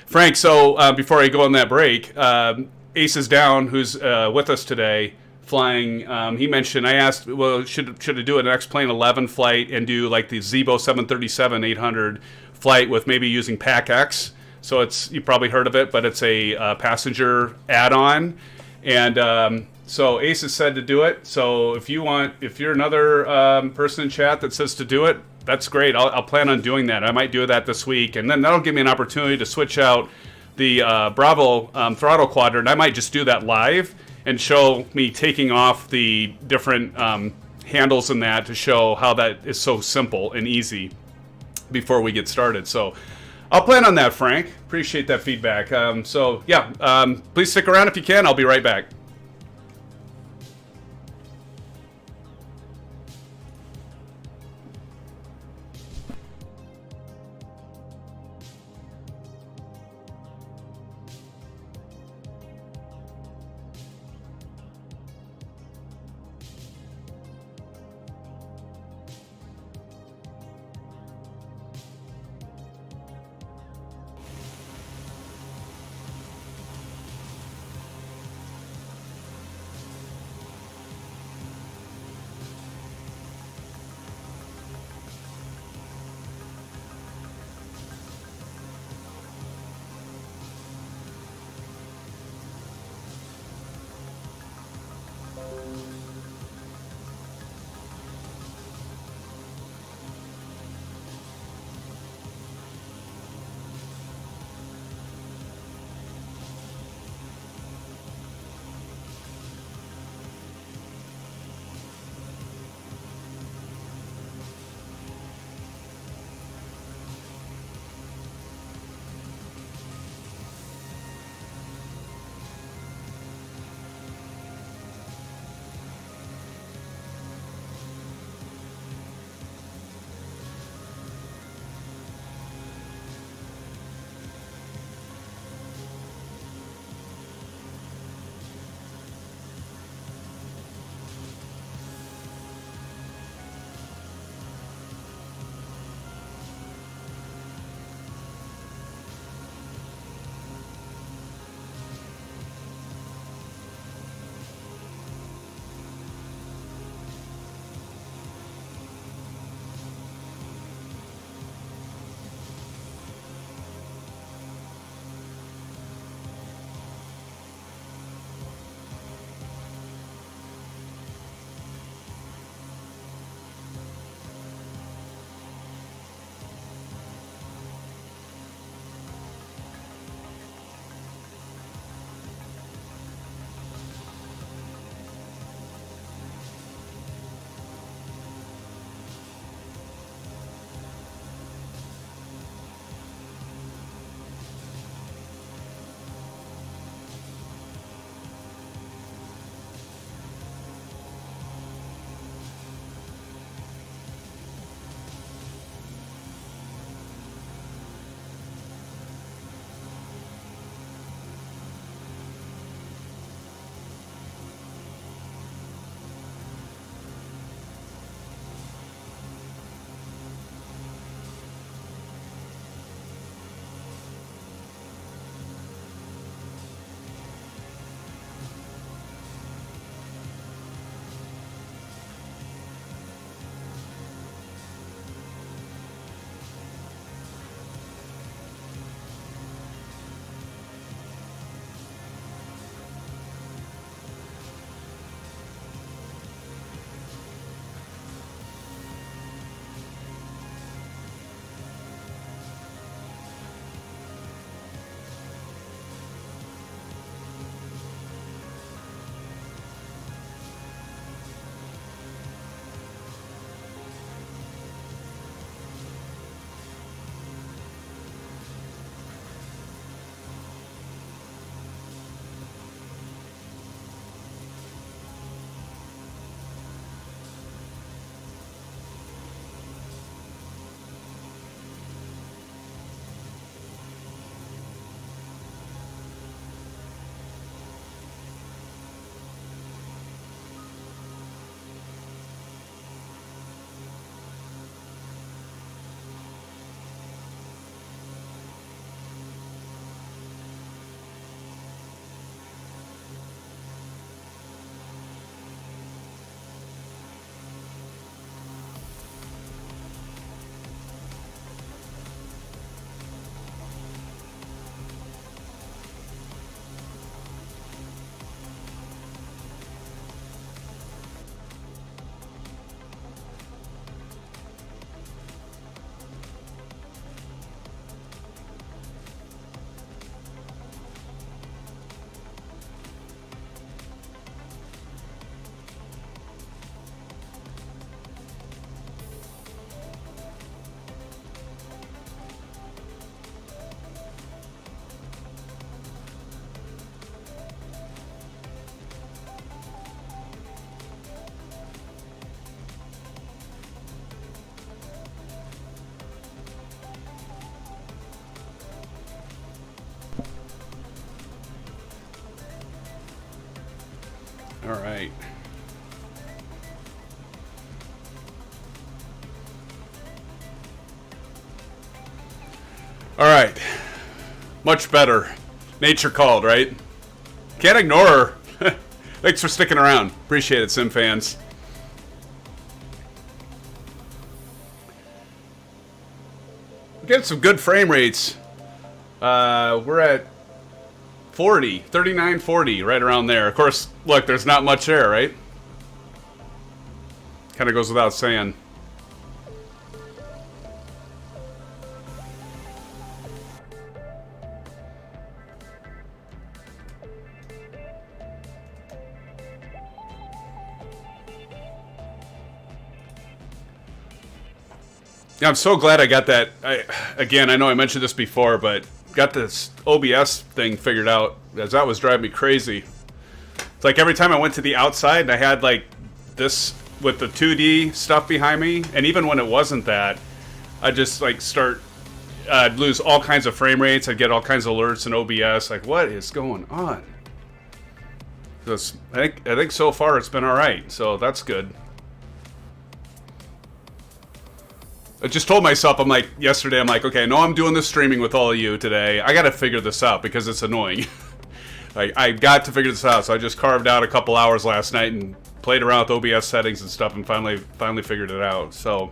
S2: Frank, so before I go on that break, Ace is down, who's with us today, flying. He mentioned, I asked, well, should I do an X-Plane 11 flight and do like the Zibo 737-800 flight with maybe using PAC-X? So you probably heard of it, but it's a passenger add-on. And so Ace has said to do it. So if you're another person in chat that says to do it, that's great. I'll plan on doing that. I might do that this week, and then that'll give me an opportunity to switch out the Bravo Throttle Quadrant. I might just do that live and show me taking off the different handles in that to show how that is so simple and easy before we get started. So I'll plan on that, Frank. Appreciate that feedback. So yeah, please stick around if you can. I'll be right back. All right. All right. Much better. Nature called, right? Can't ignore her. Thanks for sticking around. Appreciate it, SimFans. We're getting some good frame rates. We're at 40, 39, 40, right around there. Of course, look, there's not much there, right? Kind of goes without saying. Yeah, I'm so glad I got that. Again, I know I mentioned this before, but got this OBS thing figured out, as that was driving me crazy. It's like every time I went to the outside and I had like this with the 2D stuff behind me, and even when it wasn't that, I'd just like I'd lose all kinds of frame rates, I'd get all kinds of alerts in OBS, like what is going on? I think so far it's been alright, so that's good. I just told myself, yesterday, I'm like, okay, I know I'm doing this streaming with all of you today. I got to figure this out because it's annoying. I got to figure this out, so I just carved out a couple hours last night and played around with OBS settings and stuff and finally figured it out. So,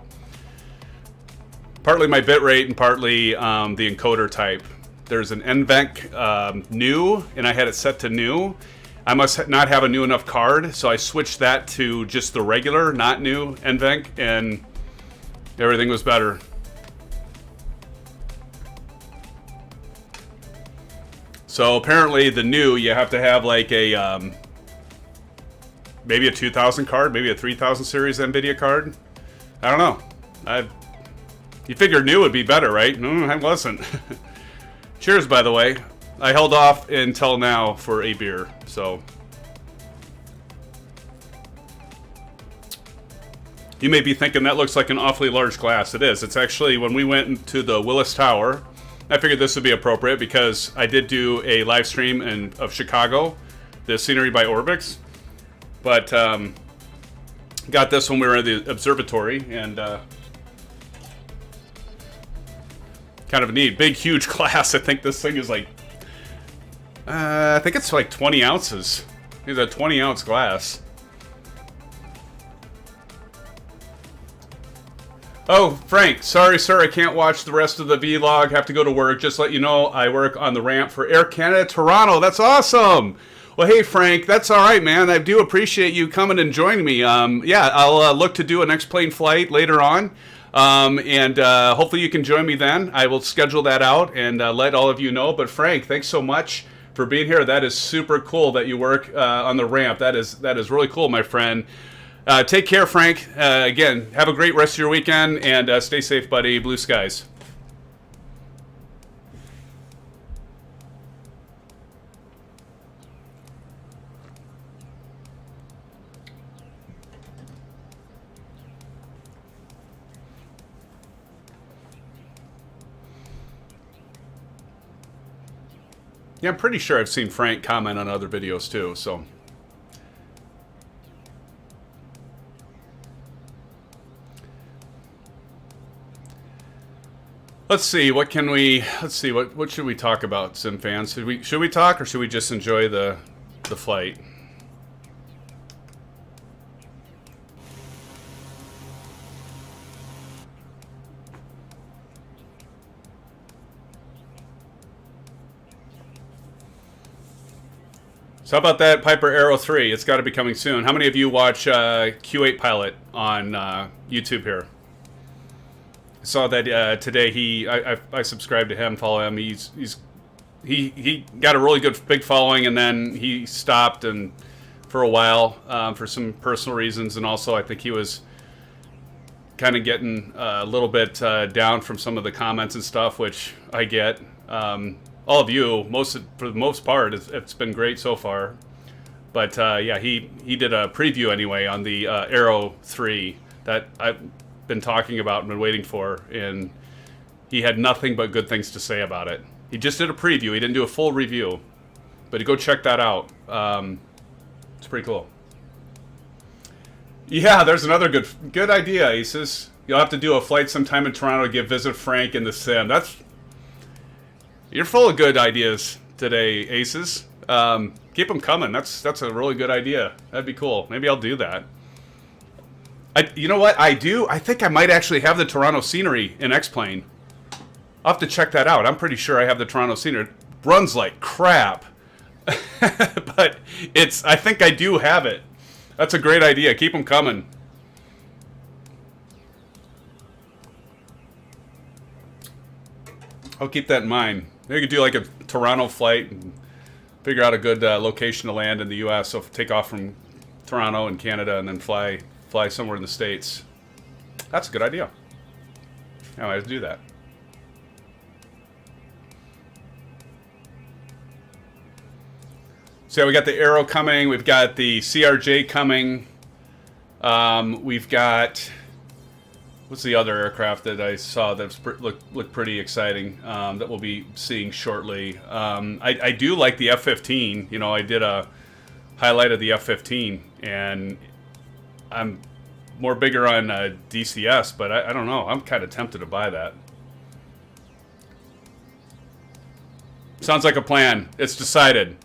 S2: partly my bitrate and partly the encoder type. There's an NVENC new, and I had it set to new. I must not have a new enough card, so I switched that to just the regular, not new NVENC, and everything was better. So apparently the new, you have to have like a maybe a 2000 card, maybe a 3000 series NVIDIA card. I don't know. You figured new would be better, right? No, it wasn't. Cheers, by the way. I held off until now for a beer, so. You may be thinking that looks like an awfully large glass. It is. It's actually, when we went into the Willis Tower, I figured this would be appropriate because I did do a live stream of Chicago, the scenery by ORBX. But got this when we were at the observatory, and kind of neat. Big, huge glass. I think this thing is like, I think it's like 20 ounces. It's a 20-ounce glass. Oh, Frank, sorry, sir, I can't watch the rest of the vlog. Have to go to work. Just let you know, I work on the ramp for Air Canada Toronto. That's awesome. Well, hey, Frank, that's all right, man. I do appreciate you coming and joining me. Yeah, I'll look to do a next plane flight later on. And hopefully you can join me then. I will schedule that out and let all of you know. But Frank, thanks so much for being here. That is super cool that you work on the ramp. That is really cool, my friend. Take care, Frank. Again, have a great rest of your weekend, and stay safe, buddy. Blue skies. Yeah, I'm pretty sure I've seen Frank comment on other videos too, so. Let's see, what should we talk about, SimFans? Should we talk, or should we just enjoy the flight? So how about that Piper Aero 3? It's got to be coming soon. How many of you watch Q8 Pilot on YouTube here? I saw that today. I subscribed to him, follow him. He got a really good big following, and then he stopped and for a while for some personal reasons, and also I think he was kind of getting a little bit down from some of the comments and stuff, which I get. All of you, for the most part, it's been great so far. But yeah, he did a preview anyway on the Aero 3 that I've been talking about and been waiting for, and he had nothing but good things to say about it. He just did a preview. He didn't do a full review, but go check that out. It's pretty cool. Yeah, there's another good idea, Aces. You'll have to do a flight sometime in Toronto to visit Frank in the sim. You're full of good ideas today, Aces. Keep them coming. That's a really good idea. That'd be cool. Maybe I'll do that. You know what? I think I might actually have the Toronto scenery in X-Plane. I'll have to check that out. I'm pretty sure I have the Toronto scenery. It runs like crap. But I think I do have it. That's a great idea. Keep them coming. I'll keep that in mind. Maybe we could do like a Toronto flight and figure out a good location to land in the U.S. So take off from Toronto and Canada and then fly somewhere in the States. That's a good idea. I might do that. So we got the Arrow coming. We've got the CRJ coming. We've got, what's the other aircraft that I saw that looked pretty exciting that we'll be seeing shortly. I do like the F-15. You know, I did a highlight of the F-15, and I'm more bigger on DCS, but I don't know. I'm kind of tempted to buy that. Sounds like a plan. It's decided.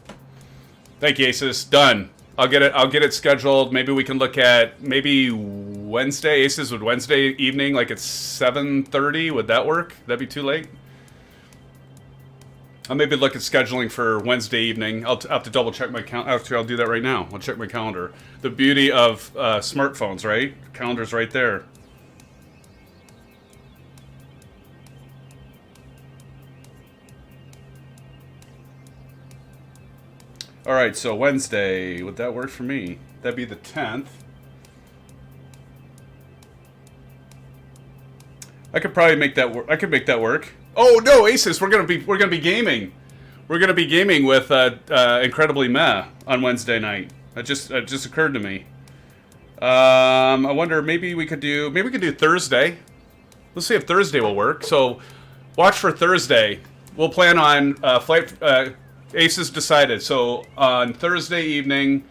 S2: Thank you, Aces. Done. I'll get it scheduled. Maybe we can look at Wednesday. Aces, would Wednesday evening, like at 7:30, would that work? That'd be too late? I'll maybe look at scheduling for Wednesday evening. I'll have to double check my calendar. Actually, I'll do that right now. I'll check my calendar. The beauty of smartphones, right? Calendar's right there. All right, so Wednesday, would that work for me? That'd be the 10th. I could probably make that work. I could make that work. Oh no, Aces, we're gonna be gaming. We're gonna be gaming with Incredibly Meh on Wednesday night. It just occurred to me. I wonder, maybe we could do Thursday. Let's see if Thursday will work. So watch for Thursday. We'll plan on flight. Aces decided. So on Thursday evening,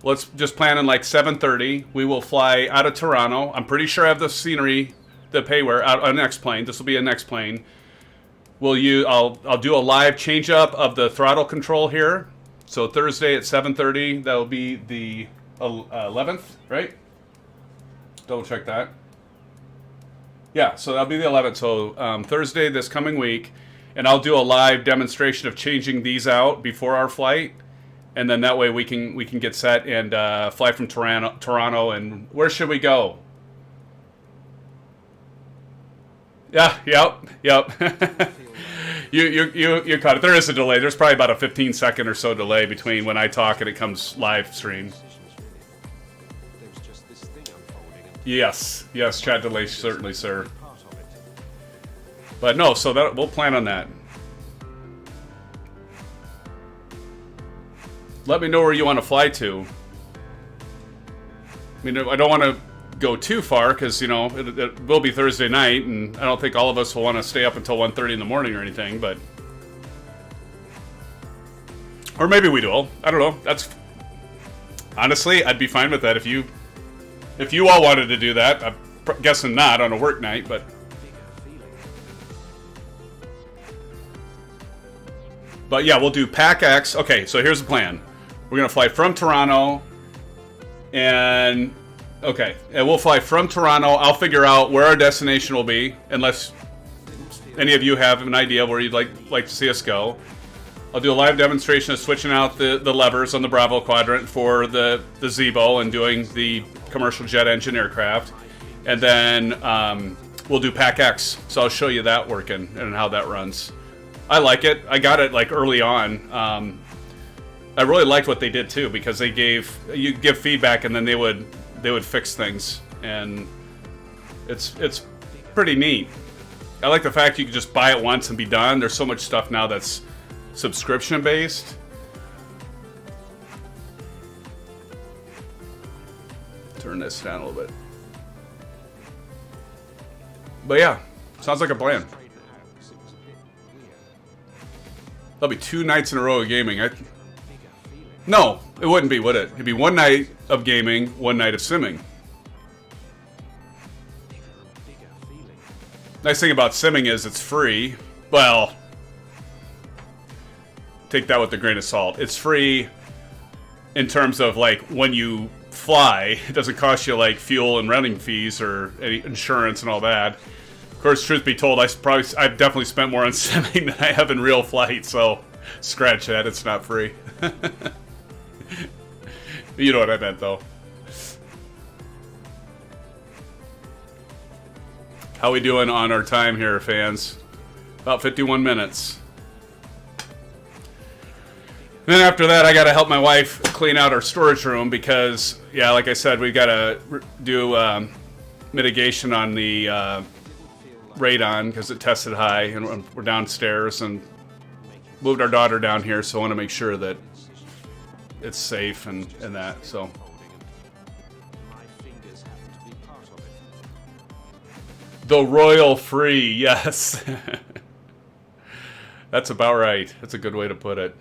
S2: let's just plan on like 7:30. We will fly out of Toronto. I'm pretty sure I have the scenery, the payware out on next plane. This will be a next plane. I'll do a live change up of the throttle control here. So Thursday at 7:30. That will be the 11th, right? Double check that. Yeah, so that'll be the 11th. So Thursday this coming week. And I'll do a live demonstration of changing these out before our flight, and then that way we can get set and fly from Toronto. And where should we go? Yeah, yep. You caught it. There is a delay. There's probably about a 15-second or so delay between when I talk and it comes live stream. Yes, chat delay certainly, sir. But no, so that we'll plan on that. Let me know where you want to fly to. I mean, I don't want to go too far because, you know, it will be Thursday night, and I don't think all of us will want to stay up until 1:30 in the morning or anything, but... Or maybe we will. I don't know. That's... Honestly, I'd be fine with that if you all wanted to do that. I'm guessing not on a work night, but... But yeah, we'll do Pack X. Okay, so here's the plan. We're going to fly from Toronto. And we'll fly from Toronto. I'll figure out where our destination will be, unless any of you have an idea where you'd like to see us go. I'll do a live demonstration of switching out the levers on the Bravo quadrant for the Zebo and doing the commercial jet engine aircraft. And then we'll do Pack X. So I'll show you that working and how that runs. I like it. I got it like early on. I really liked what they did too, because you give feedback and then they would fix things, and it's pretty neat. I like the fact you can just buy it once and be done. There's so much stuff now that's subscription based. Turn this down a little bit. But yeah, sounds like a plan. That'll be 2 nights in a row of gaming. No, it wouldn't be, would it? It'd be 1 night of gaming, 1 night of simming. Nice thing about simming is it's free. Well, take that with a grain of salt. It's free in terms of like when you fly. It doesn't cost you like fuel and renting fees or any insurance and all that. Of course, truth be told, I've definitely spent more on simming than I have in real flight, so scratch that. It's not free. You know what I meant, though. How we doing on our time here, fans? About 51 minutes. Then after that, I got to help my wife clean out our storage room because, yeah, like I said, we got to do mitigation on the radon because it tested high, and we're downstairs and moved our daughter down here, so I want to make sure that it's safe and that. So the royal free, yes. That's about right. That's a good way to put it.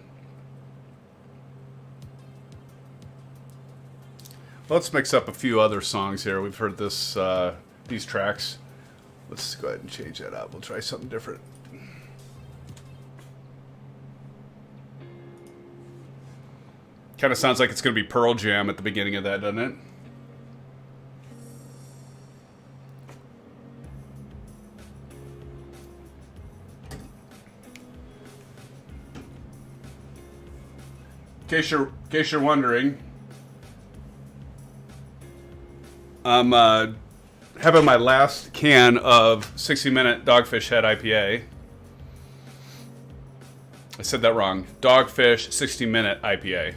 S2: Let's mix up a few other songs here. We've heard this these tracks. Let's go ahead and change that up. We'll try something different. Kind of sounds like it's going to be Pearl Jam at the beginning of that, doesn't it? In case you're wondering, I'm having my last can of 60-minute Dogfish Head IPA. I said that wrong. Dogfish 60-minute IPA.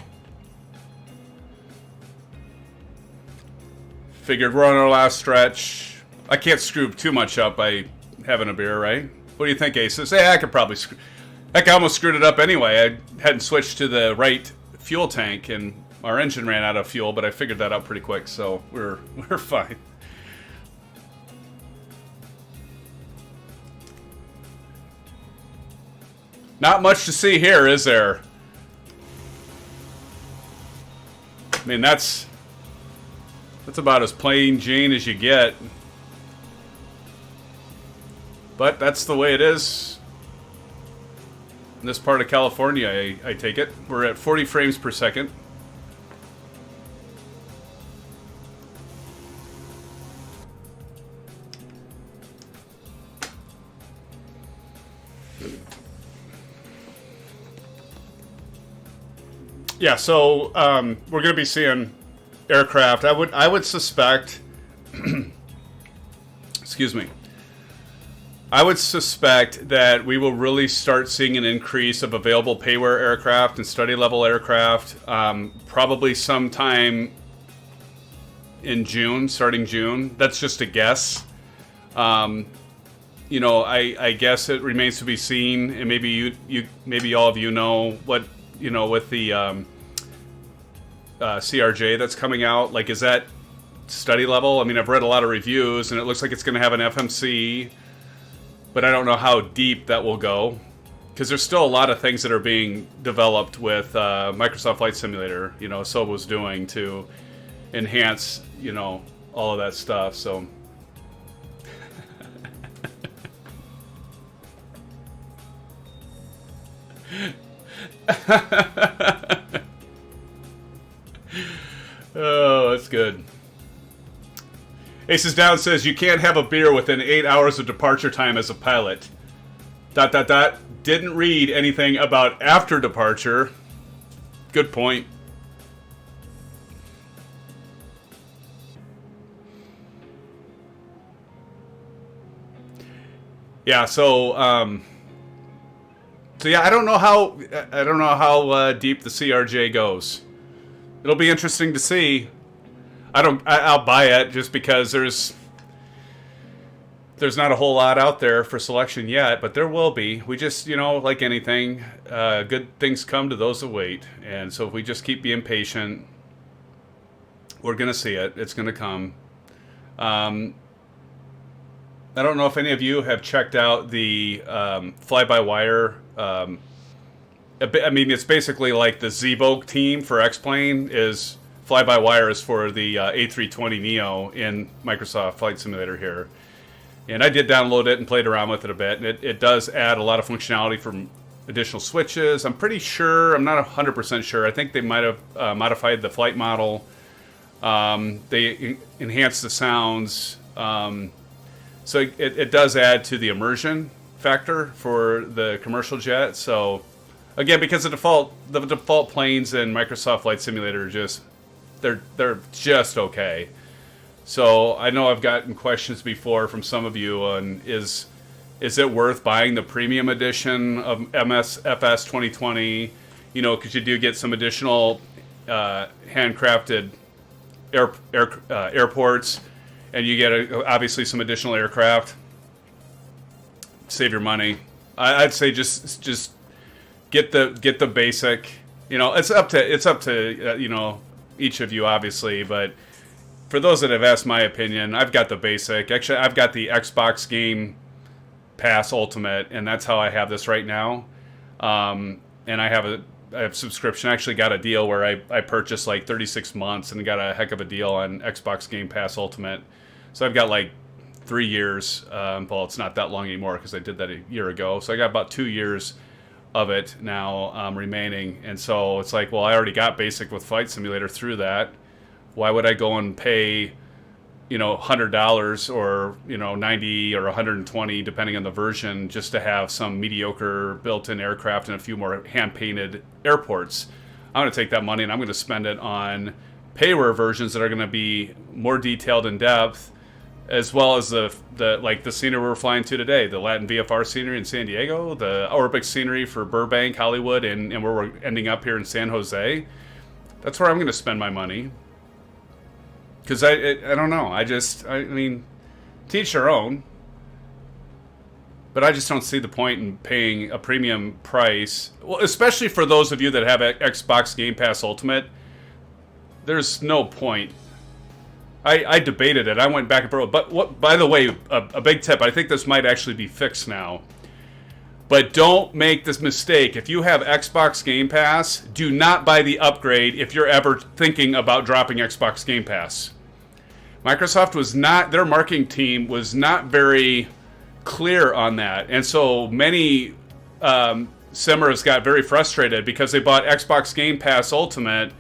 S2: Figured we're on our last stretch. I can't screw too much up by having a beer, right? What do you think, Aces? Yeah, I could probably screw. Heck, I almost screwed it up anyway. I hadn't switched to the right fuel tank, and our engine ran out of fuel, but I figured that out pretty quick, so we're fine. Not much to see here, is there? I mean, that's about as plain Jane as you get. But that's the way it is in this part of California, I take it. We're at 40 frames per second. Yeah, so we're going to be seeing aircraft. I would suspect. Excuse me. I would suspect that we will really start seeing an increase of available payware aircraft and study level aircraft, probably sometime in June, starting June. That's just a guess. You know, I guess it remains to be seen, and maybe maybe all of you know what, you know, with the CRJ that's coming out. Like, is that study level? I mean, I've read a lot of reviews, and it looks like it's going to have an FMC, but I don't know how deep that will go, because there's still a lot of things that are being developed with Microsoft Flight Simulator, you know, Sobo's doing to enhance, you know, all of that stuff. So oh, that's good. Aces Down says you can't have a beer within 8 hours of departure time as a pilot. ... Didn't read anything about after departure. Good point. Yeah, so yeah, I don't know how deep the CRJ goes. It'll be interesting to see. I'll buy it just because there's not a whole lot out there for selection yet, but there will be. We just, you know, like anything, good things come to those that wait. And so if we just keep being patient, we're going to see it. It's going to come. I don't know if any of you have checked out the fly-by-wire. I mean, it's basically like the ZBoke team for X-Plane is fly-by-wire is for the A320neo in Microsoft Flight Simulator here. And I did download it and played around with it a bit. And it does add a lot of functionality from additional switches. I'm pretty sure, I'm not 100% sure. I think they might have modified the flight model. They enhanced the sounds. So it does add to the immersion factor for the commercial jet. So again, because the default planes in Microsoft Flight Simulator are just, they're just okay. So I know I've gotten questions before from some of you on is it worth buying the premium edition of MSFS 2020? You know, because you do get some additional handcrafted airports, and you get obviously some additional aircraft. Save your money. I'd say just get the basic. You know, it's up to you know, each of you obviously, but for those that have asked my opinion, I've got the basic. Actually, I've got the Xbox Game Pass Ultimate, and that's how I have this right now. And I have a subscription. I actually got a deal where I purchased like 36 months and got a heck of a deal on Xbox Game Pass Ultimate. So I've got like 3 years. Well, it's not that long anymore because I did that a year ago. So I got about 2 years of it now remaining. And so it's like, well, I already got basic with Flight Simulator through that. Why would I go and pay, you know, $100 or, you know, 90 or 120 depending on the version just to have some mediocre built-in aircraft and a few more hand-painted airports? I'm going to take that money and I'm going to spend it on payware versions that are going to be more detailed in depth, as well as the like the scenery we're flying to today, the LatinVFR scenery in San Diego, the ORBX scenery for Burbank, Hollywood, and where we're ending up here in San Jose. That's where I'm going to spend my money. Because I don't know. I mean, teach their own. But I just don't see the point in paying a premium price. Well, especially for those of you that have Xbox Game Pass Ultimate. There's no point. I debated it. I went back and forth. But by the way, a big tip. I think this might actually be fixed now. But don't make this mistake. If you have Xbox Game Pass, do not buy the upgrade if you're ever thinking about dropping Xbox Game Pass. Microsoft was not, their marketing team was not very clear on that. And so many simmers got very frustrated because they bought Xbox Game Pass Ultimate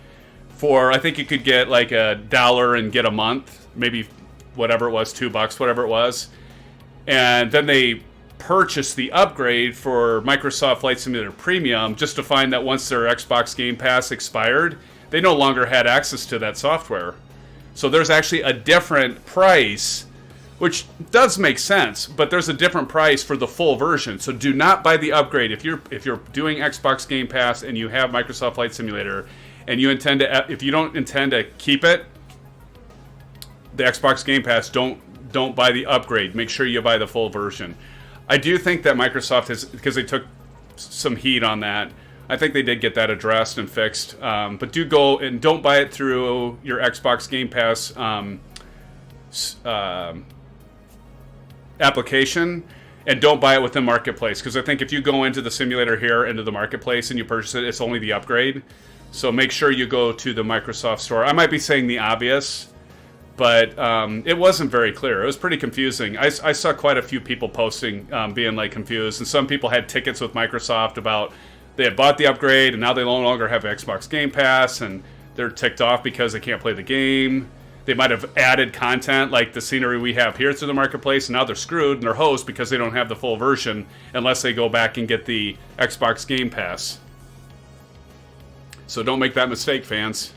S2: for, I think you could get like $1 and get a month, maybe whatever it was, $2, whatever it was. And then they purchased the upgrade for Microsoft Flight Simulator Premium just to find that once their Xbox Game Pass expired, they no longer had access to that software. So there's actually a different price, which does make sense, but there's a different price for the full version. So do not buy the upgrade if you're doing Xbox Game Pass and you have Microsoft Flight Simulator and you intend to, if you don't intend to keep it, the Xbox Game Pass, don't buy the upgrade. Make sure you buy the full version. I do think that Microsoft has, because they took some heat on that, I think they did get that addressed and fixed. But do go and don't buy it through your Xbox Game Pass application, and don't buy it within Marketplace, because I think if you go into the simulator here, into the Marketplace, and you purchase it, it's only the upgrade. So make sure you go to the Microsoft Store. I might be saying the obvious, but it wasn't very clear. It was pretty confusing. I saw quite a few people posting being like confused, and some people had tickets with Microsoft about they had bought the upgrade and now they no longer have Xbox Game Pass and they're ticked off because they can't play the game. They might have added content like the scenery we have here through the Marketplace, and now they're screwed and they're host because they don't have the full version unless they go back and get the Xbox Game Pass. So don't make that mistake, fans.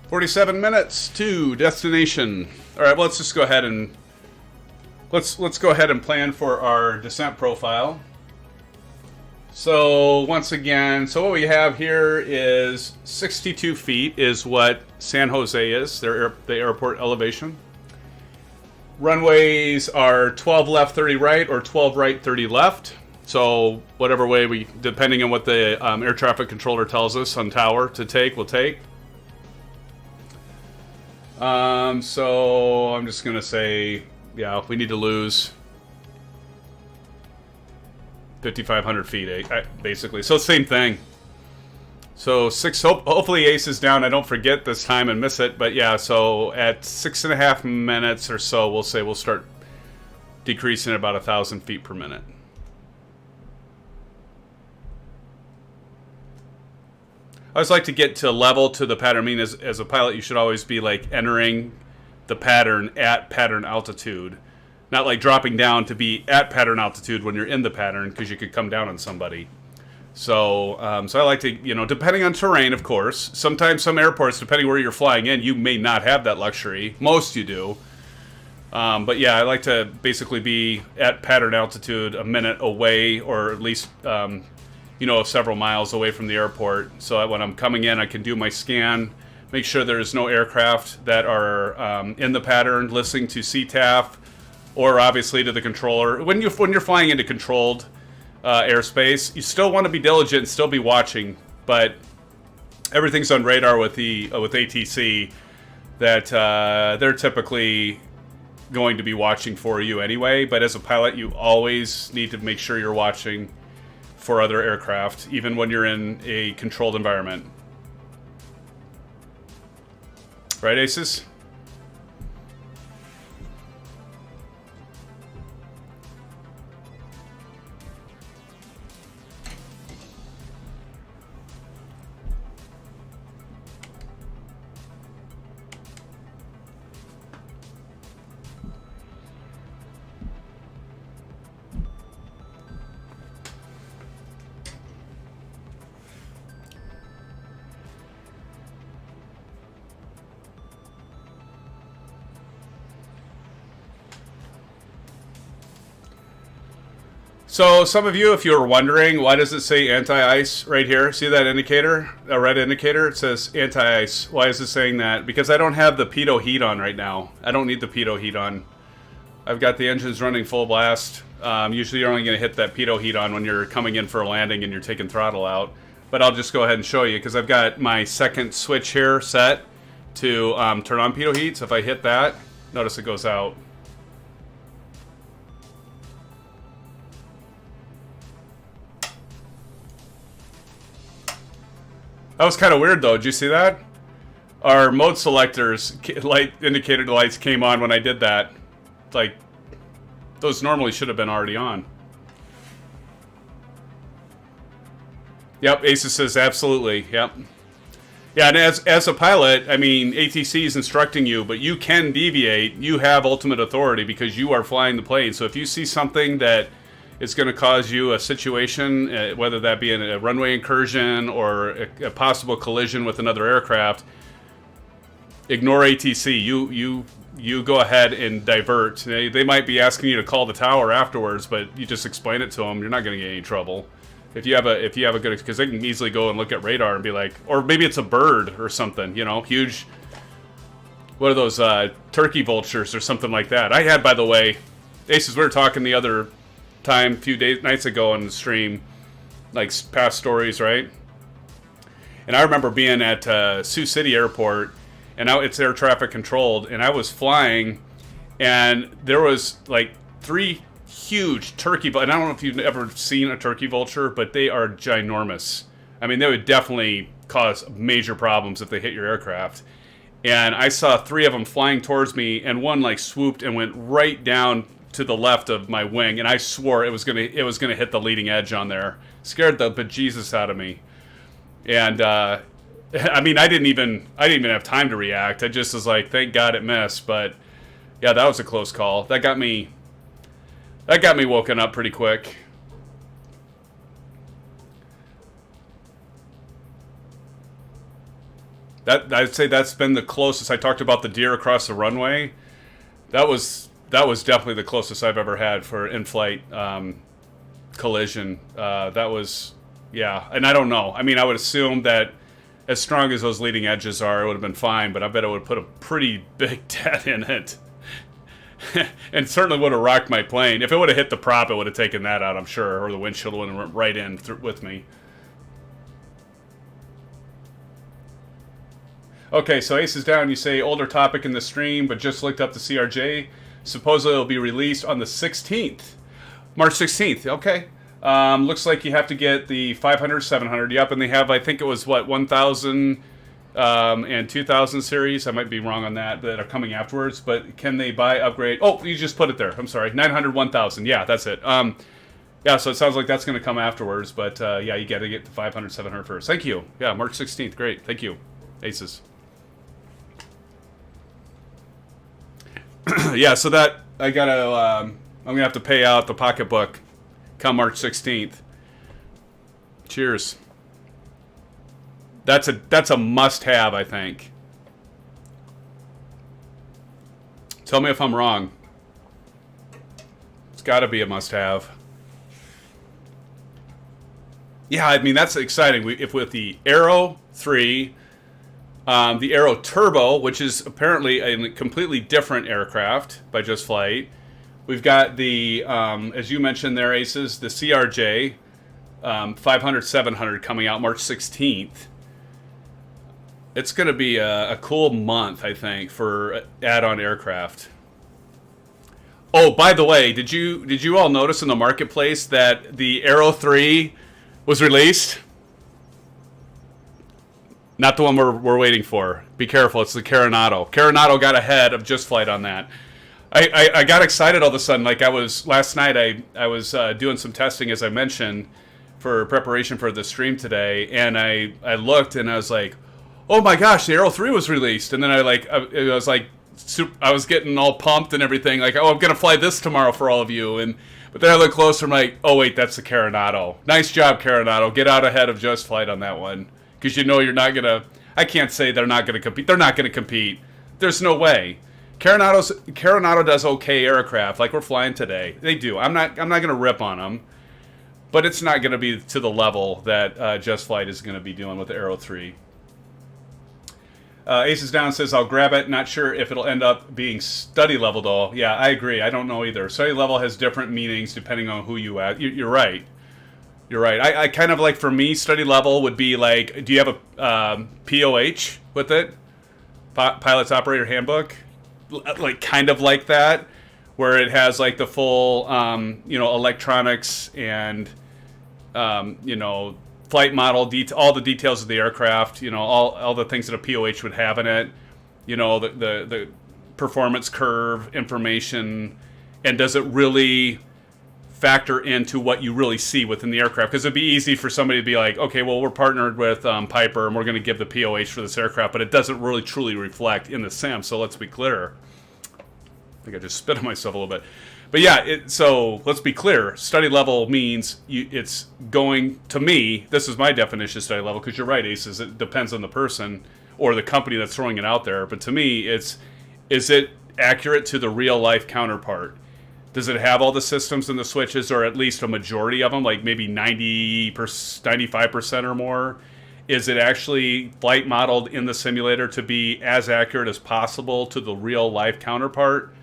S2: "47 minutes to destination." All right, well, let's just go ahead and let's go ahead and plan for our descent profile. So once again, so what we have here is 62 feet is what San Jose is, the airport elevation. Runways are 12 left, 30 right, or 12 right, 30 left. So whatever way we, depending on what the air traffic controller tells us on tower to take, we'll take. So I'm just going to say, yeah, we need to lose 5,500 feet, basically. So same thing. So hopefully Ace is down. I don't forget this time and miss it. But yeah, so at 6.5 minutes or so, we'll say we'll start decreasing at about 1,000 feet per minute. I always like to get to level to the pattern. I mean, as a pilot, you should always be like entering the pattern at pattern altitude. Not like dropping down to be at pattern altitude when you're in the pattern, because you could come down on somebody. So I like to, depending on terrain, of course. Sometimes some airports, depending where you're flying in, you may not have that luxury. Most you do. But yeah, I like to basically be at pattern altitude a minute away, or at least, several miles away from the airport. So that when I'm coming in, I can do my scan, make sure there's no aircraft that are in the pattern, listening to CTAF, or obviously to the controller. When you're flying into controlled airspace, you still want to be diligent and still be watching, but everything's on radar with ATC that they're typically going to be watching for you anyway. But as a pilot, you always need to make sure you're watching for other aircraft, even when you're in a controlled environment. Right, Aces? So some of you, if you were wondering, why does it say anti-ice right here? See that indicator? A red indicator? It says anti-ice. Why is it saying that? Because I don't have the pitot heat on right now. I don't need the pitot heat on. I've got the engines running full blast. Usually you're only going to hit that pitot heat on when you're coming in for a landing and you're taking throttle out. But I'll just go ahead and show you, because I've got my second switch here set to turn on pitot heat. So if I hit that, notice it goes out. That was kind of weird, though. Did you see that? Our mode selectors, light indicator lights came on when I did that. Like, those normally should have been already on. Yep, Aces says absolutely. Yep. Yeah, and as a pilot, I mean, ATC is instructing you, but you can deviate. You have ultimate authority because you are flying the plane. So if you see something that it's going to cause you a situation, whether that be a runway incursion or a possible collision with another aircraft, ignore ATC. You go ahead and divert. They might be asking you to call the tower afterwards, but you just explain it to them. You're not going to get any trouble. If you have a good, because they can easily go and look at radar and be like, or maybe it's a bird or something, huge. What are those turkey vultures or something like that? I had, by the way, Aces. We were talking the other time, nights ago on the stream, like past stories, right? And I remember being at Sioux City Airport, and now it's air traffic controlled, and I was flying, and there was like 3 huge turkey, and I don't know if you've ever seen a turkey vulture, but they are ginormous. I mean, they would definitely cause major problems if they hit your aircraft. And I saw 3 of them flying towards me, and one like swooped and went right down to the left of my wing, and I swore it was gonna hit the leading edge on there. Scared the bejesus out of me. And I mean, I didn't even have time to react. I just was like, thank God it missed. But yeah, that was a close call. That got me woken up pretty quick. I'd say that's been the closest. I talked about the deer across the runway. That was definitely the closest I've ever had for in-flight collision. That was, yeah. And I don't know. I mean, I would assume that as strong as those leading edges are, it would have been fine, but I bet it would put a pretty big dent in it. And certainly would have rocked my plane. If it would have hit the prop, it would have taken that out, I'm sure, or the windshield would have went right in with me. Okay, so Ace is down. You say older topic in the stream, but just looked up the CRJ. Supposedly it'll be released on the 16th. March 16th, okay. Looks like you have to get the 500, 700. Yep, and they have, I think it was, 1,000 and 2,000 series. I might be wrong on that are coming afterwards. But can they buy, upgrade? Oh, you just put it there. I'm sorry. 900, 1,000. Yeah, that's it. Yeah, so it sounds like that's going to come afterwards. But yeah, you got to get the 500, 700 first. Thank you. Yeah, March 16th. Great. Thank you, Aces. Yeah, so that I gotta. I'm gonna have to pay out the pocketbook come March 16th. Cheers. That's a must-have, I think. Tell me if I'm wrong. It's got to be a must-have. Yeah, I mean that's exciting. If with the Aero 3, the Aero Turbo, which is apparently a completely different aircraft by Just Flight. We've got the, as you mentioned there, Aces, the CRJ 500, 700 coming out March 16th. It's going to be a cool month, I think, for add-on aircraft. Oh, by the way, did you all notice in the marketplace that the Aero 3 was released? Not the one we're waiting for. Be careful, it's the Carenado. Carenado got ahead of Just Flight on that. I got excited all of a sudden. Like last night I was doing some testing, as I mentioned, for preparation for the stream today, and I looked and I was like, oh my gosh, the Aero 3 was released. And then I was getting all pumped and everything, like, oh, I'm gonna fly this tomorrow for all of you. But then I look closer, I'm like, oh wait, that's the Carenado. Nice job, Carenado. Get out ahead of Just Flight on that one. Because you know you're not going to... I can't say they're not going to compete. They're not going to compete. There's no way. Carenado does okay aircraft, like we're flying today. They do. I'm not going to rip on them. But it's not going to be to the level that Just Flight is going to be doing with the Aero 3. Aces Down says, I'll grab it. Not sure if it'll end up being study level, though. Yeah, I agree. I don't know either. Study level has different meanings depending on who you ask. You're right. You're right. I kind of like, for me, study level would be like, do you have a POH with it? Pilot's Operator Handbook? Like, kind of like that, where it has like the full, electronics and, flight model, all the details of the aircraft, all the things that a POH would have in it, the performance curve information, and does it really factor into what you really see within the aircraft? Because it'd be easy for somebody to be like, okay, well, we're partnered with Piper and we're going to give the POH for this aircraft, but it doesn't really truly reflect in the sim, so let's be clear. I think I just spit on myself a little bit. But yeah, so let's be clear. Study level means it's going, to me, this is my definition of study level, because you're right, Aces, it depends on the person or the company that's throwing it out there. But to me, is it accurate to the real-life counterpart? Does it have all the systems and the switches, or at least a majority of them, like maybe 95% or more? Is it actually flight modeled in the simulator to be as accurate as possible to the real-life counterpart?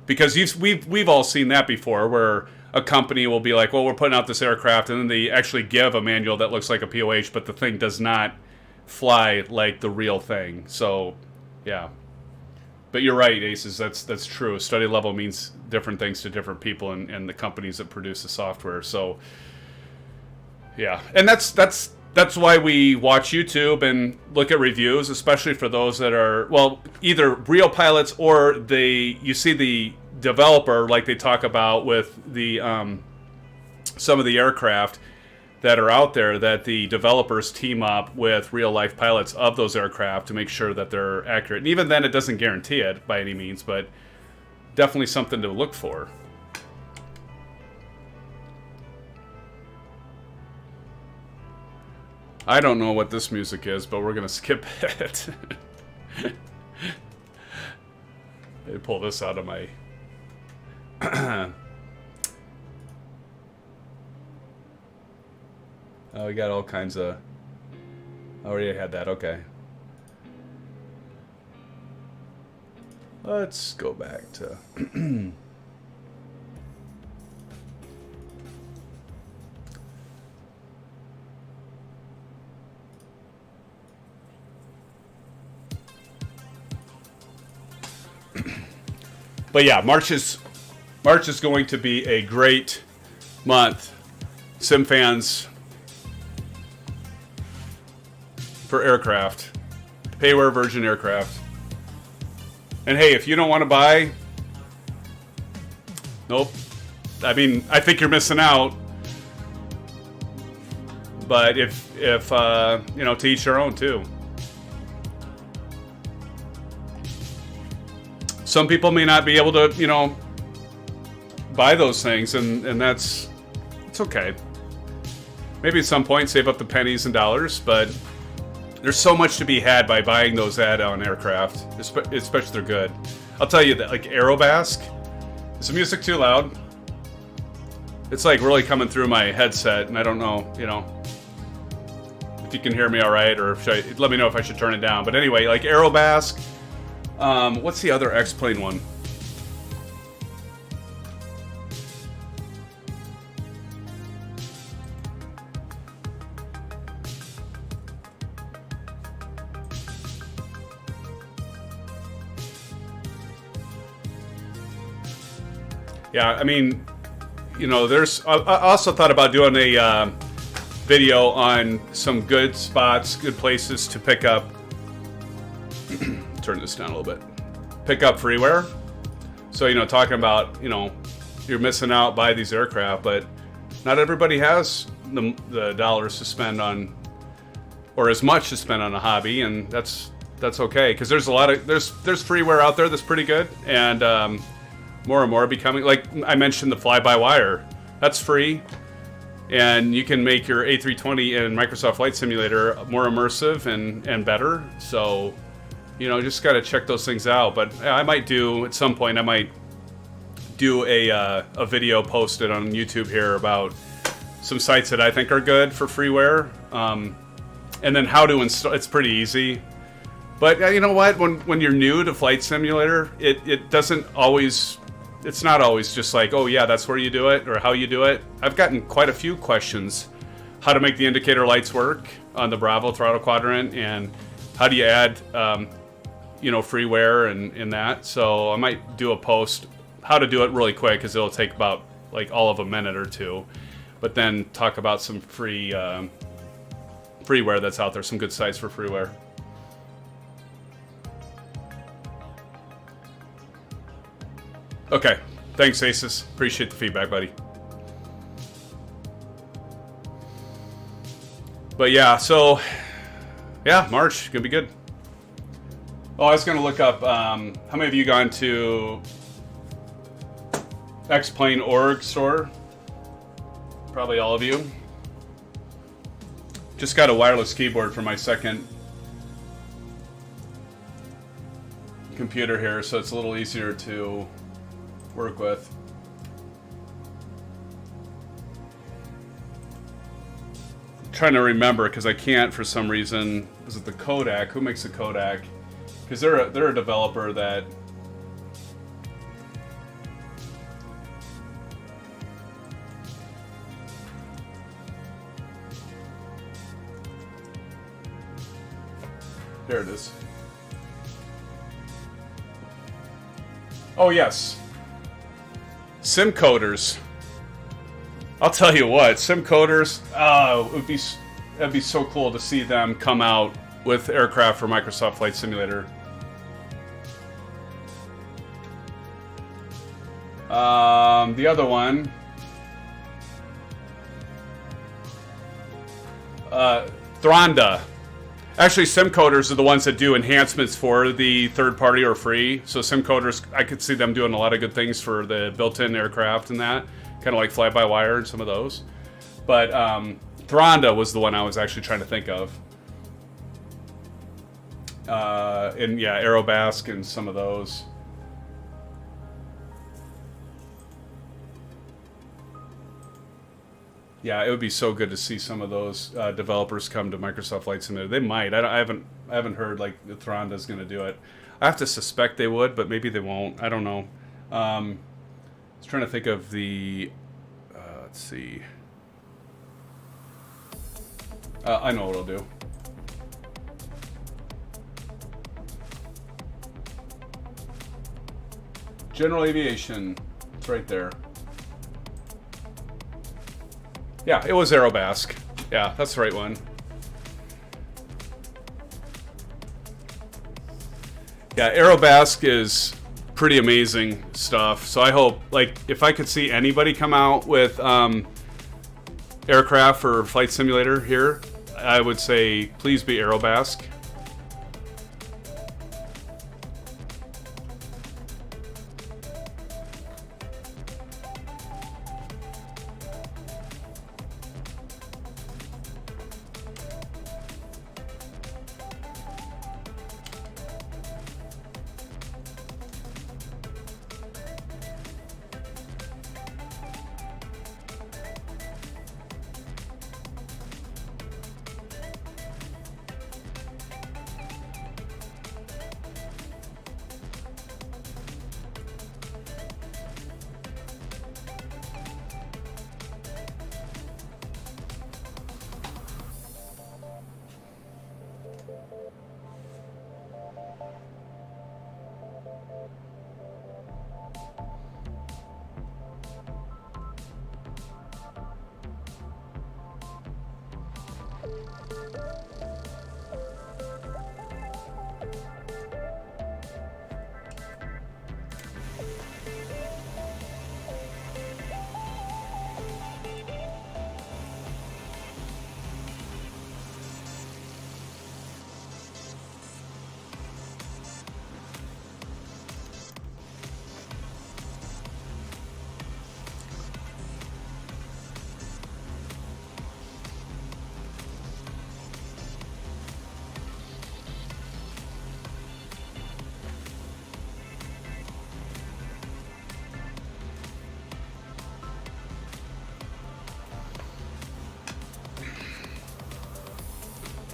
S2: Because we've all seen that before, where a company will be like, well, we're putting out this aircraft, and then they actually give a manual that looks like a POH, but the thing does not fly like the real thing. So, yeah. But you're right, Aces. That's true. Study level means different things to different people and the companies that produce the software. So, yeah, and that's why we watch YouTube and look at reviews, especially for those that are, well, either real pilots or you see the developer, like they talk about with the some of the aircraft that are out there, that the developers team up with real-life pilots of those aircraft to make sure that they're accurate. And even then, it doesn't guarantee it by any means, but definitely something to look for. I don't know what this music is, but we're going to skip it. I pull this out of my... Oh, we got all kinds of... I already had that, okay. Let's go back to... But yeah, March is going to be a great month. SimFans for aircraft. Payware version aircraft. And hey, if you don't want to buy, nope. I mean, I think you're missing out. But if you know, to each their own too. Some people may not be able to, you know, buy those things, and it's okay. Maybe at some point save up the pennies and dollars, but there's so much to be had by buying those add-on aircraft, especially they're good. I'll tell you that, like Aerobask, is the music too loud? It's like really coming through my headset, and I don't know, you know, if you can hear me all right, or if let me know if I should turn it down. But anyway, like Aerobask, what's the other X-Plane one? Yeah, I mean, you know, I also thought about doing a video on some good spots, good places to pick up. Turn this down a little bit. Pick up freeware. So, you know, talking about, you know, you're missing out by these aircraft, but not everybody has the dollars to spend on, or as much to spend on a hobby, and that's okay, because there's a lot of there's freeware out there that's pretty good, and more and more becoming, like I mentioned, the fly-by-wire. That's free, and you can make your A320 and Microsoft Flight Simulator more immersive and better. So, you know, just got to check those things out. But I might do, at some point, I might do a video posted on YouTube here about some sites that I think are good for freeware, and then how to install. It's pretty easy. But you know what? When you're new to Flight Simulator, it doesn't always. It's not always just like, oh yeah, that's where you do it or how you do it. I've gotten quite a few questions. How to make the indicator lights work on the Bravo Throttle Quadrant, and how do you add, you know, freeware and that. So I might do a post how to do it really quick, because it'll take about like all of a minute or two. But then talk about some freeware that's out there, some good sites for freeware. Okay, thanks Aces. Appreciate the feedback, buddy. But yeah, so yeah, March gonna be good. Oh, I was gonna look up how many of you gone to X-Plane.org store? Probably all of you. Just got a wireless keyboard for my second computer here, so it's a little easier to work with. I'm trying to remember, because I can't for some reason. Is it the Kodak? Who makes the Kodak? Because they're a developer that there it is. Oh yes. SimCoders. I'll tell you what, SimCoders, it'd be so cool to see them come out with aircraft for Microsoft Flight Simulator. The other one, Thronda. Actually, SimCoders are the ones that do enhancements for the third party or free. So SimCoders, I could see them doing a lot of good things for the built-in aircraft and that. Kind of like fly-by-wire and some of those. But Thronda was the one I was actually trying to think of. And yeah, Aerobask and some of those. Yeah, it would be so good to see some of those developers come to Microsoft Flight Simulator. They might. I haven't heard like Thronda's going to do it. I have to suspect they would, but maybe they won't. I don't know. I was trying to think of the. Let's see. I know what I'll do. General Aviation. It's right there. Yeah, it was Aerobask. Yeah, that's the right one. Yeah, Aerobask is pretty amazing stuff. So I hope, like, if I could see anybody come out with aircraft or flight simulator here, I would say please be Aerobask.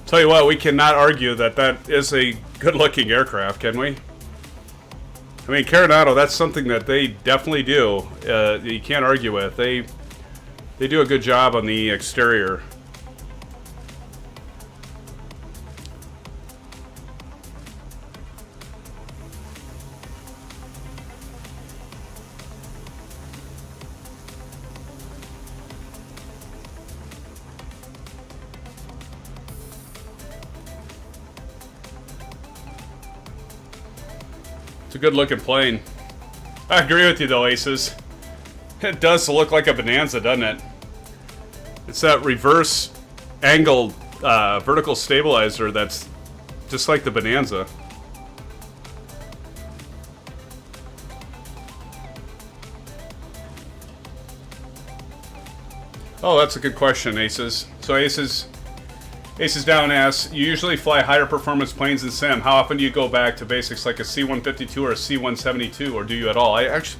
S2: Tell you what, we cannot argue that that is a good-looking aircraft, can we? I mean, Carenado, that's something that they definitely do. You can't argue with. They do a good job on the exterior. It's a good looking plane. I agree with you though, Aces. It does look like a Bonanza, doesn't it? It's that reverse angled vertical stabilizer that's just like the Bonanza. Oh, that's a good question, Aces. So Aces Down asks, you usually fly higher performance planes in sim. How often do you go back to basics like a C-152 or a C-172, or do you at all? It's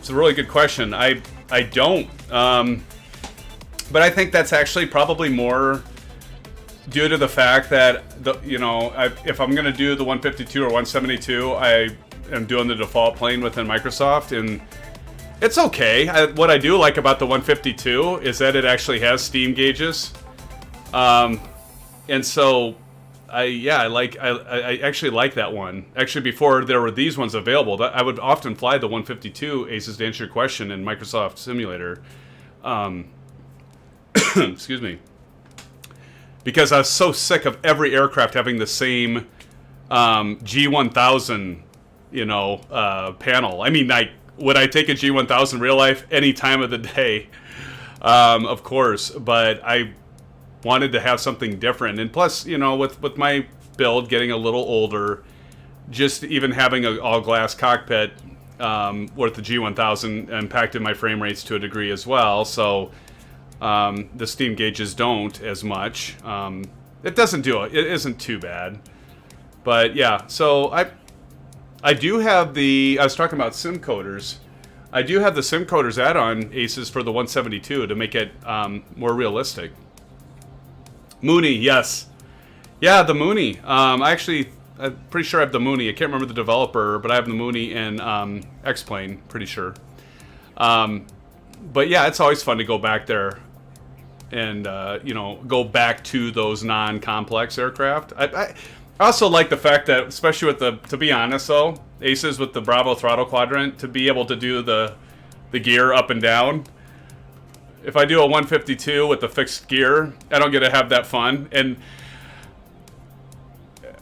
S2: a really good question. I don't. But I think that's actually probably more due to the fact that, if I'm going to do the 152 or 172, I am doing the default plane within Microsoft, and it's okay. What I do like about the 152 is that it actually has steam gauges. And so I actually like that one. Actually, before there were these ones available, I would often fly the 152, Aces, to answer your question, in Microsoft Simulator. Excuse me. Because I was so sick of every aircraft having the same G1000, panel. I mean, would I take a G1000 real life any time of the day? Of course, but I wanted to have something different. And plus, with my build getting a little older, just even having an all-glass cockpit with the G1000 impacted my frame rates to a degree as well. So the steam gauges don't as much. It doesn't do it. It isn't too bad. But yeah, so I do have I was talking about SimCoders. I do have the SimCoders add-on, Aces, for the 172 to make it more realistic. Mooney, yes. Yeah, the Mooney. I'm pretty sure I have the Mooney. I can't remember the developer, but I have the Mooney in X-Plane, pretty sure. But yeah, it's always fun to go back there and, go back to those non-complex aircraft. I also like the fact that, especially with to be honest though, Aces, with the Bravo Throttle Quadrant, to be able to do the gear up and down, If I do a 152 with the fixed gear, I don't get to have that fun. And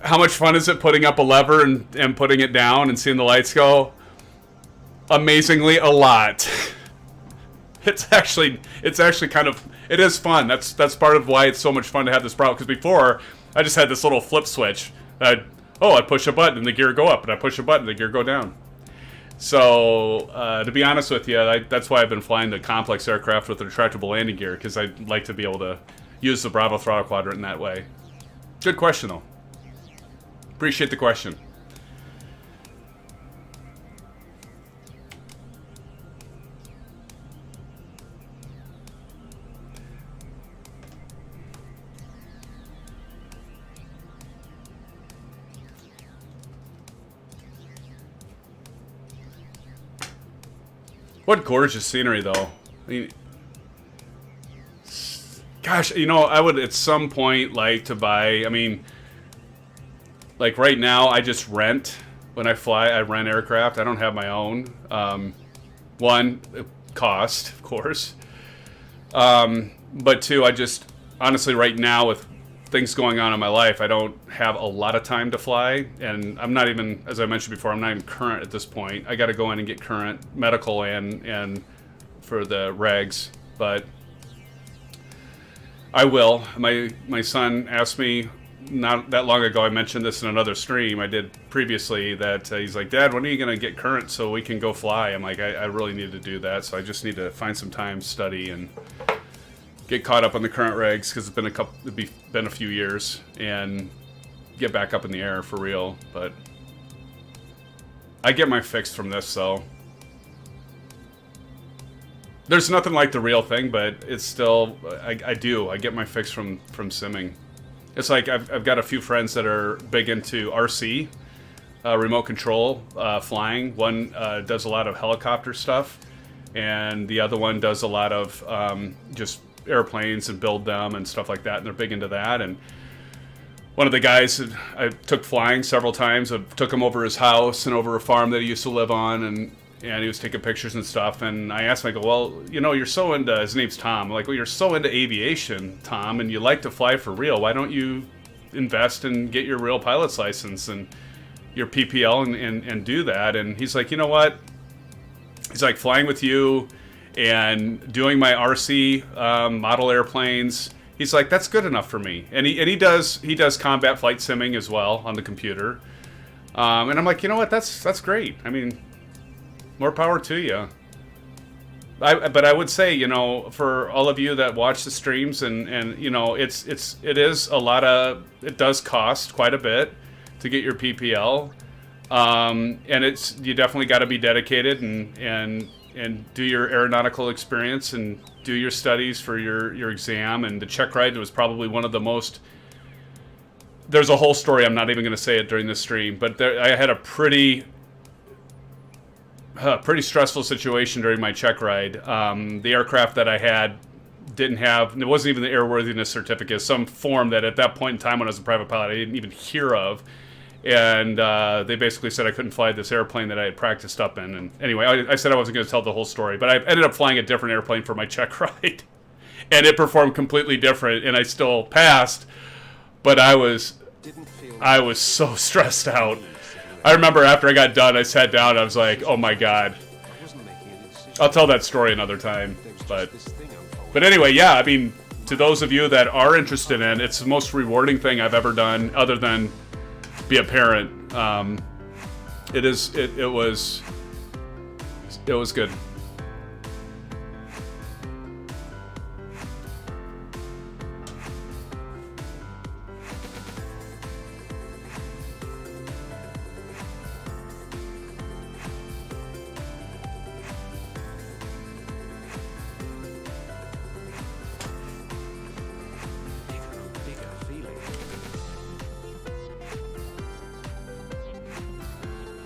S2: how much fun is it putting up a lever and putting it down and seeing the lights go? Amazingly, a lot. It's actually kind of, it is fun. That's part of why it's so much fun to have this problem. Because before, I just had this little flip switch. I'd push a button and the gear go up, and I push a button and the gear go down. So, to be honest with you, that's why I've been flying the complex aircraft with the retractable landing gear, because I'd like to be able to use the Bravo throttle quadrant in that way. Good question, though. Appreciate the question. What gorgeous scenery, though. I mean, gosh, you know, I would at some point like to buy, I mean, like right now, I just rent. When I fly, I rent aircraft. I don't have my own. One, cost, of course. But two, I just, honestly, right now, with things going on in my life, I don't have a lot of time to fly, and I'm not even, as I mentioned before, I'm not even current at this point. I got to go in and get current medical and for the regs, but I will. My son asked me not that long ago, I mentioned this in another stream I did previously, that he's like, Dad, when are you going to get current so we can go fly? I'm like, I really need to do that, so I just need to find some time, study, and get caught up on the current regs, because it's been a few years, and get back up in the air for real. But I get my fix from this, so there's nothing like the real thing, but it's still, I get my fix from simming. It's like I've got a few friends that are big into RC, remote control flying. One does a lot of helicopter stuff, and the other one does a lot of just airplanes and build them and stuff like that, and they're big into that. And one of the guys I took flying several times, I took him over his house and over a farm that he used to live on, and he was taking pictures and stuff, and I asked him, I go, well, you know, you're so into, his name's Tom, I'm like, well, you're so into aviation, Tom, and you like to fly for real, why don't you invest and get your real pilot's license and your PPL and do that? And he's like, you know what, he's like, flying with you and doing my RC model airplanes, he's like, that's good enough for me. And he does combat flight simming as well on the computer. And I'm like, you know what, that's great. I mean, more power to you. But I would say, you know, for all of you that watch the streams, and you know, it is a lot of, it does cost quite a bit to get your PPL. And you definitely got to be dedicated and do your aeronautical experience and do your studies for your exam. And the check ride was probably one of the most, there's a whole story, I'm not even going to say it during this stream, but I had a pretty stressful situation during my check ride. The aircraft that I had didn't have, it wasn't even the airworthiness certificate, some form that at that point in time when I was a private pilot I didn't even hear of. And they basically said I couldn't fly this airplane that I had practiced up in. And anyway, I said I wasn't going to tell the whole story, but I ended up flying a different airplane for my check ride. And it performed completely different, and I still passed. But I was so stressed out. I remember after I got done, I sat down, I was like, oh my God. I'll tell that story another time. But anyway, yeah, I mean, to those of you that are interested in it, it's the most rewarding thing I've ever done other than be a parent. It was good.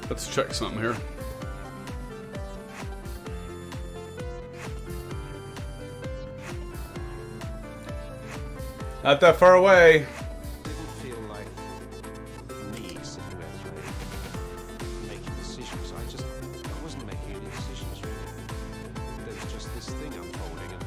S2: Let's check something here. Not that far away.
S1: Didn't feel like me sitting there playing, making decisions. I wasn't making any decisions really. There was just this thing unfolding, and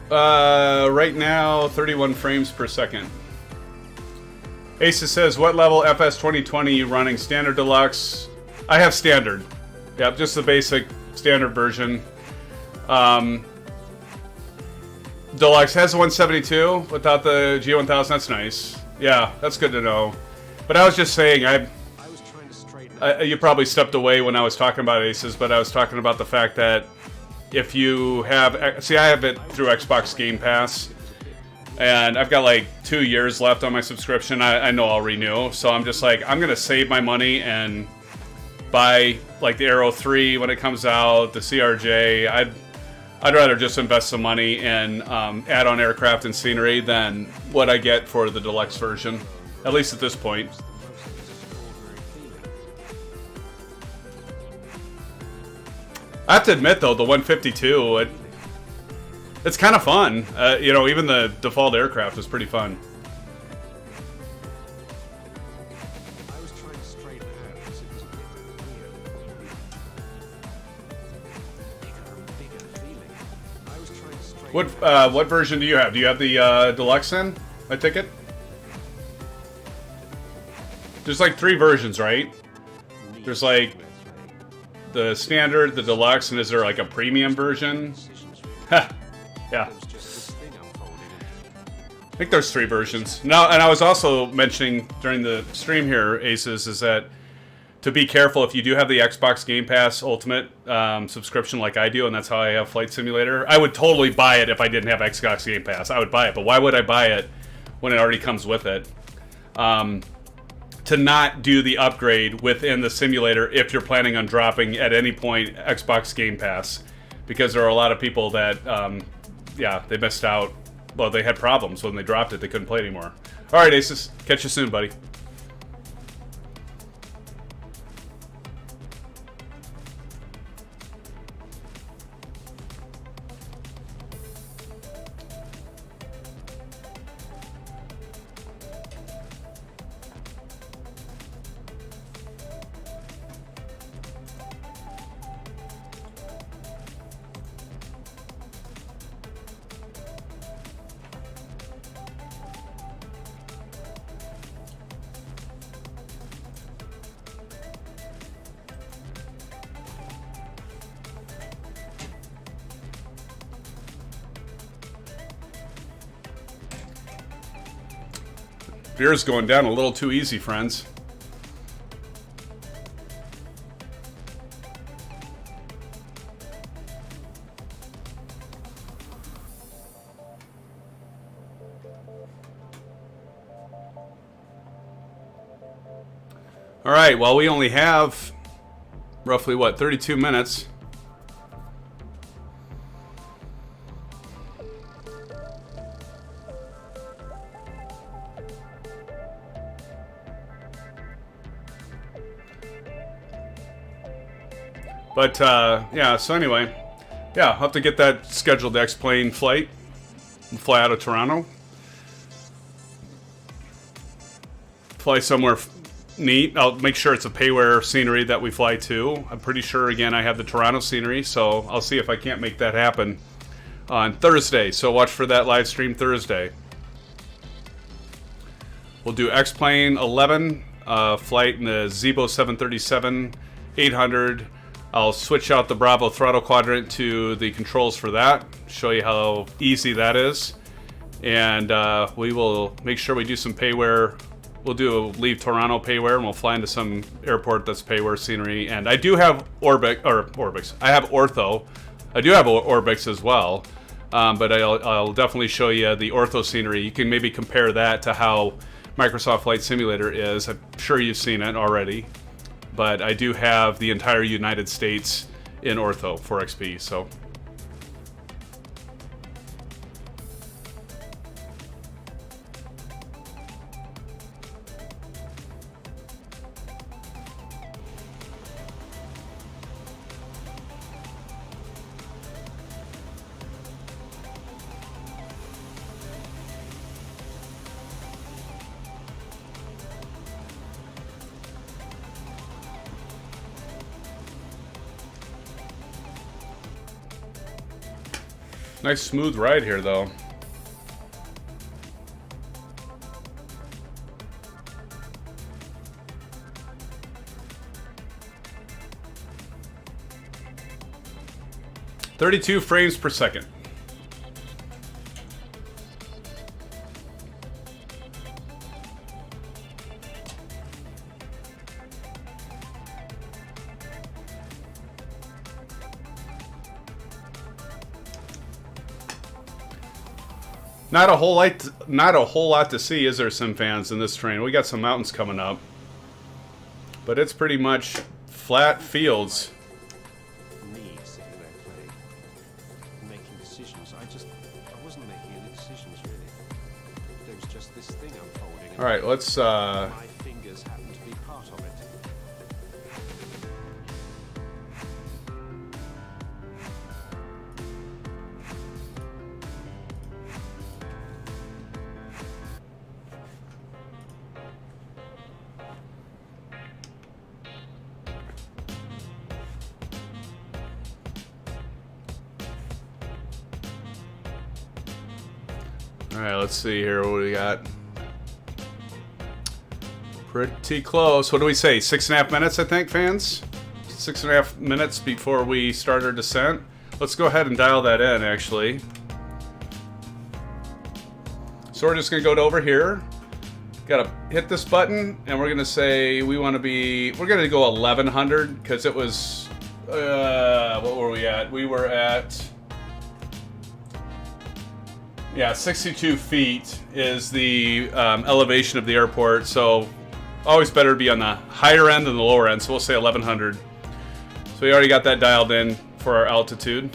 S2: Right now, 31 frames per second. Asa says, what level FS 2020 you running? Standard, deluxe? I have standard. Yep, just the basic standard version. Deluxe has the 172 without the G1000. That's nice. Yeah, that's good to know. But I was just saying,
S1: I was trying to straighten
S2: you probably stepped away when I was talking about Aces, but I was talking about the fact that if you have... See, I have it through Xbox Game Pass, and I've got like 2 years left on my subscription. I know I'll renew, so I'm just like, I'm going to save my money and buy like the Aero 3 when it comes out, the CRJ. I'd rather just invest some money in add-on aircraft and scenery than what I get for the deluxe version, at least at this point. I have to admit, though, the 152, it's kind of fun. You know, even the default aircraft is pretty fun.
S1: I was trying to straighten out because it was a bigger feeling. I was trying to straighten
S2: What version do you have? Do you have the deluxe in? I take it? There's like 3 versions, right? There's like the standard, the deluxe, and is there like a premium version? Ha! Yeah. I think there's 3 versions. No, and I was also mentioning during the stream here, Aces, is that to be careful if you do have the Xbox Game Pass Ultimate subscription like I do, and that's how I have Flight Simulator. I would totally buy it if I didn't have Xbox Game Pass. I would buy it, but why would I buy it when it already comes with it? To not do the upgrade within the simulator if you're planning on dropping at any point Xbox Game Pass, because there are a lot of people that, yeah, they missed out. Well, they had problems when they dropped it. They couldn't play anymore. All right, Aces. Catch you soon, buddy. Beer's going down a little too easy, friends. All right, well, we only have roughly, what, 32 minutes. But, yeah, so anyway, yeah, I'll have to get that scheduled X-plane flight and fly out of Toronto. Fly somewhere neat. I'll make sure it's a payware scenery that we fly to. I'm pretty sure, again, I have the Toronto scenery, so I'll see if I can't make that happen on Thursday. So watch for that live stream Thursday. We'll do X-plane 11, flight in the Zibo 737-800. I'll switch out the Bravo throttle quadrant to the controls for that, show you how easy that is. And we will make sure we do some payware. We'll do a leave Toronto payware, and we'll fly into some airport that's payware scenery. And I do have ORBX. I have Ortho. I do have ORBX as well. But I'll definitely show you the Ortho scenery. You can maybe compare that to how Microsoft Flight Simulator is. I'm sure you've seen it already. But I do have the entire United States in Ortho for XP, so... Nice smooth ride here, though. .32 frames per second. Not a whole lot to see, is there, SimFans, in this terrain? We got some mountains coming up, but it's pretty much flat fields.
S1: Me sitting there playing, making decisions. I wasn't making any decisions really. There was just this thing unfolding. And
S2: All right, let's.
S1: my fingers happened to be part of it.
S2: All right, let's see here what we got. Pretty close. What do we say? 6.5 minutes, I think, fans? 6.5 minutes before we start our descent. Let's go ahead and dial that in, actually. So we're just going to go to over here. Got to hit this button, and we're going to say we want to be... We're going to go 1100, because it was... what were we at? We were at... Yeah, 62 feet is the elevation of the airport, so always better to be on the higher end than the lower end, so we'll say 1100. So we already got that dialed in for our altitude.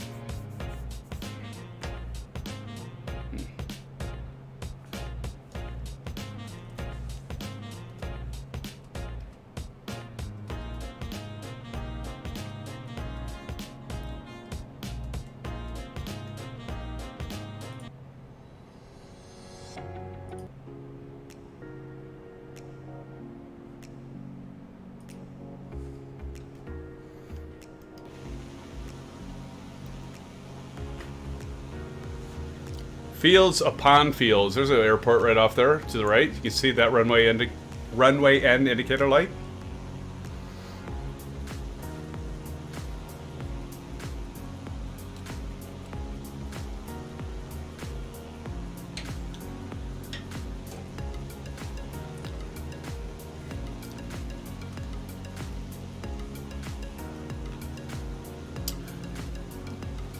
S2: Fields upon fields. There's an airport right off there to the right. You can see that runway end indicator light.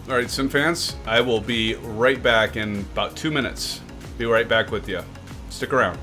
S2: All right, SimFans, I will be right back in about 2 minutes. Be right back with you. Stick around.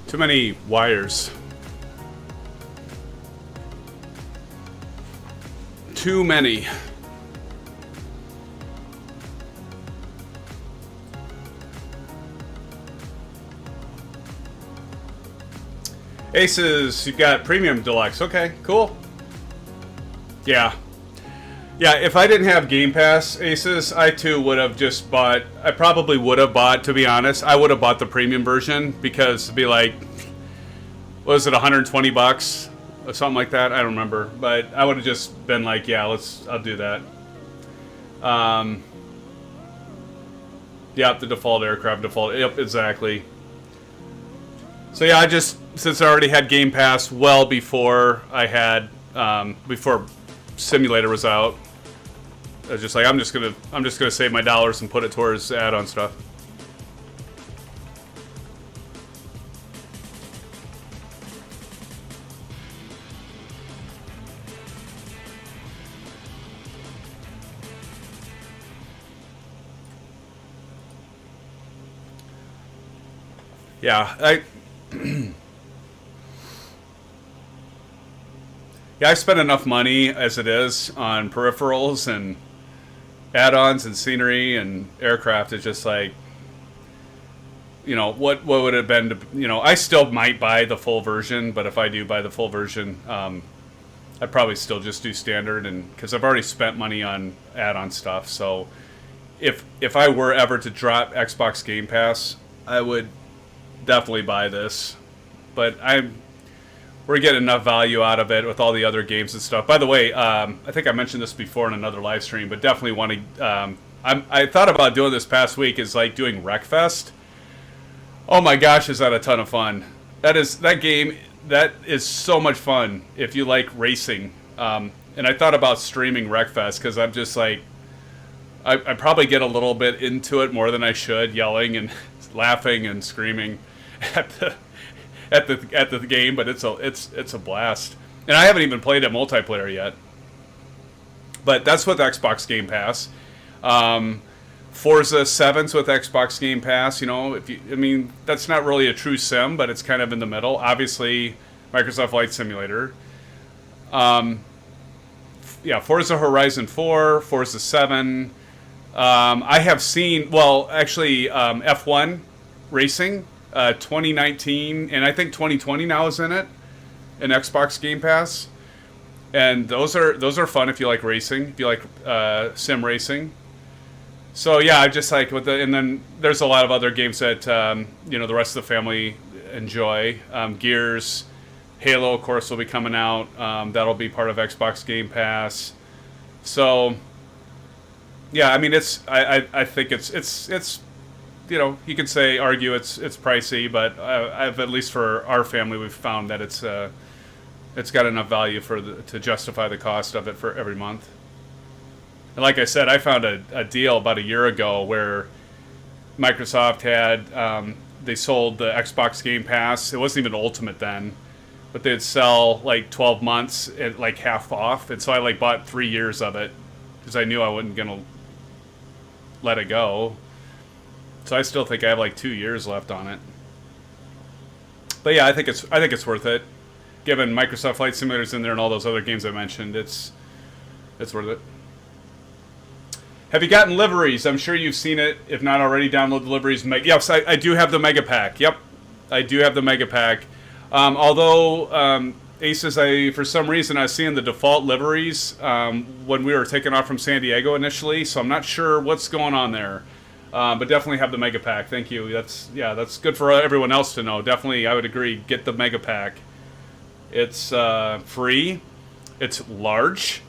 S2: Too many wires. Too many. Aces, you got Premium Deluxe. Okay, cool. Yeah. Yeah, if I didn't have Game Pass, Aces, I too would have just bought... I probably would have bought, to be honest, I would have bought the premium version because it'd be like... What was it, 120 bucks? Or something like that? I don't remember. But I would have just been like, yeah, I'll do that. Yep, the default aircraft default. Yep, exactly. So yeah, I just... Since I already had Game Pass well before I had... before Simulator was out, I was just like, I'm just gonna save my dollars and put it towards add-on stuff. Yeah, yeah, I spend enough money as it is on peripherals and add-ons and scenery and aircraft. It's just like, you know, what would it have been to, you know, I still might buy the full version, but if I do buy the full version, I'd probably still just do standard, and because I've already spent money on add-on stuff. So if I were ever to drop Xbox Game Pass, I would definitely buy this. But we're getting enough value out of it with all the other games and stuff. By the way, I think I mentioned this before in another live stream, but definitely want to... I thought about doing this past week is like doing Wreckfest. Oh my gosh, is that a ton of fun. That game is so much fun if you like racing. And I thought about streaming Wreckfest because I'm just like... I probably get a little bit into it more than I should, yelling and laughing and screaming at the game, but it's a blast. And I haven't even played it multiplayer yet. But that's with Xbox Game Pass. Forza 7's with Xbox Game Pass. You know, that's not really a true sim, but it's kind of in the middle. Obviously, Microsoft Flight Simulator. Yeah, Forza Horizon 4, Forza 7. I have seen, well, actually, F1 racing. 2019 and I think 2020 now is in it, in Xbox Game Pass, and those are fun if you like racing, if you like sim racing. So yeah, I just like and then there's a lot of other games that you know, the rest of the family enjoy. Gears, Halo, of course, will be coming out. That'll be part of Xbox Game Pass. So yeah, I mean, I think it's you know, you could argue it's pricey, but I've, at least for our family, we've found that it's got enough value to justify the cost of it for every month. And like I said, I found a deal about a year ago where Microsoft had they sold the Xbox Game Pass. It wasn't even Ultimate then, but they'd sell like 12 months at like half off, and so I like bought 3 years of it because I knew I wasn't gonna let it go. So I still think I have like 2 years left on it. But yeah, I think it's worth it. Given Microsoft Flight Simulator's in there and all those other games I mentioned, it's worth it. Have you gotten liveries? I'm sure you've seen it. If not already, download the liveries. Yes, I do have the Mega Pack. Yep, I do have the Mega Pack. Although Aces, for some reason I was seeing the default liveries when we were taking off from San Diego initially, so I'm not sure what's going on there. But definitely have the Mega Pack. Thank you. That's good for everyone else to know. Definitely, I would agree. Get the Mega Pack. It's free. It's large,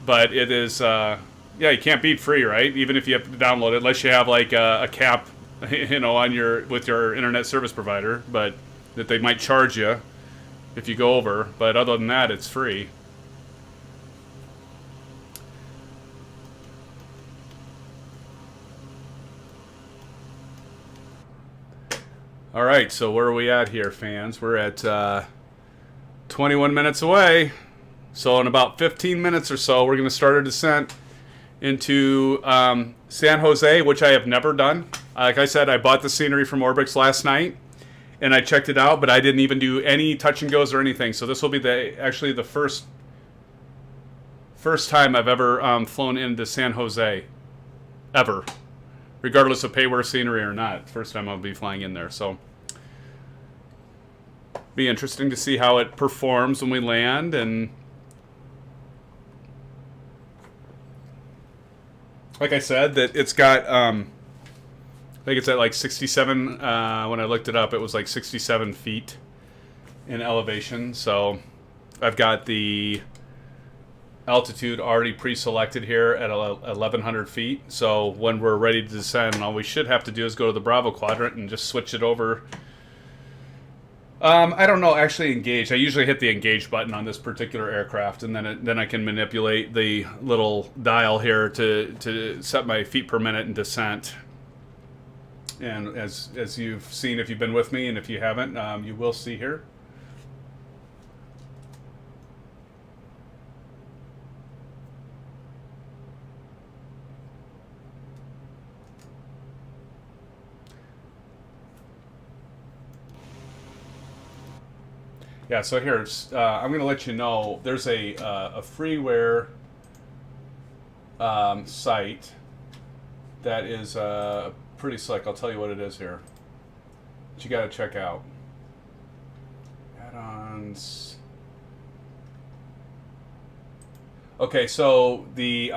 S2: but it is. Yeah, you can't beat free, right? Even if you have to download it, unless you have like a cap, you know, with your internet service provider, but that they might charge you if you go over. But other than that, it's free. All right, so where are we at here, fans? We're at 21 minutes away. So in about 15 minutes or so, we're going to start our descent into San Jose, which I have never done. Like I said, I bought the scenery from ORBX last night, and I checked it out, but I didn't even do any touch and goes or anything. So this will be actually the first time I've ever flown into San Jose, ever, regardless of pay-wear scenery or not. First time I'll be flying in there, so be interesting to see how it performs when we land. And like I said, that it's got I think it's at like 67. When I looked it up, it was like 67 feet in elevation. So I've got the altitude already pre-selected here at 1,100 feet. So when we're ready to descend, all we should have to do is go to the Bravo quadrant and just switch it over. I don't know, actually engage. I usually hit the engage button on this particular aircraft, and then I can manipulate the little dial here to set my feet per minute in descent. And as you've seen, if you've been with me, and if you haven't, you will see here. Yeah, so here, I'm going to let you know, there's a freeware site that is pretty slick. I'll tell you what it is here. But you got to check out. Add-ons. Okay, so the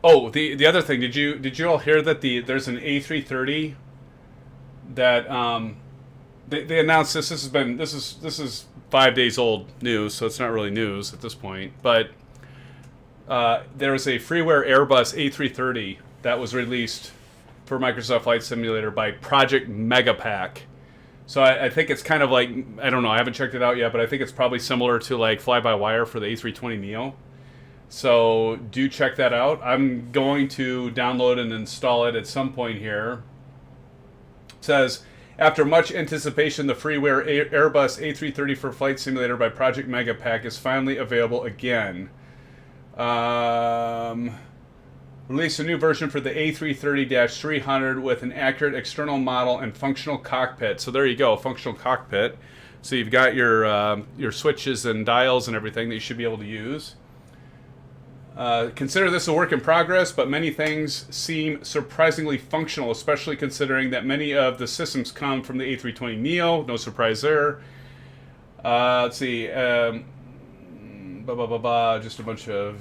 S2: the other thing, did you all hear that there's an A330 that they announced this. This is 5 days old news, so it's not really news at this point. But there is a freeware Airbus A330 that was released for Microsoft Flight Simulator by Project Megapack. So I think it's kind of like, I don't know, I haven't checked it out yet, but I think it's probably similar to like fly-by-wire for the A320neo. So do check that out. I'm going to download and install it at some point here. It says, after much anticipation, the freeware Airbus A330 for Flight Simulator by Project Megapack is finally available again. Release a new version for the A330-300 with an accurate external model and functional cockpit. So there you go, functional cockpit. So you've got your switches and dials and everything that you should be able to use. Consider this a work in progress, but many things seem surprisingly functional, especially considering that many of the systems come from the A320neo. No surprise there. Let's see. Just a bunch of...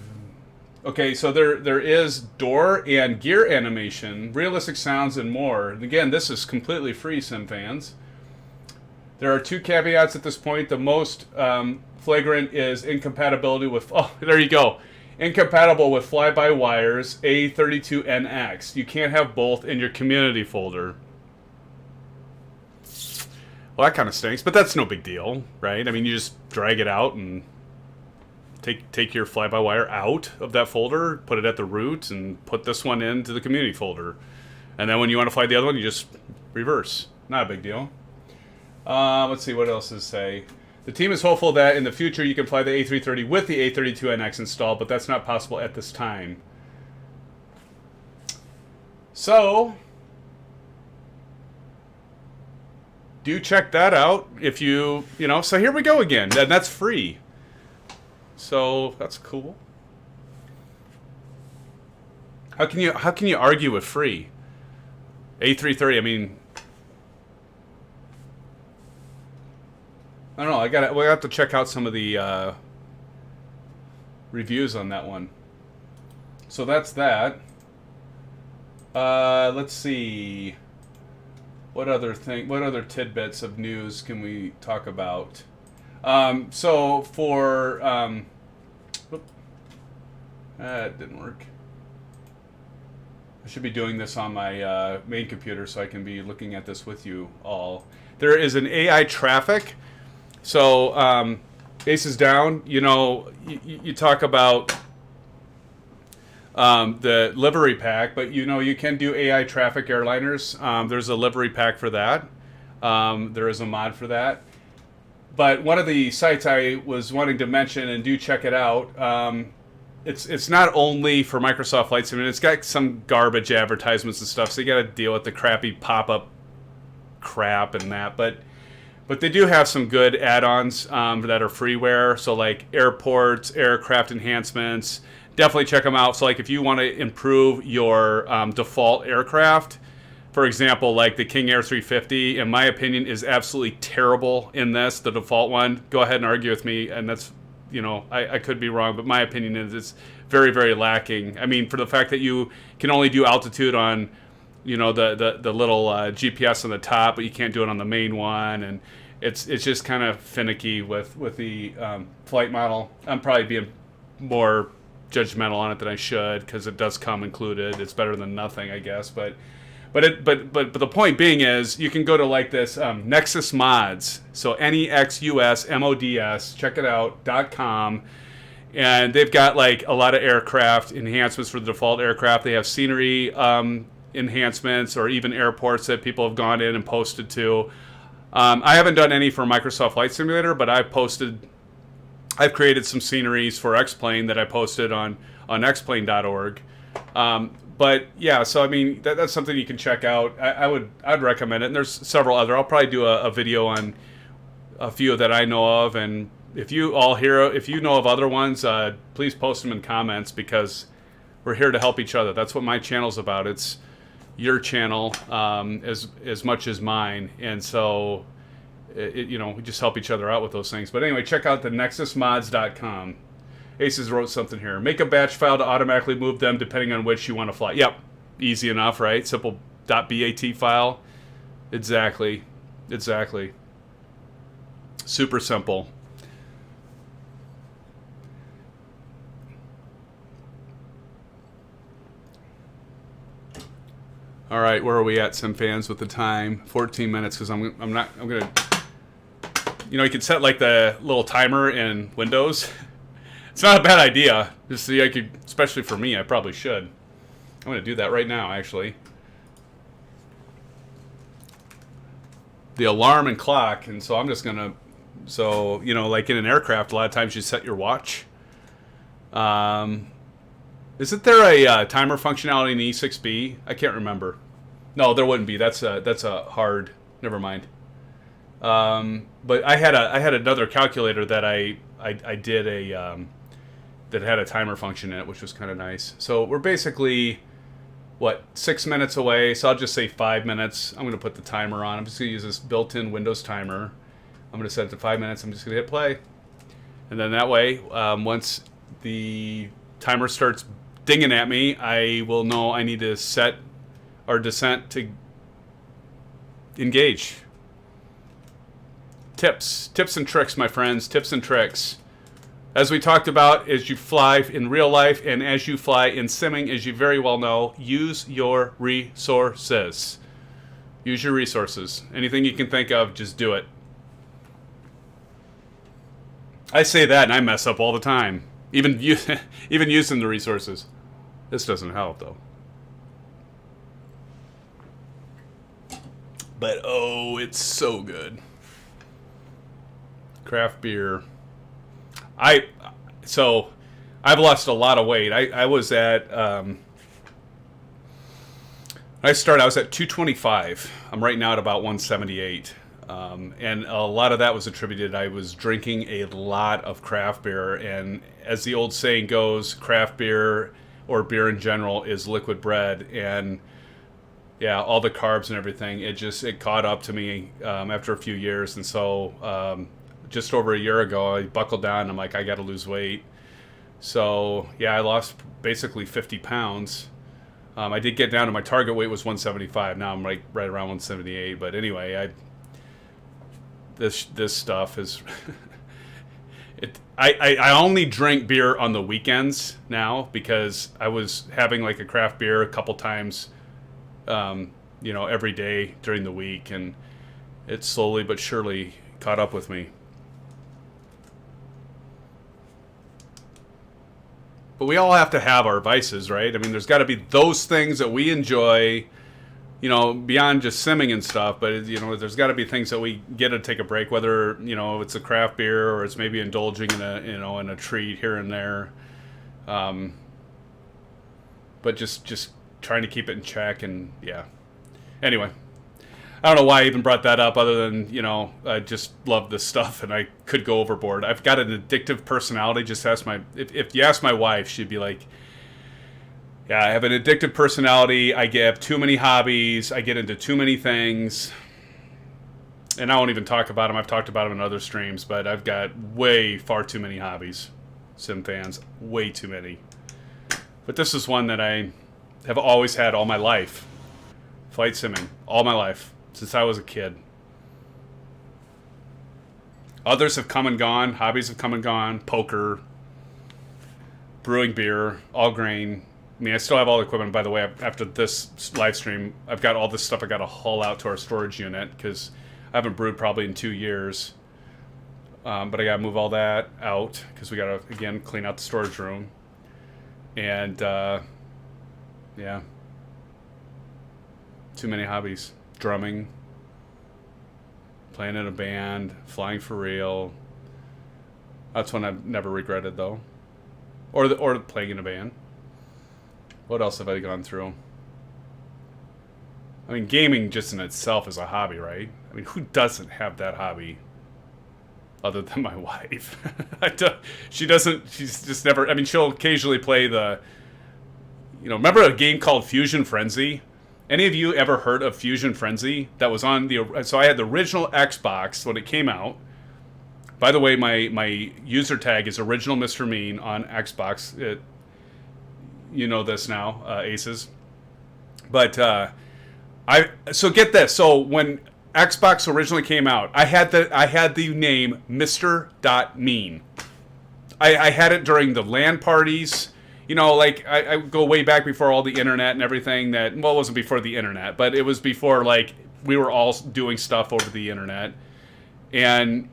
S2: Okay, so there is door and gear animation, realistic sounds, and more. And again, this is completely free, SimFans. There are two caveats at this point. The most flagrant is incompatibility with... Oh, there you go. Incompatible with fly-by-wires A32NX. You can't have both in your community folder. Well, that kind of stinks, but that's no big deal, right? I mean, you just drag it out and take your fly-by-wire out of that folder, put it at the root, and put this one into the community folder. And then when you want to fly the other one, you just reverse. Not a big deal. Let's see, what else does it say? The team is hopeful that in the future you can fly the A330 with the A32NX installed, but that's not possible at this time. So, do check that out if you know. So here we go again, and that's free. So that's cool. How can you argue with free? A330, I mean, I don't know. We'll have to check out some of the reviews on that one. So that's that. Let's see. What other tidbits of news can we talk about? So for that didn't work. I should be doing this on my main computer so I can be looking at this with you all. There is an AI traffic. So, bases down, you talk about the livery pack, but you can do AI traffic airliners. There's a livery pack for that. There is a mod for that. But one of the sites I was wanting to mention, and do check it out, it's not only for Microsoft Flight Simulator. It's got some garbage advertisements and stuff, so you got to deal with the crappy pop-up crap and that. But they do have some good add-ons that are freeware. So like airports, aircraft enhancements. Definitely check them out. So like if you want to improve your default aircraft, for example, like the King Air 350, in my opinion, is absolutely terrible in this, the default one. Go ahead and argue with me, and that's, I could be wrong, but my opinion is it's very, very lacking. I mean, for the fact that you can only do altitude on, the little GPS on the top, but you can't do it on the main one, and it's just kind of finicky with the flight model. I'm probably being more judgmental on it than I should, because it does come included. It's better than nothing, I guess, but the point being is you can go to like this Nexus Mods, so NEXUSMODS, check it out, .com, and they've got like a lot of aircraft enhancements for the default aircraft. They have scenery enhancements, or even airports that people have gone in and posted to. I haven't done any for Microsoft Flight Simulator, but I've created some sceneries for X-Plane that I posted on xplane.org. But yeah, so I mean that's something you can check out. I'd recommend it. And there's several other. I'll probably do a video on a few that I know of. And if you know of other ones, please post them in comments, because we're here to help each other. That's what my channel's about. It's your channel as much as mine, and so we just help each other out with those things. But anyway, check out the nexusmods.com. Aces wrote something here. Make a batch file to automatically move them depending on which you want to fly. Yep, easy enough, right? Simple .bat file. Exactly. Super simple. All right, where are we at, SimFans, with the time? 14 minutes, because I'm gonna. You can set like the little timer in Windows. It's not a bad idea. Just so I could, especially for me, I probably should. I'm going to do that right now, actually. The alarm and clock, and so I'm just going to, like in an aircraft, a lot of times you set your watch. Isn't there a timer functionality in E6B? I can't remember. No, there wouldn't be. That's a hard. Never mind. But I had another calculator that I did that had a timer function in it, which was kind of nice. So we're basically 6 minutes away. So I'll just say 5 minutes. I'm going to put the timer on. I'm just going to use this built-in Windows timer. I'm going to set it to 5 minutes. I'm just going to hit play, and then that way, once the timer starts dinging at me, I will know I need to set our descent to engage. Tips and tricks, my friends. Tips and tricks. As we talked about, as you fly in real life and as you fly in simming, as you very well know, use your resources. Use your resources. Anything you can think of, just do it. I say that and I mess up all the time. Even using the resources. This doesn't help, though. But, oh, it's so good. Craft beer. I've lost a lot of weight. I was at I was at 225. I'm right now at about 178. And a lot of that was attributed, I was drinking a lot of craft beer, and as the old saying goes, craft beer or beer in general is liquid bread, and yeah, all the carbs and everything, it caught up to me after a few years. And so just over a year ago, I buckled down and I'm like, I got to lose weight. So yeah, I lost basically 50 pounds. I did get down to my target weight was 175. Now I'm right around 178. But anyway, this stuff is I only drink beer on the weekends now, because I was having like a craft beer a couple times every day during the week, and it slowly but surely caught up with me. But we all have to have our vices, right? I mean, there's got to be those things that we enjoy, beyond just simming and stuff. But, there's got to be things that we get to take a break, whether, it's a craft beer or it's maybe indulging in a treat here and there. But just trying to keep it in check, and yeah. Anyway, I don't know why I even brought that up, other than, you know, I just love this stuff and I could go overboard. I've got an addictive personality. Just ask if you ask my wife, she'd be like, yeah, I have an addictive personality. I have too many hobbies. I get into too many things. And I won't even talk about them. I've talked about them in other streams, but I've got far too many hobbies. SimFans, way too many. But this is one that I have always had all my life. Flight simming, all my life, since I was a kid. Others have come and gone. Hobbies have come and gone. Poker, brewing beer, all grain. I mean, I still have all the equipment, by the way. After this live stream, I've got all this stuff I got to haul out to our storage unit because I haven't brewed probably in 2 years. But I got to move all that out because we got to, again, clean out the storage room. And, yeah. Too many hobbies. Drumming. Playing in a band. Flying for real. That's one I've never regretted, though. Or playing in a band. What else have I gone through? I mean, gaming just in itself is a hobby, right? I mean, who doesn't have that hobby? Other than my wife. She's just never, I mean, she'll occasionally play the, you know, remember a game called Fusion Frenzy? Any of you ever heard of Fusion Frenzy? That was on so I had the original Xbox when it came out. By the way, my user tag is original Mr. Mean on Xbox. You know this now, Aces. But, so get this. So when Xbox originally came out, I had the name Mr.Mean. I had it during the LAN parties. You know, like, I go way back before all the internet and everything well, it wasn't before the internet, but it was before, like, we were all doing stuff over the internet. And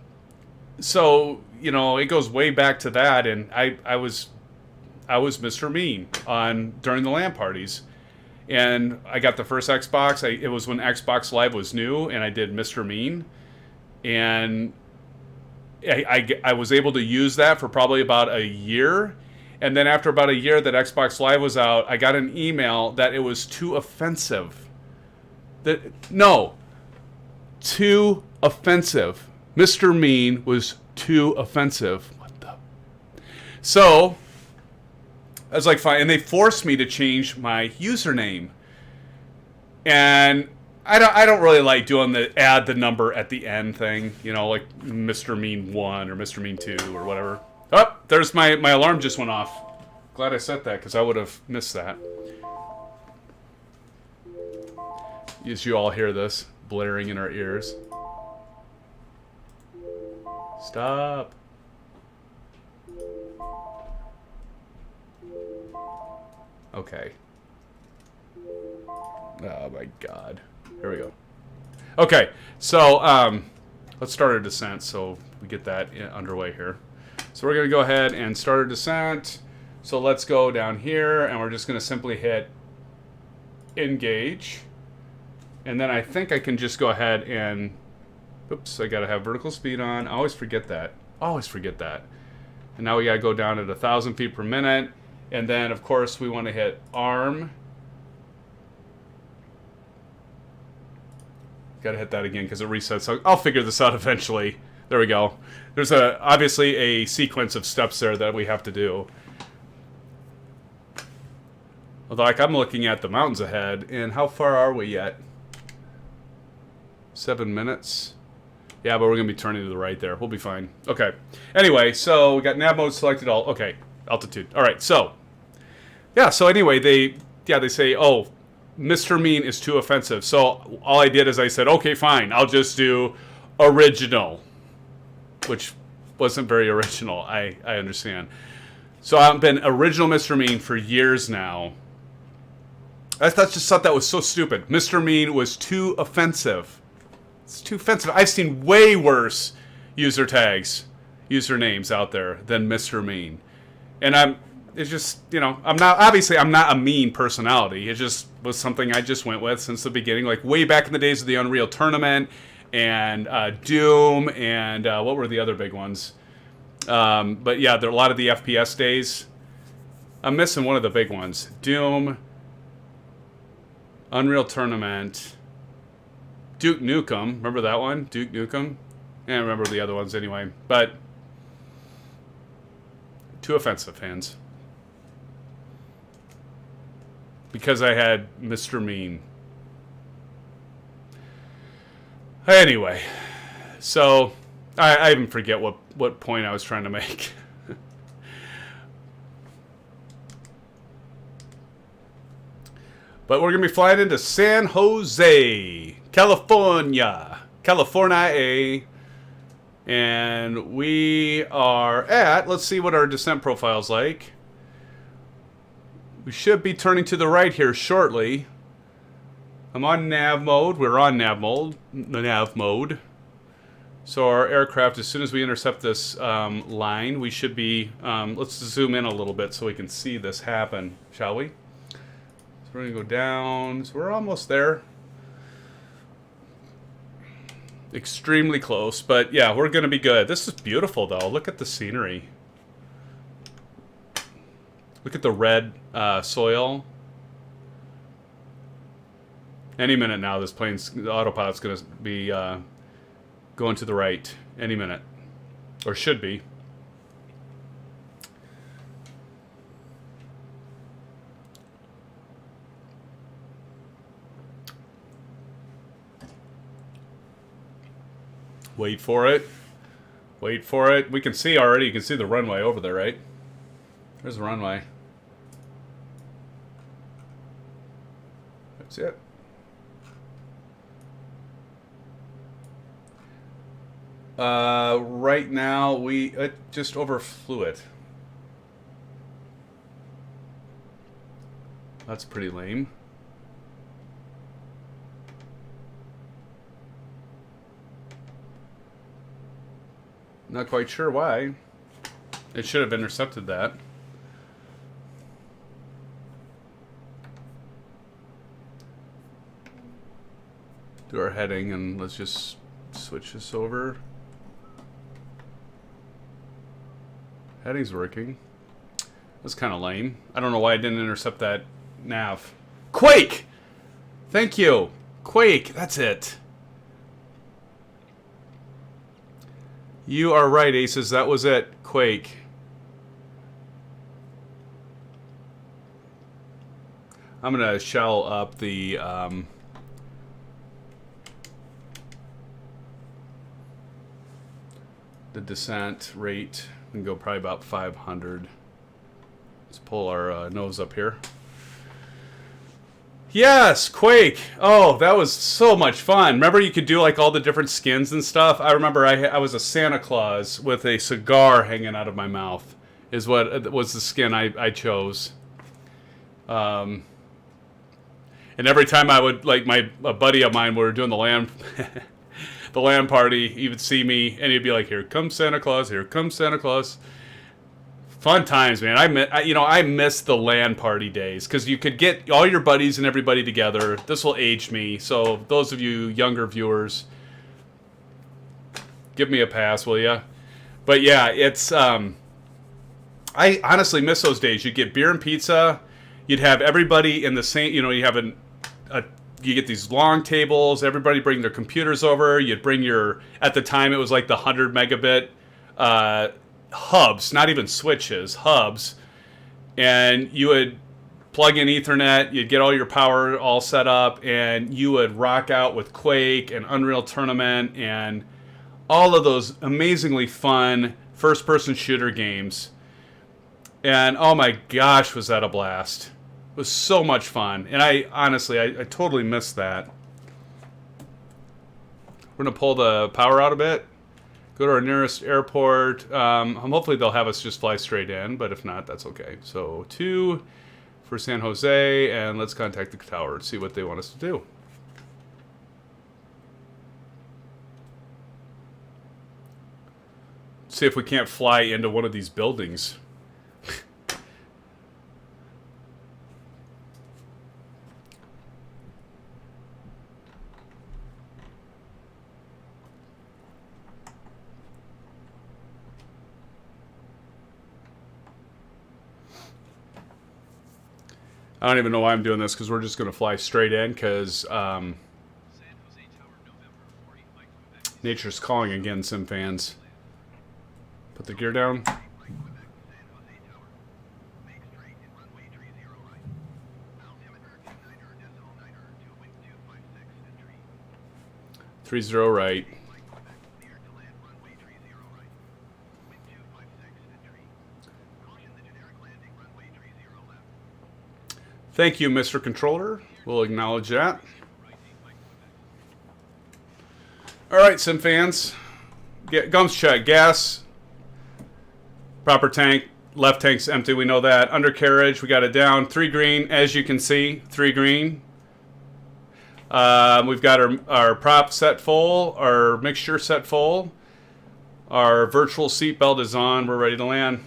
S2: so, you know, it goes way back to that, and I was Mr. Mean during the LAN parties. And I got the first Xbox. It was when Xbox Live was new, and I did Mr. Mean. And I was able to use that for probably about a year. And then after about a year that Xbox Live was out, I got an email that it was too offensive. Too offensive. Mr. Mean was too offensive. What the? So I was like, fine. And they forced me to change my username. And I don't really like doing the add the number at the end thing. You know, like Mr. Mean 1 or Mr. Mean 2 or whatever. Oh, there's my alarm just went off. Glad I set that because I would have missed that. As you all hear this blaring in our ears. Stop. Okay. Oh my god. Here we go. Okay, so let's start our descent so we get that underway here. So we're going to go ahead and start our descent. So let's go down here, and we're just going to simply hit engage. And then I think I can just go ahead and... Oops, I got to have vertical speed on. I always forget that. Always forget that. And now we got to go down at 1,000 feet per minute. And then, of course, we want to hit arm. Got to hit that again because it resets. So I'll figure this out eventually. There we go. There's obviously a sequence of steps there that we have to do. Although, like, I'm looking at the mountains ahead, and how far are we yet? 7 minutes. Yeah, but we're going to be turning to the right there. We'll be fine. Okay. Anyway, so we got nav mode selected. Okay, altitude. All right, so. Yeah, so anyway, they say, oh, Mr. Mean is too offensive. So all I did is I said, okay, fine. I'll just do original. Which wasn't very original, I understand. So I've been original Mr. Mean for years now. I just thought that was so stupid. Mr. Mean was too offensive. It's too offensive. I've seen way worse usernames out there than Mr. Mean. And it's just, you know, I'm not a mean personality. It just was something I just went with since the beginning, like way back in the days of the Unreal Tournament and Doom and what were the other big ones? But yeah, there are a lot of the FPS days. I'm missing one of the big ones. Doom, Unreal Tournament, Duke Nukem. Remember that one? Duke Nukem? I remember the other ones anyway. But too offensive, fans. Because I had Mr. Mean. Anyway, so I even forget what point I was trying to make. But we're going to be flying into San Jose, California. And we are at, let's see what our descent profile is like. We should be turning to the right here shortly. I'm on nav mode. We're on nav mode. So our aircraft, as soon as we intercept this line, we should be, let's zoom in a little bit so we can see this happen, shall we? So we're going to go down. So we're almost there. Extremely close, but yeah, we're going to be good. This is beautiful, though. Look at the scenery. Look at the red soil. Any minute now, this plane's, the autopilot's going to be going to the right. Any minute. Or should be. Wait for it. Wait for it. We can see already. You can see the runway over there, right? There's the runway. That's it. Right now, we just overflew it. That's pretty lame. Not quite sure why. It should have intercepted that. Do our heading and let's just switch this over. Heading's working. That's kind of lame. I don't know why I didn't intercept that nav. Quake! Thank you. Quake, that's it. You are right, Aces. That was it. Quake. I'm going to shell up the descent rate and go probably about 500. Let's pull our nose up here. Yes, Quake. Oh, that was so much fun. Remember you could do like all the different skins and stuff? I remember I was a Santa Claus with a cigar hanging out of my mouth is what was the skin I chose. And every time I would, like a buddy of mine, we were doing the LAN, the LAN party, he would see me and he'd be like, here comes Santa Claus, here comes Santa Claus. Fun times, man. I miss the LAN party days because you could get all your buddies and everybody together. This will age me, so those of you younger viewers, give me a pass, will ya? But yeah, it's I honestly miss those days. You'd get beer and pizza. You'd have everybody in the same. You have you get these long tables. Everybody bring their computers over. You'd bring your. At the time, it was like the 100 megabit. Hubs, not even switches, hubs, and you would plug in Ethernet, you'd get all your power all set up, and you would rock out with Quake and Unreal Tournament and all of those amazingly fun first-person shooter games. And oh my gosh, was that a blast. It was so much fun, and I totally missed that. We're going to pull the power out a bit. Go to our nearest airport. Hopefully they'll have us just fly straight in, but if not, that's okay. So 2 for San Jose, and let's contact the tower and see what they want us to do. See if we can't fly into one of these buildings. I don't even know why I'm doing this because we're just going to fly straight in because
S3: San Jose Tower, November 40, Mike Quebec.
S2: nature's calling again, SimFans. Put the gear down.
S3: Mike Quebec, San Jose Tower. Make straight and runway 30 right. Altimeter 29er, to wind 256 entry.
S2: 30 right.
S3: Mike Quebec, clear to land runway 30 right. Wind 256 entry. Caution the generic landing runway 30 left.
S2: Thank you, Mr. Controller. We'll acknowledge that. All right, SimFans. Gums check. Gas. Proper tank. Left tank's empty. We know that. Undercarriage. We got it down. 3 green, as you can see. 3 green. We've got our prop set full. Our mixture set full. Our virtual seatbelt is on. We're ready to land.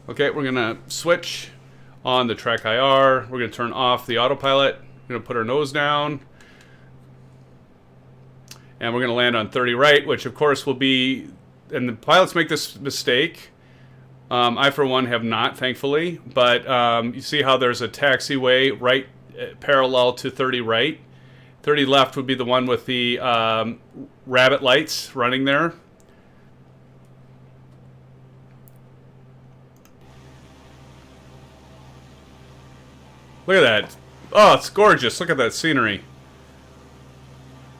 S2: Okay, we're going to switch on the track IR. We're going to turn off the autopilot. We're going to put our nose down. And we're going to land on 30 right, which of course will be, and the pilots make this mistake. I, for one, have not, thankfully. But you see how there's a taxiway right parallel to 30 right. 30 left would be the one with the rabbit lights running there. Look at that. Oh, it's gorgeous. Look at that scenery.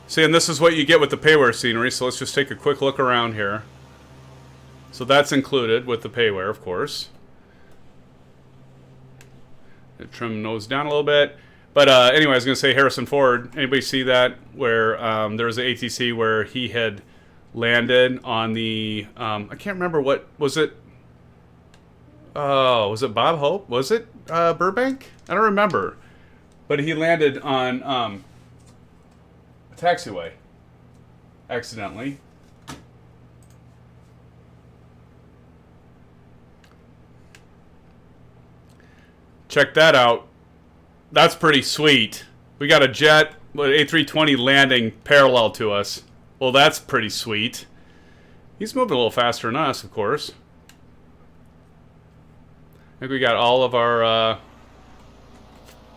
S2: See, and this is what you get with the payware scenery, so let's just take a quick look around here. So that's included with the payware, of course. Trim nose down a little bit. But anyway, I was going to say Harrison Ford. Anybody see that? Where there was an ATC where he had landed on the... I can't remember what... Was it... Oh, was it Bob Hope? Was it Burbank? I don't remember. But he landed on a taxiway. Accidentally. Check that out. That's pretty sweet. We got a jet with A320 landing parallel to us. Well, that's pretty sweet. He's moving a little faster than us, of course. I think we got all of our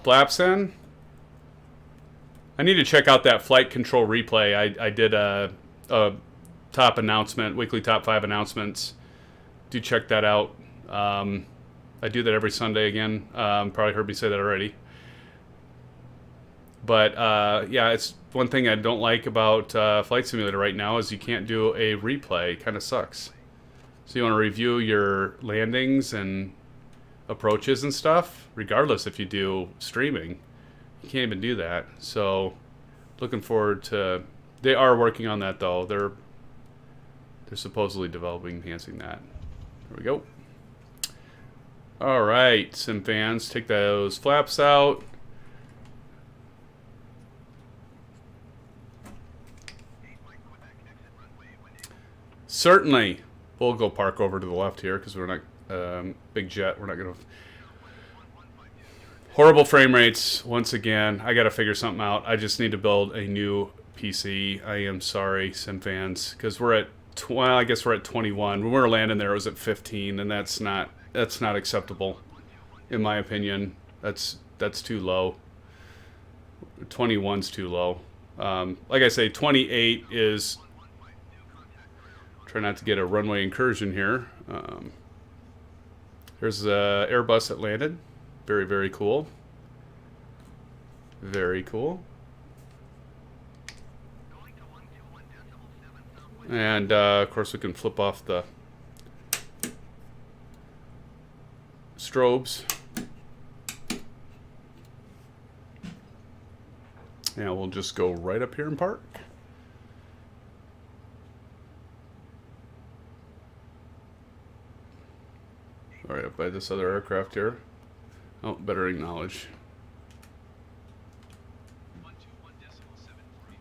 S2: flaps in. I need to check out that flight control replay. I did a top announcement, weekly top 5 announcements. Do check that out. I do that every Sunday again. Probably heard me say that already. But yeah, it's one thing I don't like about Flight Simulator right now is you can't do a replay. It kind of sucks. So you want to review your landings and approaches and stuff, regardless if you do streaming. You can't even do that. So looking forward to... They are working on that, though. They're supposedly developing, enhancing that. There we go. All right, SimFans, take those flaps out. Certainly. We'll go park over to the left here because we're not... big jet. We're not going to... Horrible frame rates once again. I got to figure something out. I just need to build a new PC. I am sorry, SimFans, because we're at... Well, I guess we're at 21. When we were landing there, it was at 15, and that's not acceptable, in my opinion. That's too low. 21's too low. Like I say, 28 is... Try not to get a runway incursion here. There's an Airbus that landed. Very, very cool. Very cool. And, of course, we can flip off the strobes. Yeah, we'll just go right up here and park. All right, up by this other aircraft here. Oh, better acknowledge.
S3: 121.748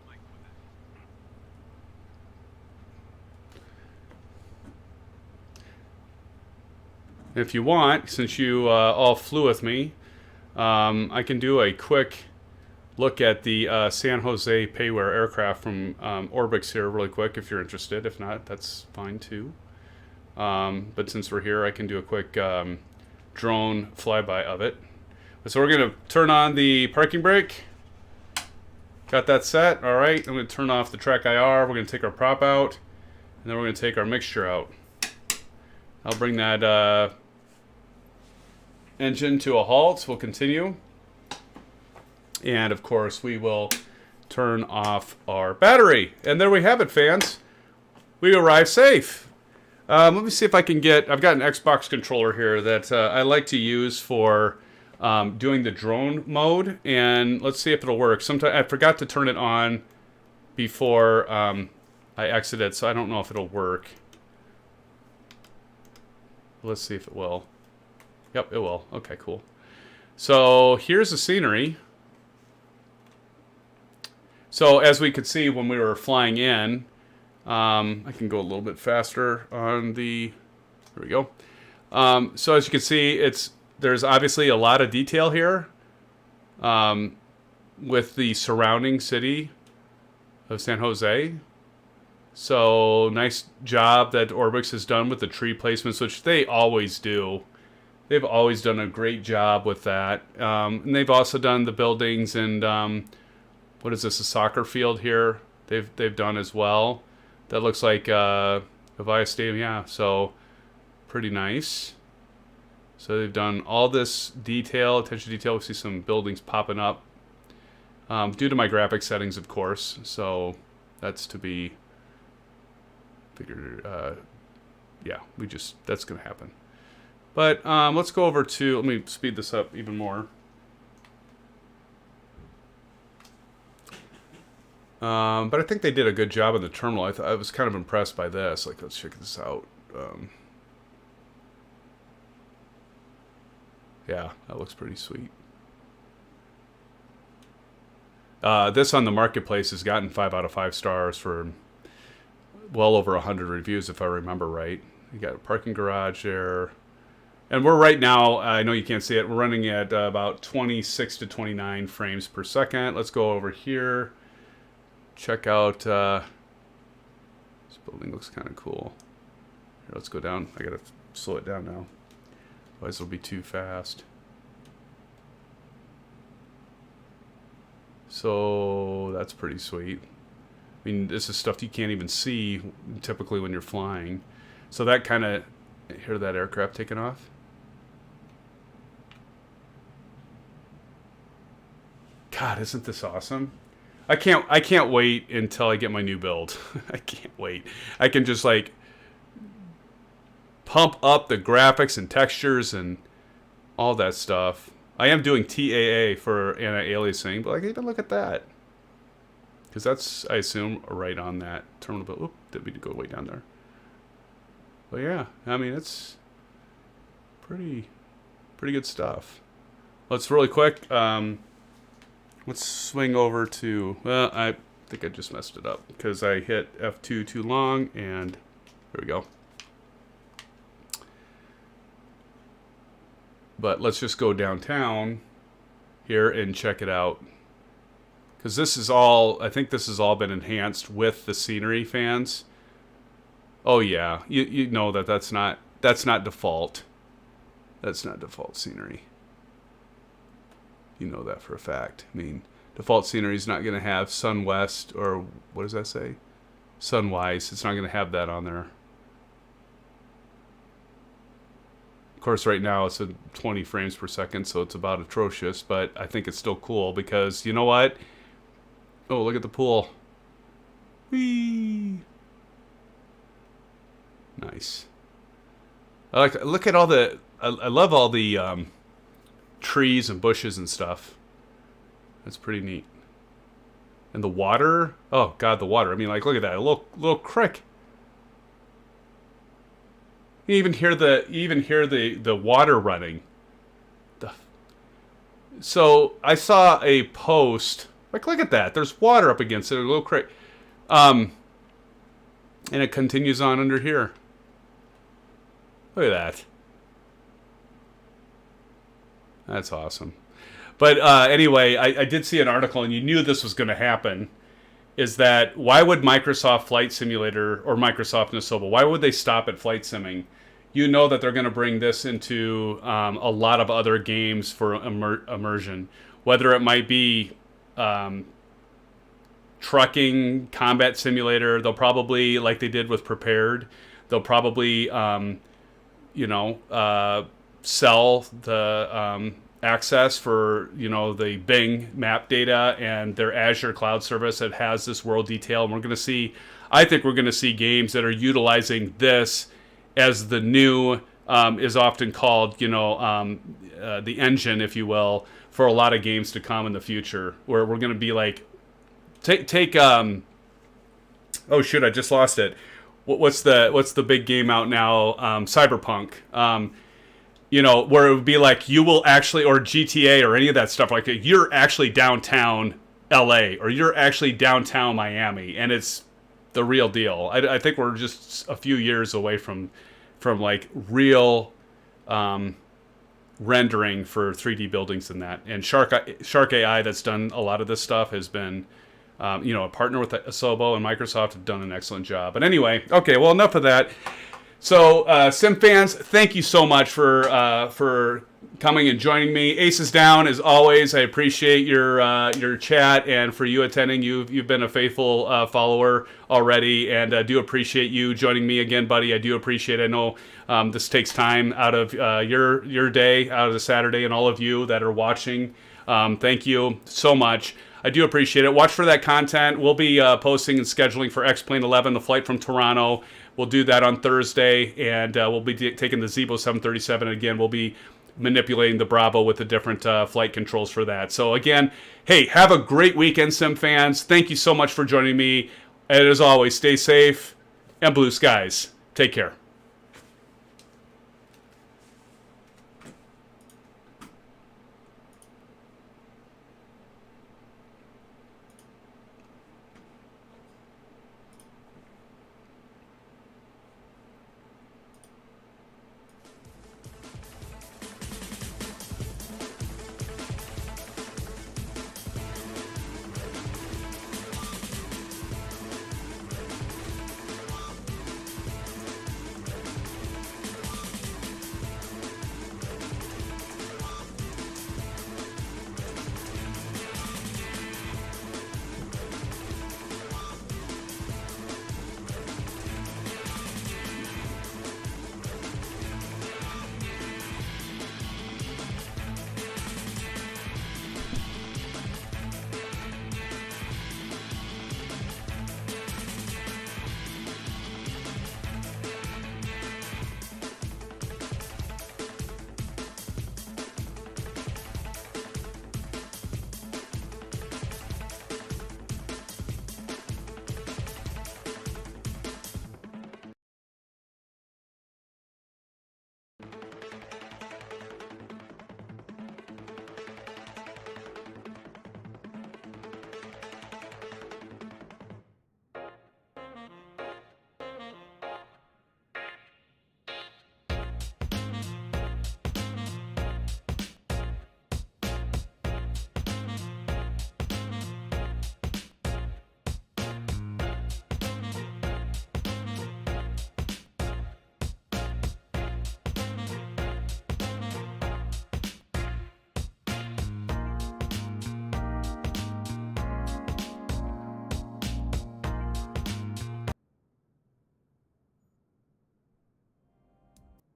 S3: Mike Quebec.
S2: If you want, since you all flew with me, I can do a quick look at the San Jose payware aircraft from ORBX here really quick if you're interested. If not, that's fine too. But since we're here, I can do a quick drone flyby of it. So we're going to turn on the parking brake. Got that set. All right, I'm going to turn off the track IR. We're going to take our prop out, and then we're going to take our mixture out. I'll bring that engine to a halt. We'll continue. And of course, we will turn off our battery. And there we have it, fans. We arrived safe. Let me see if I can get... I've got an Xbox controller here that I like to use for doing the drone mode. And let's see if it'll work. Sometimes I forgot to turn it on before I exited, so I don't know if it'll work. Let's see if it will. Yep, it will. Okay, cool. So here's the scenery. So as we could see when we were flying in, I can go a little bit faster on the, there we go. So as you can see, there's obviously a lot of detail here with the surrounding city of San Jose. So nice job that ORBX has done with the tree placements, which they always do. They've always done a great job with that. And they've also done the buildings and what is this, a soccer field here? They've done as well. That looks like Avaya Stadium, yeah. So pretty nice. So they've done all this detail, attention to detail. We see some buildings popping up due to my graphic settings, of course. So that's to be figured. Yeah, that's gonna happen. But let's go over to, let me speed this up even more. But I think they did a good job in the terminal. I was kind of impressed by this. Like, let's check this out. Yeah, that looks pretty sweet. This on the marketplace has gotten 5 out of 5 stars for well over 100 reviews, if I remember right. You got a parking garage there. And we're right now, I know you can't see it, we're running at about 26 to 29 frames per second. Let's go over here. Check out, this building looks kind of cool. Here, let's go down. I gotta slow it down now. Otherwise it'll be too fast. So that's pretty sweet. I mean, this is stuff you can't even see typically when you're flying. So that kind of, hear that aircraft taking off? God, isn't this awesome? I can't wait until I get my new build. I can't wait. I can just like pump up the graphics and textures and all that stuff. I am doing TAA for anti-aliasing, but like, even look at that. Because that's, I assume, right on that terminal. But whoop, did we go way down there? But yeah, I mean, it's pretty good stuff. Let's really quick. Let's swing over to, well, I think I just messed it up because I hit F2 too long, and there we go. But let's just go downtown here and check it out. Because this is all, I think this has all been enhanced with the scenery, fans. Oh yeah, you know that's not default. That's not default scenery. You know that for a fact. I mean, default scenery is not going to have SunWest, or what does that say? Sunwise. It's not going to have that on there. Of course, right now it's at 20 frames per second, so it's about atrocious, but I think it's still cool because, you know what? Oh, look at the pool. Whee! Nice. Look at all the, I love all the trees and bushes and stuff. That's pretty neat. And the water, oh god, the water. I mean, like, look at that, a little creek. You even hear the water running. So I saw a post. Like, look at that. There's water up against it. A little creek. And it continues on under here. Look at that. That's awesome. But anyway, I did see an article, and you knew this was going to happen, is that why would Microsoft Flight Simulator, or Microsoft Nasoba, why would they stop at flight simming you know that they're going to bring this into a lot of other games for immersion, whether it might be trucking, combat simulator. They'll probably, like they did with Prepared, they'll probably, sell the access for, the Bing map data and their Azure cloud service that has this world detail. And I think we're going to see games that are utilizing this as the new, is often called, the engine, if you will, for a lot of games to come in the future, where we're going to be like, oh shoot, I just lost it. What's the big game out now? Cyberpunk. Where it would be like you will actually, or GTA or any of that stuff like that, you're actually downtown LA or you're actually downtown Miami, and it's the real deal. I think we're just a few years away from like real rendering for 3D buildings and that. And Shark AI, that's done a lot of this stuff, has been a partner with Asobo, and Microsoft have done an excellent job. But anyway, okay, well, enough of that. So, SimFans, thank you so much for coming and joining me. Aces down as always. I appreciate your chat, and for you attending. You've been a faithful follower already, and I do appreciate you joining me again, buddy. I do appreciate it. I know this takes time out of your day, out of the Saturday, and all of you that are watching. Thank you so much. I do appreciate it. Watch for that content. We'll be posting and scheduling for X-Plane 11, the flight from Toronto. We'll do that on Thursday, and we'll be taking the Zibo 737. Again, we'll be manipulating the Bravo with the different flight controls for that. So again, hey, have a great weekend, SimFans. Thank you so much for joining me. And as always, stay safe and blue skies. Take care.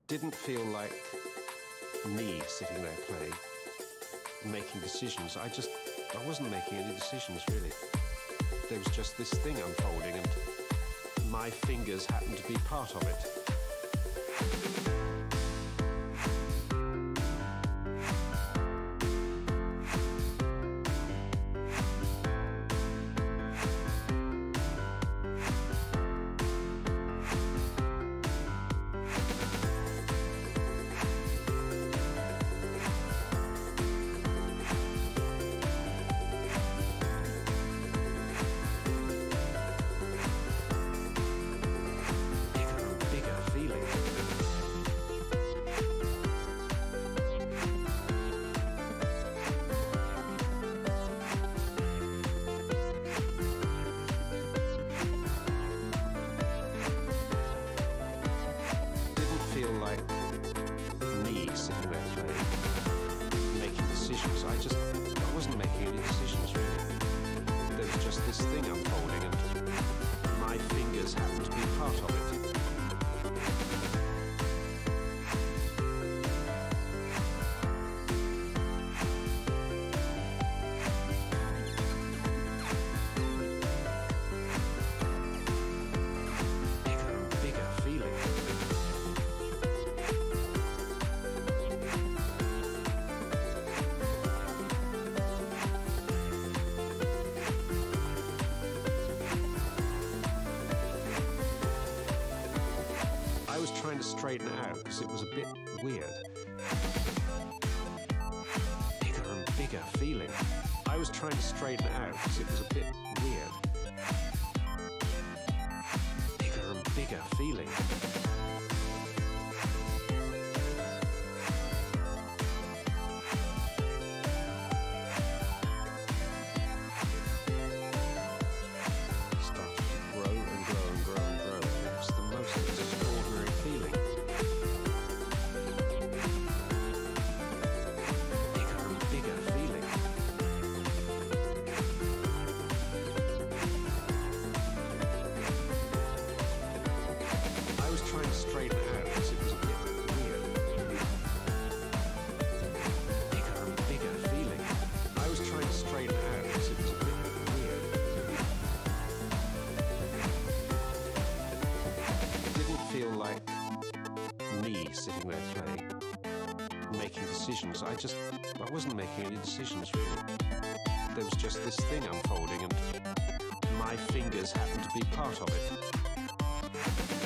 S1: Didn't feel like me sitting there playing, making decisions. I wasn't making any decisions, really. There was just this thing unfolding, and my fingers happened to be part of it. I was trying to straighten it out because it was a bit weird. Bigger and bigger feeling. I was trying to straighten it out because it was a bit weird. Bigger and bigger feeling. Sitting there playing, making decisions. I wasn't making any decisions really. There was just this thing unfolding and my fingers happened to be part of it.